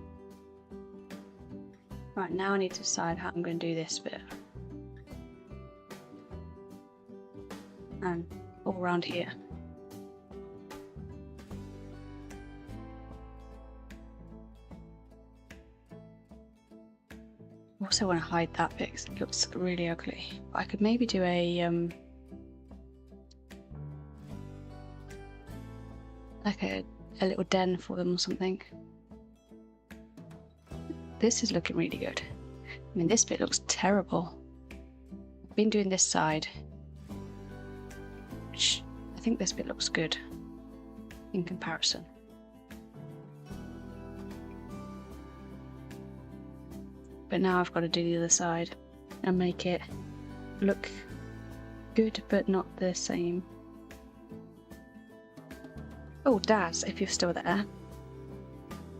Right, now I need to decide how I'm going to do this bit. And all around here. I also want to hide that bit because it looks really ugly. I could maybe do a like a little den for them or something. This is looking really good. I mean, this bit looks terrible. I've been doing this side, which I think this bit looks good in comparison. But now I've got to do the other side and make it look good but not the same. Oh, Daz, if you're still there.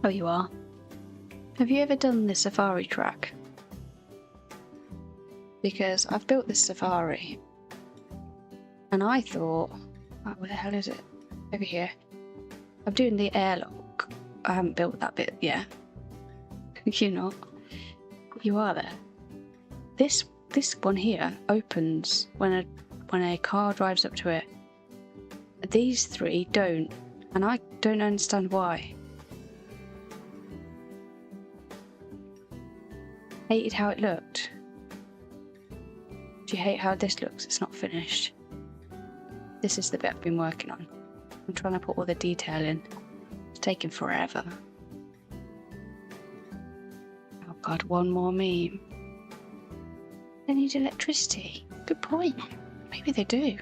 Oh, you are. Have you ever done the safari track? because I've built this safari and I thought, oh, where the hell is it? Over here. I'm doing the airlock. I haven't built that bit yet. You're not. You are there. This one here opens when a car drives up to it. These three don't, and I don't understand why. Hated how it looked. Do you hate how this looks? It's not finished. This is the bit I've been working on. I'm trying to put all the detail in. It's taking forever. Oh god, one more meme. They need electricity. Good point. Maybe they do.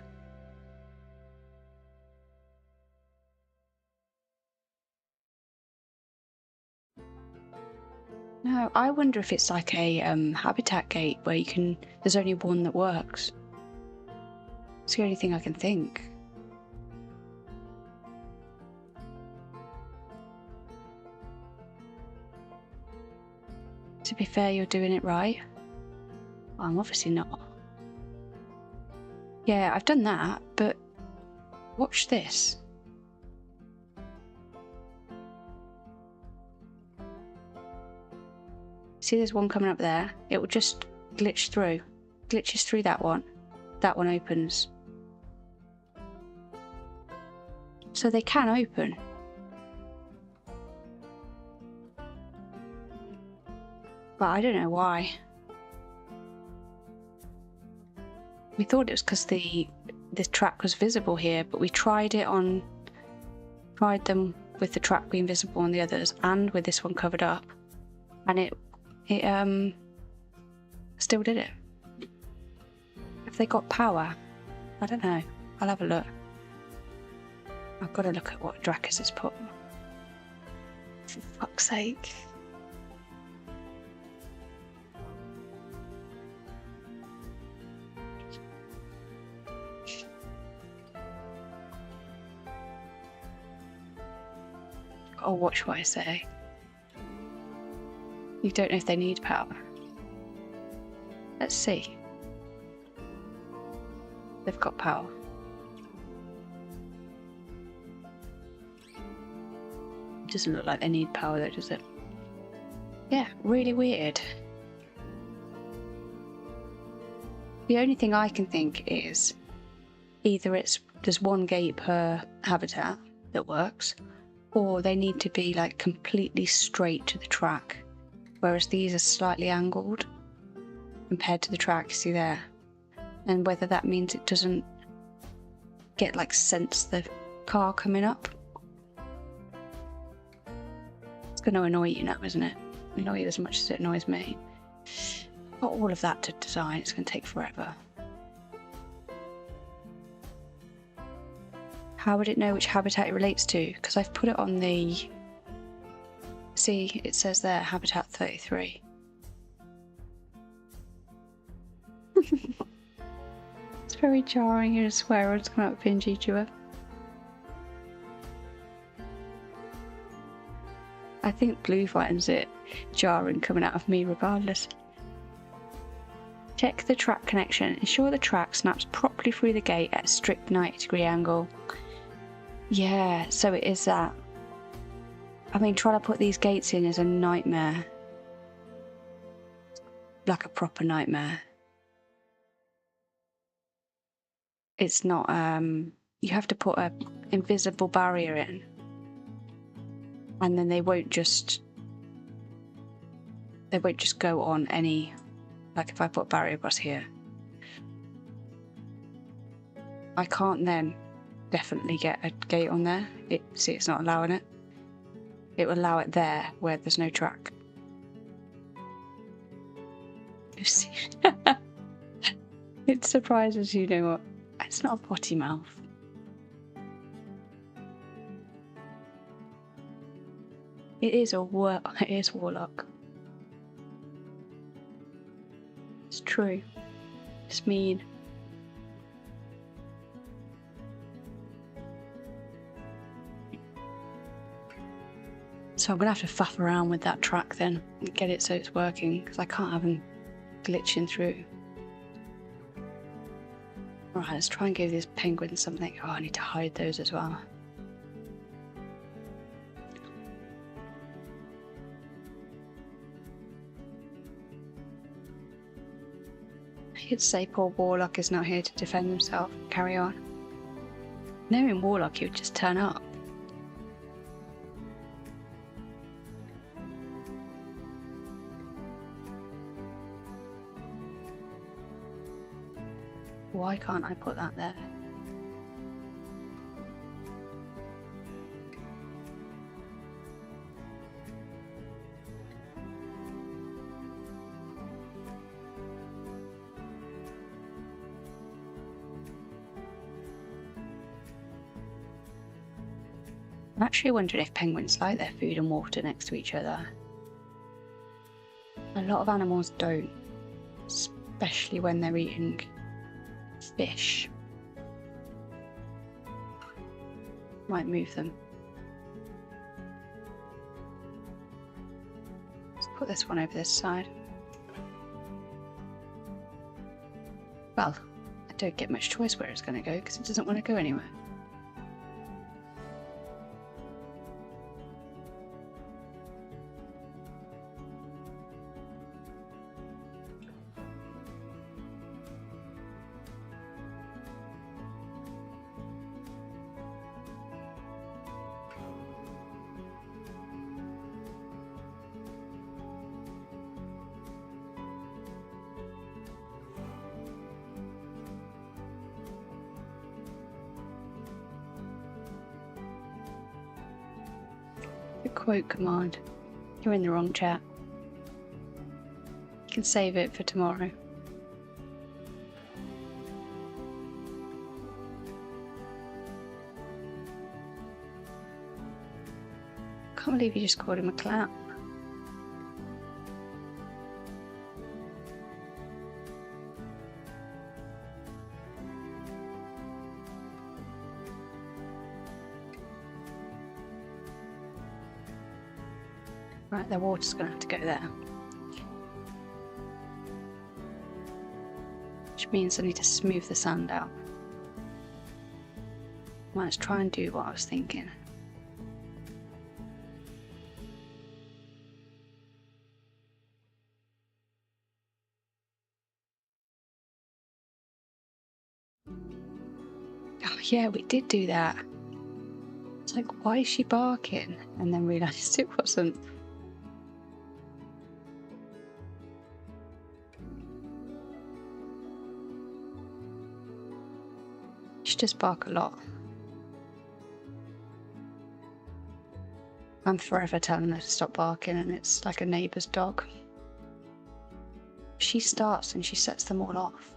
No, I wonder if it's like a habitat gate where you can. There's only one that works. It's the only thing I can think. To be fair, you're doing it right. Well, I'm obviously not. Yeah, I've done that, but watch this. See, there's one coming up there. It will just glitch through. Glitches through that one. That one opens. So they can open. But I don't know why. We thought it was because the track was visible here, but we tried them with the track being visible on the others and with this one covered up, and it still did it. Have they got power? I don't know. I'll have a look. I've got to look at what Dracus has put. For fuck's sake. Gotta watch what I say. You don't know if they need power. Let's see. They've got power. It doesn't look like they need power though, does it? Yeah, really weird. The only thing I can think is either there's one gate per habitat that works, or they need to be like completely straight to the track, whereas these are slightly angled compared to the track you see there. And whether that means it doesn't get like sense the car coming up. It's going to annoy you now, isn't it? Annoy you as much as it annoys me. Got all of that to design, it's going to take forever. How would it know which habitat it relates to? Because I've put it on the... See, it says there, habitat 33. It's very jarring, you're a swear, it's coming out of Pingy to her. I think Blue finds it jarring coming out of me regardless. Check the track connection. Ensure the track snaps properly through the gate at a strict 90-degree angle. Yeah, so it is that. I mean, trying to put these gates in is a nightmare. Like a proper nightmare. It's not, you have to put an invisible barrier in. And then they won't just go on any, like if I put a barrier across here. I can't then definitely get a gate on there. See, it's not allowing it. It will allow it there where there's no track. You see? It surprises you know what? It's not a potty mouth. It is Warlock. It's true. It's mean. So I'm gonna have to faff around with that track then and get it so it's working, because I can't have them glitching through. Right, let's try and give these penguins something. Oh, I need to hide those as well. You'd say poor Warlock is not here to defend himself. Carry on. Knowing Warlock, he would just turn up. Why can't I put that there? I'm actually wondering if penguins like their food and water next to each other. A lot of animals don't, especially when they're eating fish. Might move them. Let's put this one over this side. Well, I don't get much choice where it's going to go because it doesn't want to go anywhere. The quote command. You're in the wrong chat. You can save it for tomorrow. Can't believe you just called him a clown. Right, the water's going to have to go there. Which means I need to smooth the sand out. Well, let's try and do what I was thinking. Oh yeah, we did do that. It's like, why is she barking? And then realised it wasn't. She just bark a lot. I'm forever telling her to stop barking, and it's like a neighbour's dog. She starts and she sets them all off.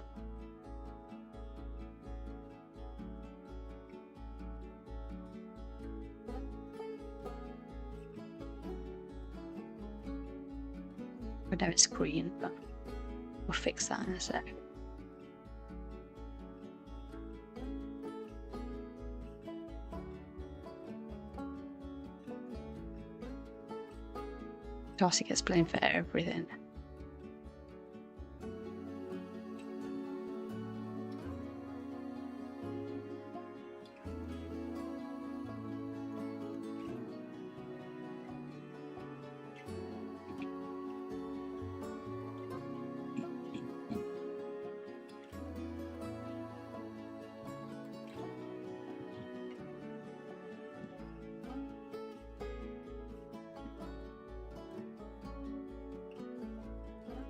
I know it's green, but we'll fix that in a sec. Darcy gets blamed for everything.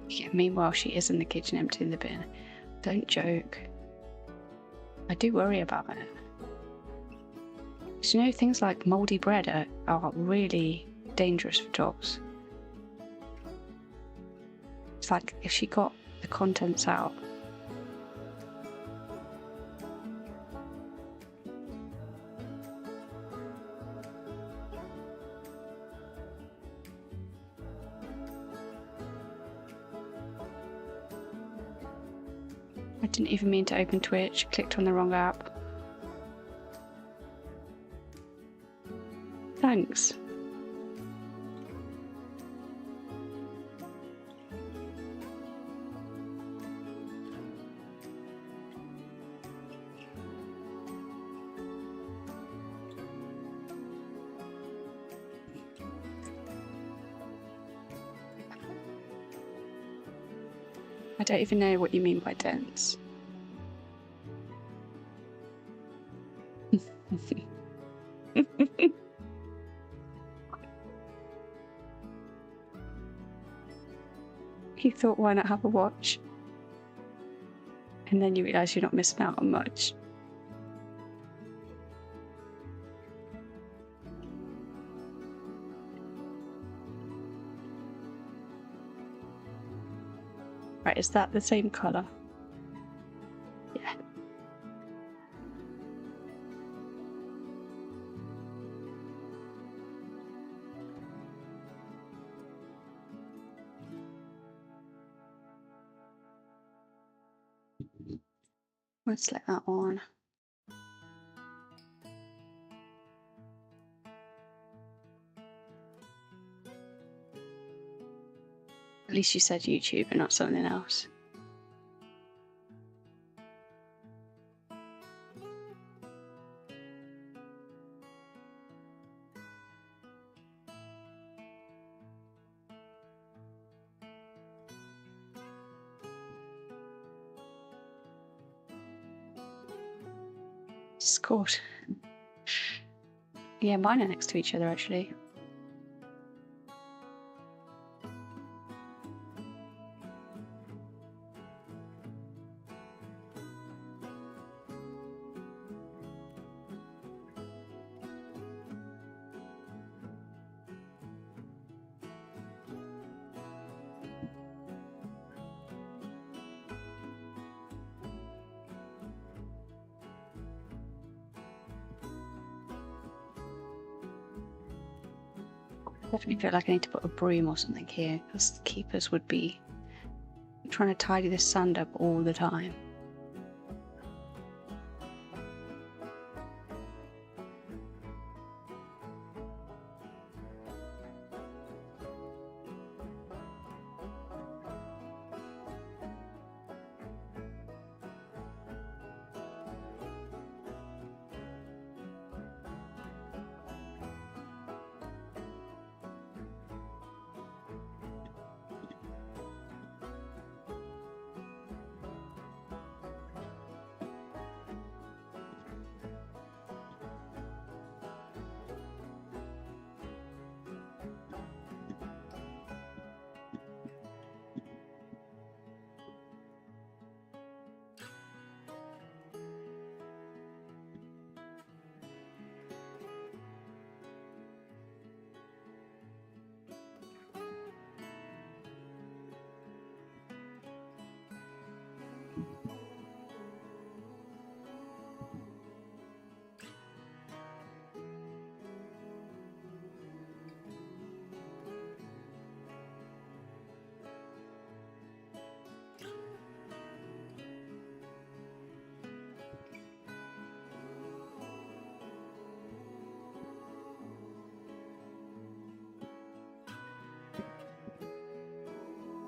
Yeah, meanwhile, she is in the kitchen emptying the bin. Don't joke. I do worry about it. So, you know, things like mouldy bread are really dangerous for dogs. It's like if she got the contents out. I didn't even mean to open Twitch, clicked on the wrong app. Thanks. I don't even know what you mean by dense. You thought, why not have a watch? And then you realise you're not missing out on much. Right, is that the same colour? Yeah. Let's let that on. At least you said YouTube and not something else. Discord. Yeah, mine are next to each other actually. Definitely feel like I need to put a broom or something here, because the keepers would be trying to tidy this sand up all the time.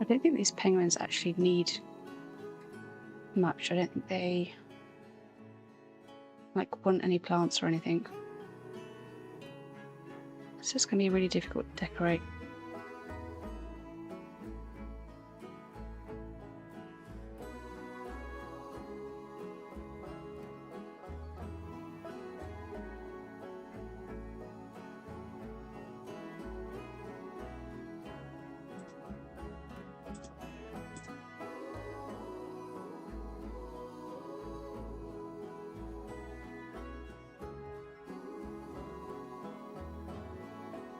I don't think these penguins actually need much. I don't think they want any plants or anything. It's just going to be really difficult to decorate.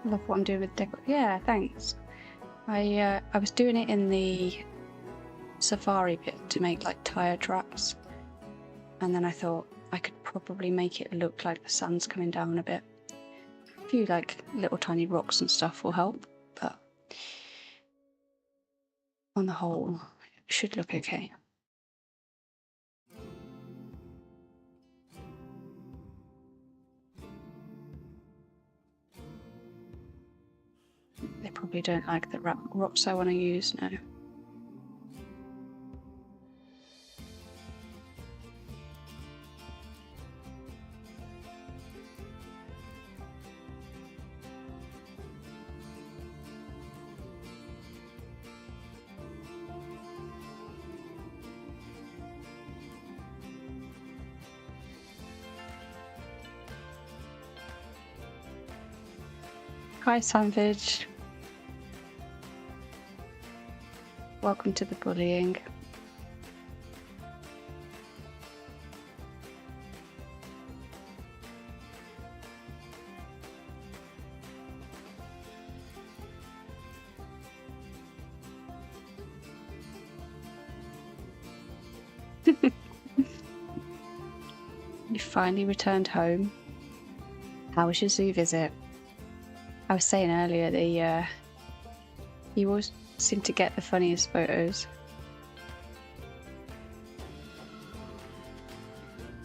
I love what I'm doing with decor. Yeah, thanks. I was doing it in the safari bit to make like tire tracks, and then I thought I could probably make it look like the sun's coming down a bit. A few like little tiny rocks and stuff will help, but on the whole, it should look okay. They probably don't like the rocks I want to use now. Hi, Savage. Welcome to the bullying. You finally returned home. How was your zoo visit? I was saying earlier, you always seem to get the funniest photos.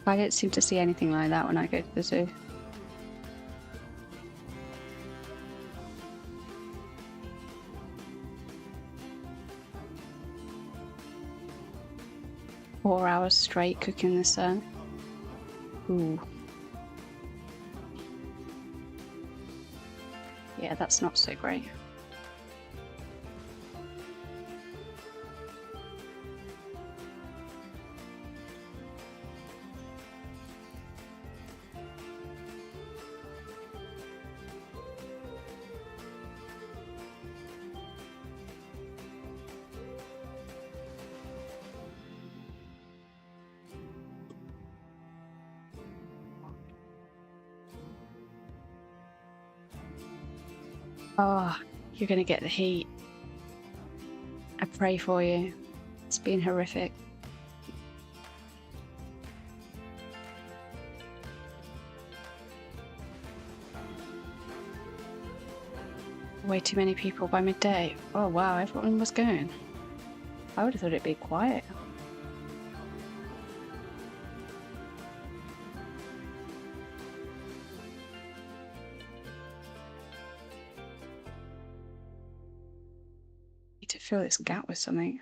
I don't seem to see anything like that when I go to the zoo. Four hours straight cooking in the sun. Ooh. Yeah, that's not so great. Oh, you're gonna get the heat. I pray for you. It's been horrific. Way too many people by midday. Oh wow, everyone was going. I would have thought it'd be quiet. Need to fill this gap with something.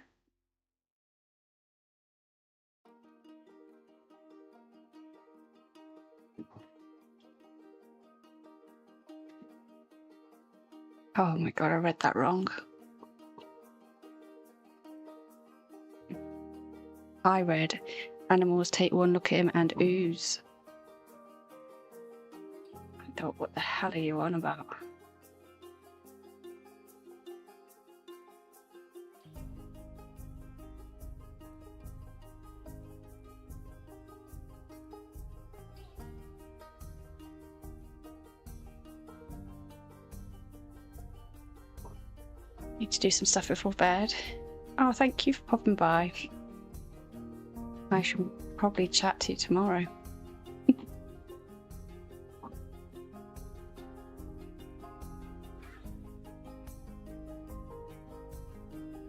Oh my god, I read that wrong. I read, animals take one look at him and ooze. I thought, what the hell are you on about? Need to do some stuff before bed. Oh, thank you for popping by. I shall probably chat to you tomorrow.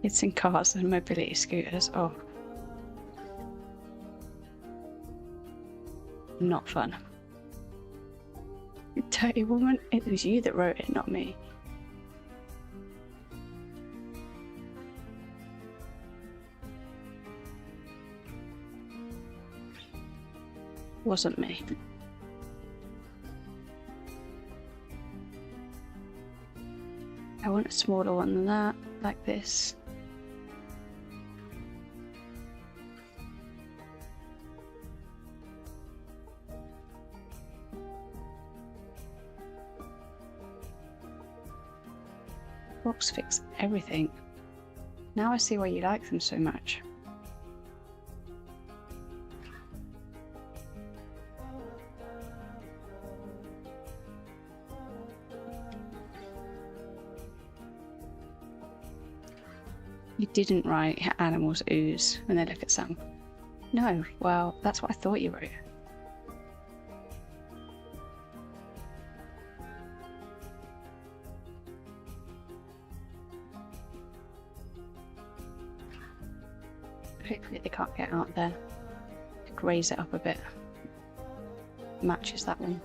It's in cars and mobility scooters. Oh. Not fun. You dirty woman. It was you that wrote it, not me. Wasn't me. I want a smaller one than that, like this. Box fix everything. Now I see why you like them so much. You didn't write animals ooze when they look at Sam. No, well, that's what I thought you wrote. Hopefully they can't get out there. Raise it up a bit. Matches that one.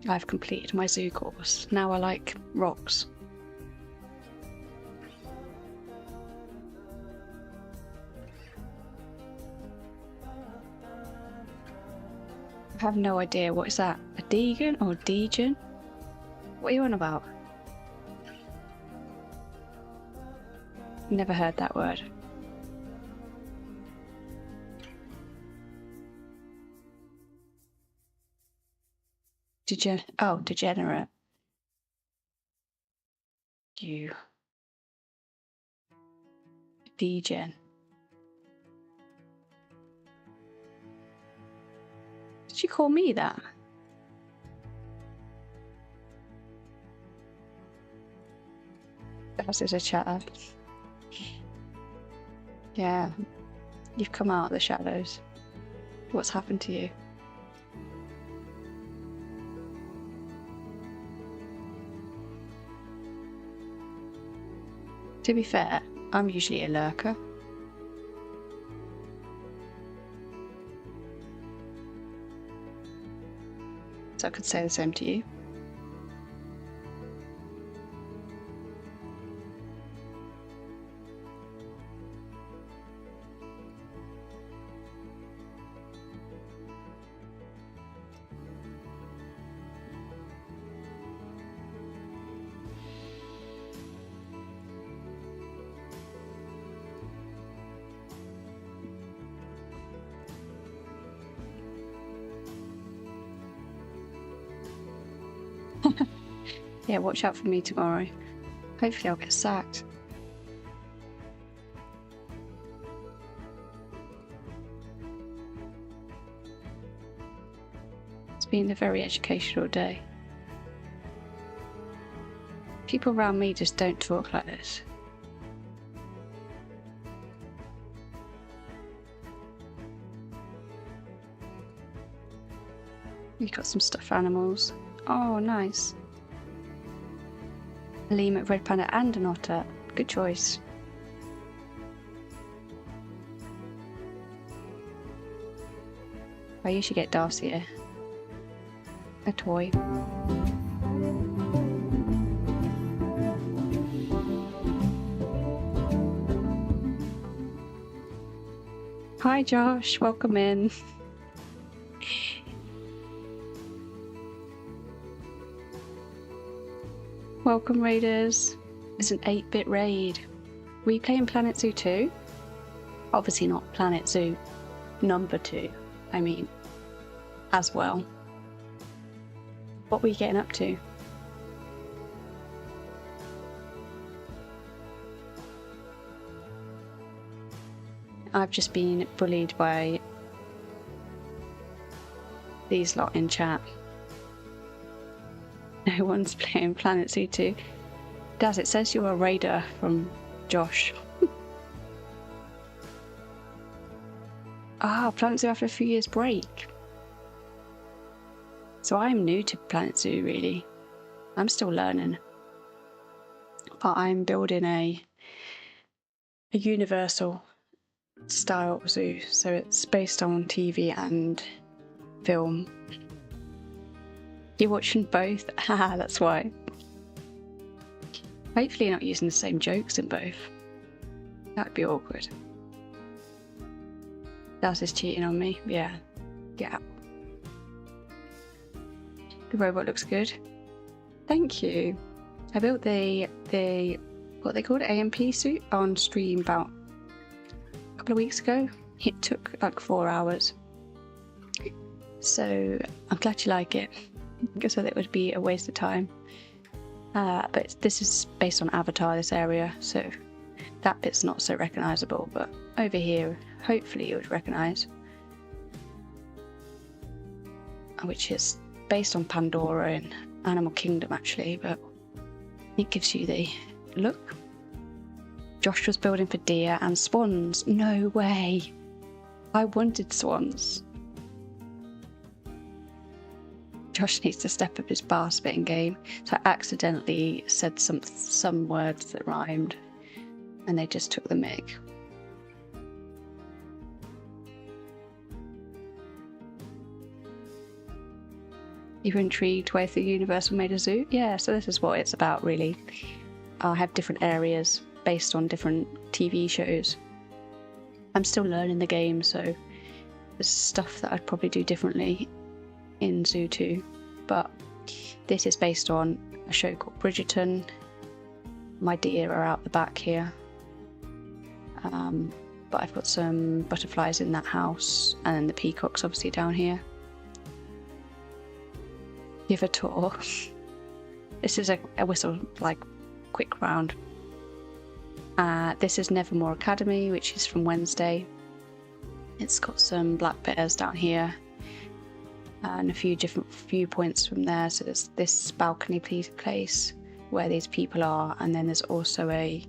I've completed my zoo course. Now I like rocks. I have no idea. What is that? A Deegan or Deegan? What are you on about? Never heard that word. Degenerate. You. Degen. Did you call me that? That was a chatter. Yeah. You've come out of the shadows. What's happened to you? To be fair, I'm usually a lurker. So I could say the same to you. Yeah, watch out for me tomorrow. Hopefully I'll get sacked. It's been a very educational day. People around me just don't talk like this. You got some stuffed animals. Oh, nice. A lemur, red panda, and an otter. Good choice. I usually get Darcy a toy. Hi Josh, welcome in. Welcome raiders. It's an 8-bit raid. Were you playing Planet Zoo 2? Obviously not Planet Zoo number 2. I mean, as well. What were you getting up to? I've just been bullied by these lot in chat. No one's playing Planet Zoo 2. Daz, it says you're a raider from Josh. Planet Zoo after a few years break. So I'm new to Planet Zoo, really. I'm still learning. But I'm building a universal style zoo. So it's based on TV and film. You're watching both? Haha, that's why. Hopefully you're not using the same jokes in both. That'd be awkward. Daz is cheating on me. Yeah. Yeah. The robot looks good. Thank you. I built the what they called AMP suit on stream about a couple of weeks ago. It took like 4 hours. So I'm glad you like it. I thought it would be a waste of time. But this is based on Avatar, this area, so that bit's not so recognisable, but over here, hopefully you would recognise. Which is based on Pandora and Animal Kingdom, actually, but it gives you the look. Josh was building for deer and swans. No way! I wanted swans. Josh needs to step up his bar spitting game. So I accidentally said some words that rhymed, and they just took the mic. You're intrigued why the Universal made a zoo? Yeah, so this is what it's about, really. I have different areas based on different TV shows. I'm still learning the game, so there's stuff that I'd probably do differently in Zoo 2, but this is based on a show called Bridgerton. My deer are out the back here, but I've got some butterflies in that house, and then the peacocks obviously down here. Give a tour. This is a whistle, like, quick round. This is Nevermore Academy, which is from Wednesday. It's got some black bears down here and a few different viewpoints from there. So there's this balcony place where these people are, and then there's also a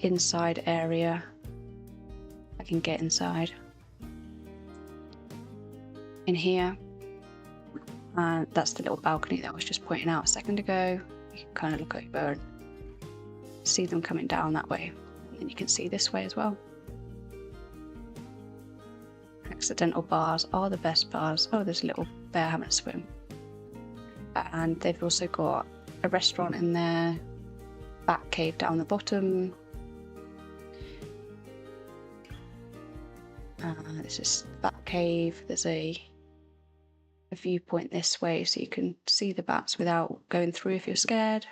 inside area. I can get inside in here, and that's the little balcony that I was just pointing out a second ago. You can kind of look over and see them coming down that way, and then you can see this way as well. Accidental bars are the best bars. Oh, there's a little bear having a swim. And they've also got a restaurant in there, bat cave down the bottom. This is the bat cave. There's a viewpoint this way so you can see the bats without going through if you're scared.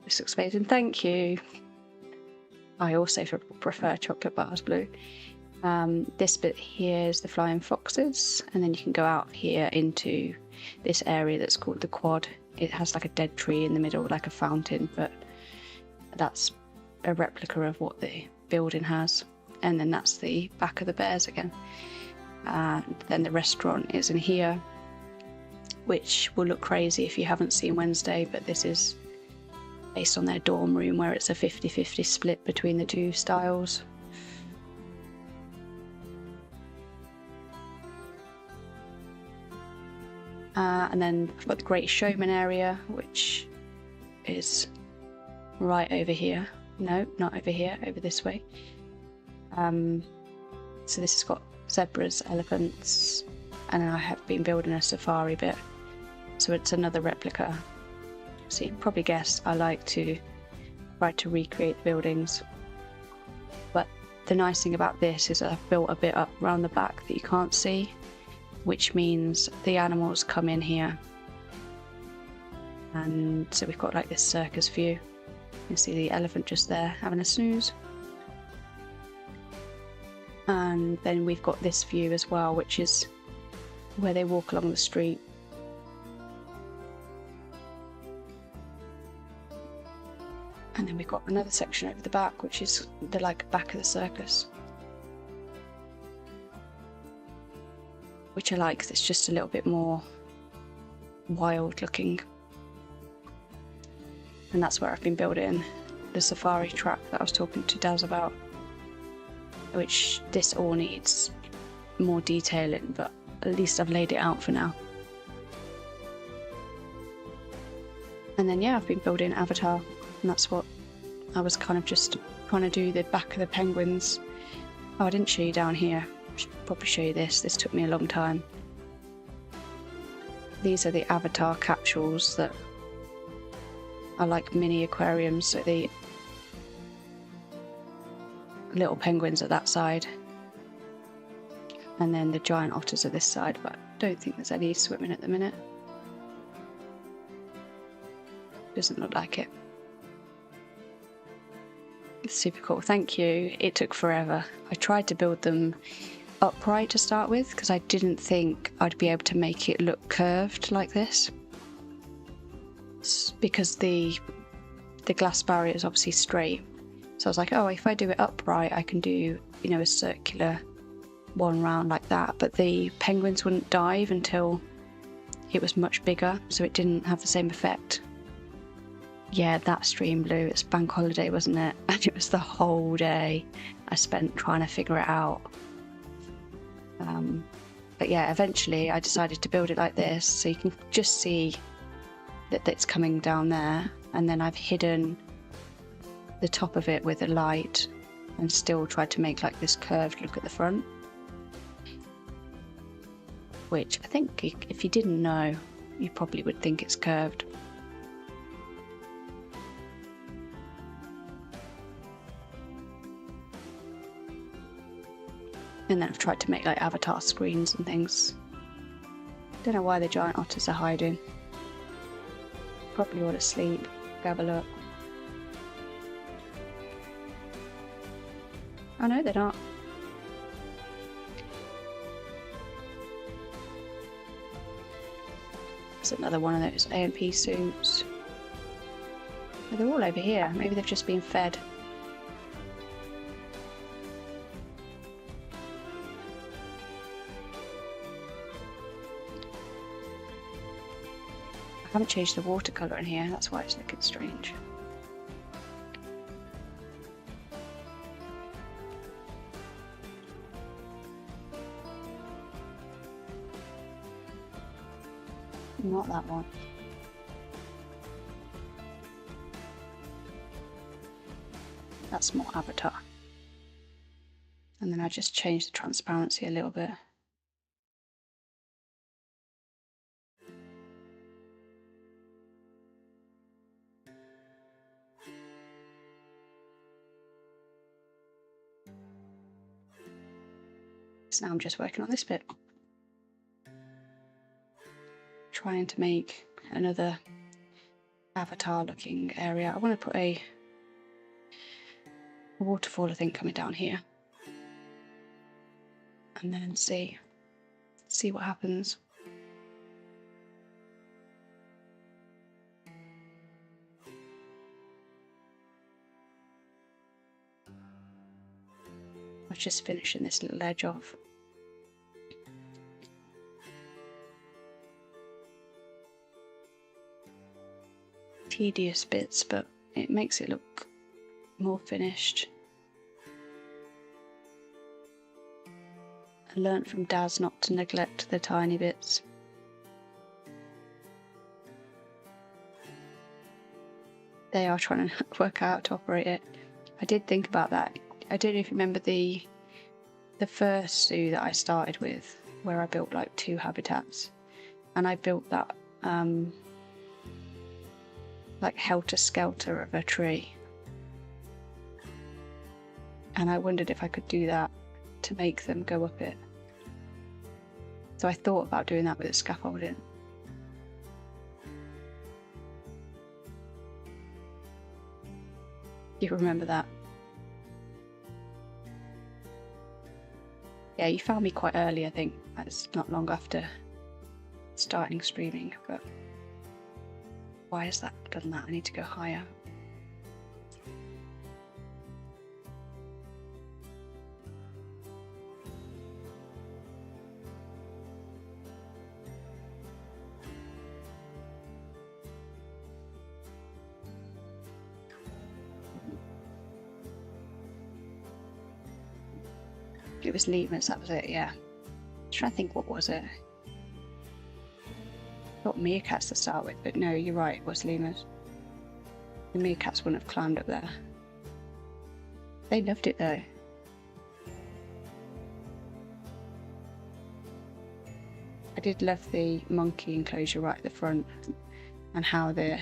This looks amazing, thank you. I also prefer chocolate bars blue. This bit here is the flying foxes, and then you can go out here into this area that's called the quad. It has like a dead tree in the middle, like a fountain, but that's a replica of what the building has. And then that's the back of the bears again. And then the restaurant is in here, which will look crazy if you haven't seen Wednesday, but this is based on their dorm room, where it's a 50-50 split between the two styles. And then I've got the Great Showman area, which is right over here. No, not over here, over this way. So this has got zebras, elephants, and I have been building a safari bit. So it's another replica. So you can probably guess I like to try to recreate the buildings. But the nice thing about this is I've built a bit up around the back that you can't see, which means the animals come in here. And so we've got like this circus view. You can see the elephant just there having a snooze. And then we've got this view as well, which is where they walk along the street. And then we've got another section over the back, which is the back of the circus, which I like because it's just a little bit more wild looking. And that's where I've been building the safari track that I was talking to Daz about, which this all needs more detailing, but at least I've laid it out for now. And then yeah, I've been building Avatar, and that's what I was kind of just trying to do, the back of the penguins. Oh, I didn't show you down here. I should probably show you this. This took me a long time. These are the Avatar capsules that are like mini aquariums, so the little penguins at that side, and then the giant otters at this side, but I don't think there's any swimming at the minute. Doesn't look like it. It's super cool, thank you. It took forever. I tried to build them upright to start with because I didn't think I'd be able to make it look curved like this, because the glass barrier is obviously straight. So I was like, oh, if I do it upright, I can do, you know, a circular one round like that. But the penguins wouldn't dive until it was much bigger, so it didn't have the same effect. Yeah, that stream blew. It's bank holiday, wasn't it? And it was the whole day I spent trying to figure it out. But yeah, eventually I decided to build it like this, so you can just see that it's coming down there, and then I've hidden the top of it with a light and still tried to make like this curved look at the front, which I think if you didn't know, you probably would think it's curved. And then I've tried to make like avatar screens and things. Don't know why the giant otters are hiding. Probably all asleep. Go have a look. Oh no, they're not. There's another one of those AMP suits. Oh, they're all over here. Maybe they've just been fed. I haven't changed the watercolour in here, that's why it's looking strange. Not that one. That's more avatar. And then I just changed the transparency a little bit. So now I'm just working on this bit. Trying to make another avatar looking area. I want to put a waterfall, I think, coming down here. And then see what happens. I was just finishing this little edge off. Tedious bits, but it makes it look more finished. I learnt from Daz not to neglect the tiny bits. They are trying to work out how to operate it. I did think about that. I don't know if you remember the first zoo that I started with, where I built like 2 habitats, and I built that like helter-skelter of a tree, and I wondered if I could do that to make them go up it. So I thought about doing that with the scaffolding. You remember that? Yeah, you found me quite early, I think. That's not long after starting streaming, but why has that done that? I need to go higher. It was lemurs, that was it, yeah. I'm trying to think, what was it? I thought meerkats to start with, but no, you're right, it was lemurs. The meerkats wouldn't have climbed up there. They loved it though. I did love the monkey enclosure right at the front, and how the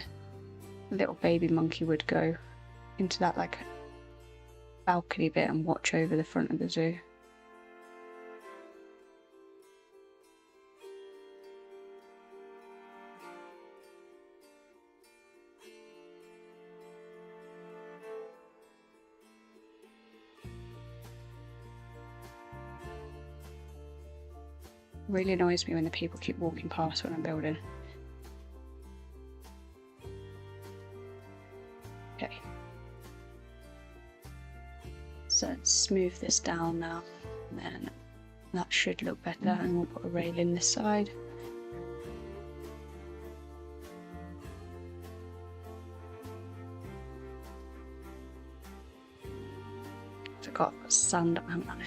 little baby monkey would go into that like balcony bit and watch over the front of the zoo. Really annoys me when the people keep walking past when I'm building. Okay. So let's smooth this down now, and then that should look better, and we'll put a railing this side. Forgot to put sand up, haven't I?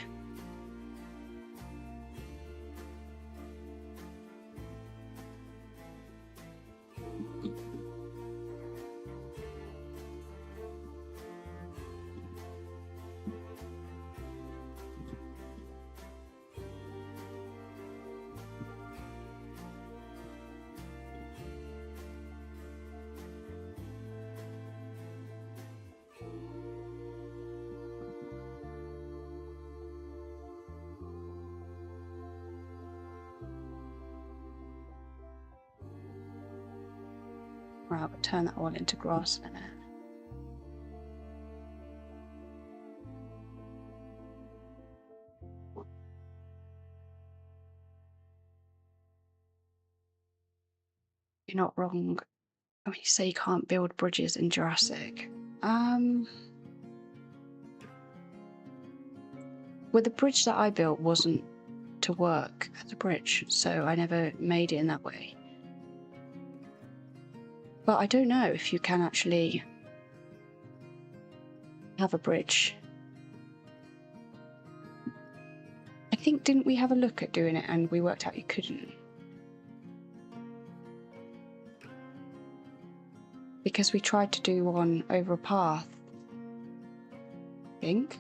Right, we'll turn that all into grass in a minute. You're not wrong. When you say you can't build bridges in Jurassic. Well, the bridge that I built wasn't to work as a bridge, so I never made it in that way. But I don't know if you can actually have a bridge. I think, didn't we have a look at doing it and we worked out you couldn't? Because we tried to do one over a path, I think.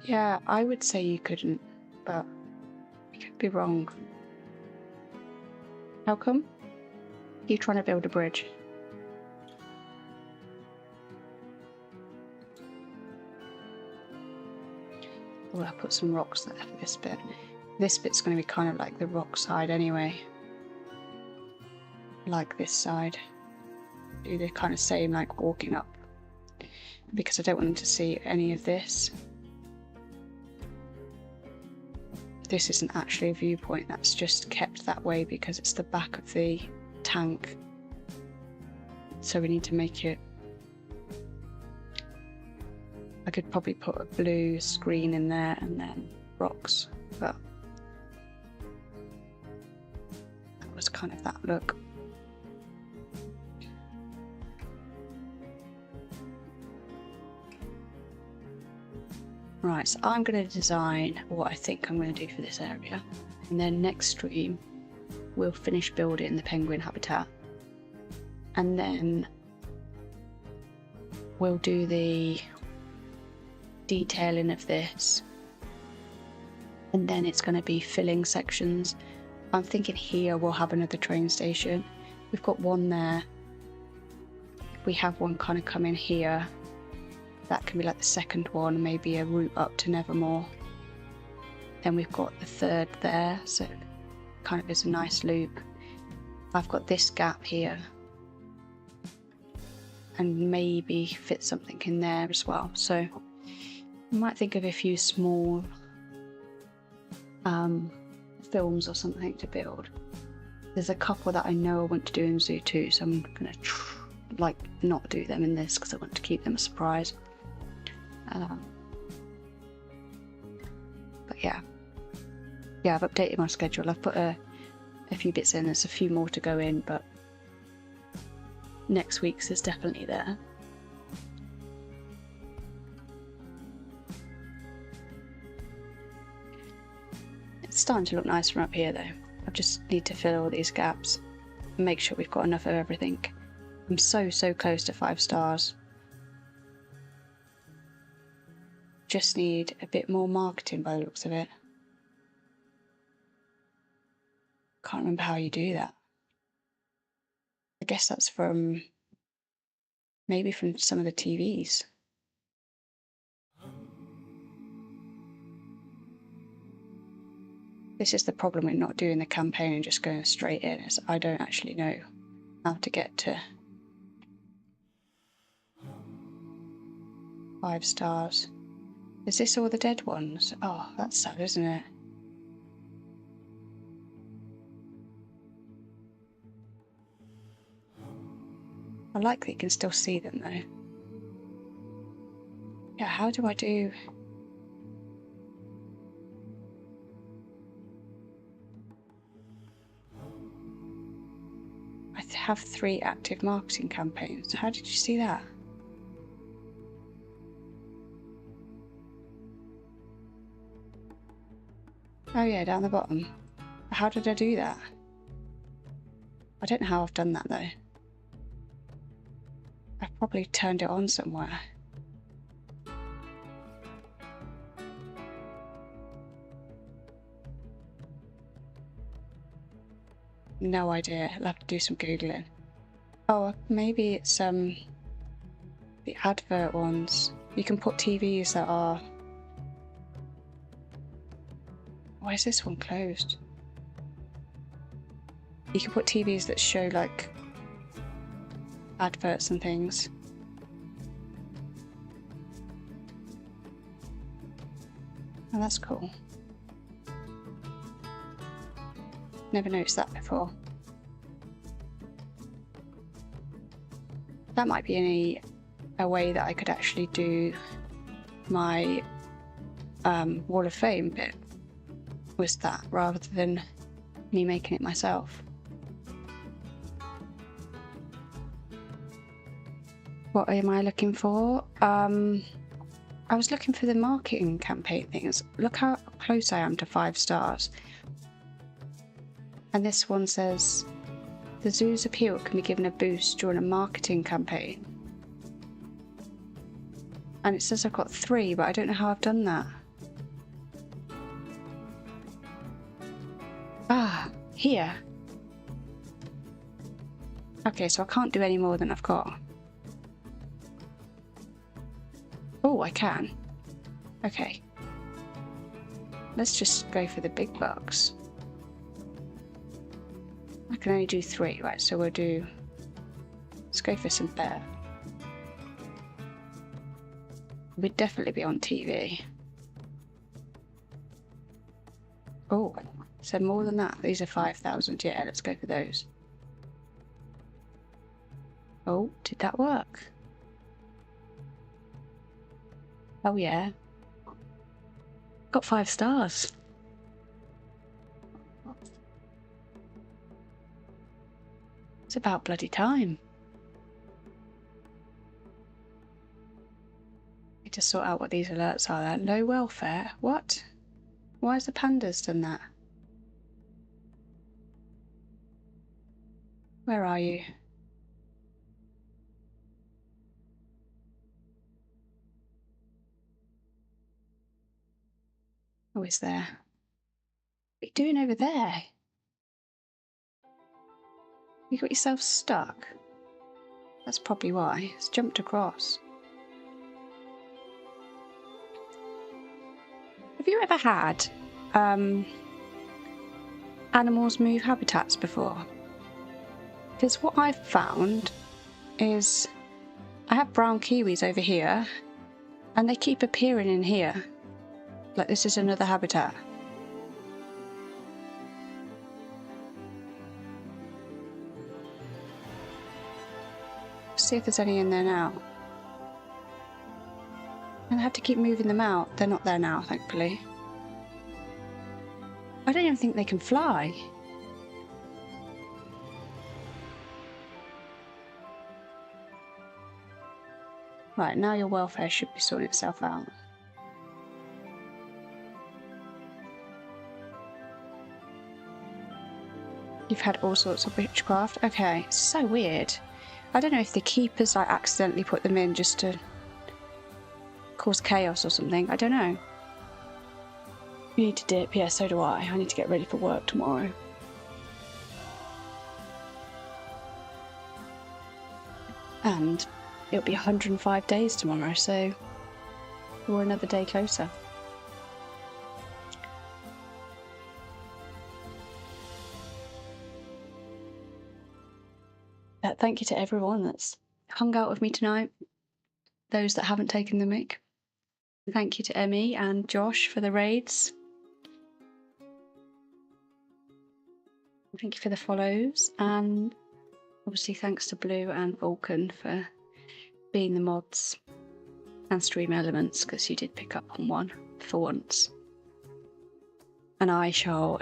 Yeah, I would say you couldn't, but you could be wrong. How come? You're trying to build a bridge. Oh, I put some rocks there for this bit. This bit's going to be kind of like the rock side anyway. Like this side. Do the kind of same, like walking up. Because I don't want them to see any of this. This isn't actually a viewpoint, that's just kept that way because it's the back of the tank. So we need to make it... I could probably put a blue screen in there and then rocks, but that was kind of that look. Right, so I'm going to design what I think I'm going to do for this area, and then next stream we'll finish building the penguin habitat, and then we'll do the detailing of this, and then it's going to be filling sections. I'm thinking here we'll have another train station. We've got one there. If we have one kind of come in here, that can be like the second one, maybe a route up to Nevermore. Then we've got the third there, so it kind of is a nice loop. I've got this gap here, and maybe fit something in there as well. So I might think of a few small films or something to build. There's a couple that I know I want to do in Zoo 2, so I'm gonna not do them in this because I want to keep them a surprise. But yeah, I've updated my schedule. I've put a few bits in. There's a few more to go in, but next week's is definitely there. It's starting to look nice from up here though. I just need to fill all these gaps and make sure we've got enough of everything. I'm so close to 5 stars. Just need a bit more marketing by the looks of it. Can't remember how you do that. I guess that's maybe from some of the TVs. This is the problem with not doing the campaign and just going straight in, is I don't actually know how to get to 5 stars. Is this all the dead ones? Oh, that's sad, isn't it? I like that you can still see them though. Yeah, how do I do... I have 3 active marketing campaigns. How did you see that? Oh yeah, down the bottom. How did I do that? I don't know how I've done that though. I've probably turned it on somewhere. No idea. I'll have to do some Googling. Oh, maybe it's the advert ones. You can put TVs that are... Why is this one closed? You can put TVs that show like adverts and things. Oh, that's cool. Never noticed that before. That might be a way that I could actually do my Wall of Fame bit, was that, rather than me making it myself. What am I looking for? I was looking for the marketing campaign things. Look how close I am to 5 stars. And this one says, the zoo's appeal can be given a boost during a marketing campaign. And it says I've got 3, but I don't know how I've done that. Ah, here. Okay, so I can't do any more than I've got. Oh, I can. Okay. Let's just go for the big bucks. I can only do 3, right? So we'll do... Let's go for some bear. We'd definitely be on TV. Oh, so more than that. These are 5,000. Yeah, let's go for those. Oh, did that work? Oh yeah. Got 5 stars. It's about bloody time. Need to sort out what these alerts are there. Low welfare? What? Why has the pandas done that? Where are you? Oh, it's there. What are you doing over there? You got yourself stuck? That's probably why. It's jumped across. Have you ever had animals move habitats before? Because what I've found is I have brown kiwis over here and they keep appearing in here. Like this is another habitat. See if there's any in there now. And I have to keep moving them out. They're not there now, thankfully. I don't even think they can fly. Right, now your welfare should be sorting itself out. You've had all sorts of witchcraft. Okay, so weird. I don't know if the keepers like accidentally put them in just to cause chaos or something. I don't know. You need to dip. Yeah, so do I. I need to get ready for work tomorrow. And it'll be 105 days tomorrow, so we're another day closer. Thank you to everyone that's hung out with me tonight. Those that haven't taken the mic. Thank you to Emmy and Josh for the raids. Thank you for the follows, and obviously thanks to Blue and Vulcan for being the mods, and Stream Elements because you did pick up on one for once. And I shall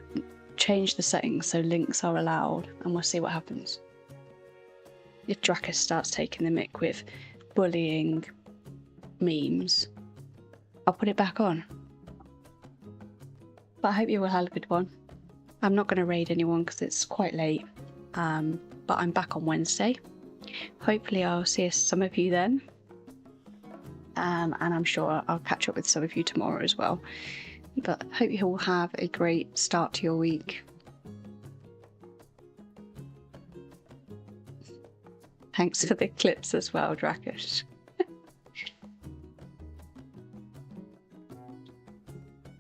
change the settings so links are allowed, and we'll see what happens. If Dracus starts taking the mic with bullying memes, I'll put it back on. But I hope you all had a good one. I'm not going to raid anyone because it's quite late, but I'm back on Wednesday. Hopefully I'll see some of you then, and I'm sure I'll catch up with some of you tomorrow as well. But hope you all have a great start to your week. Thanks for the clips as well, Dracus.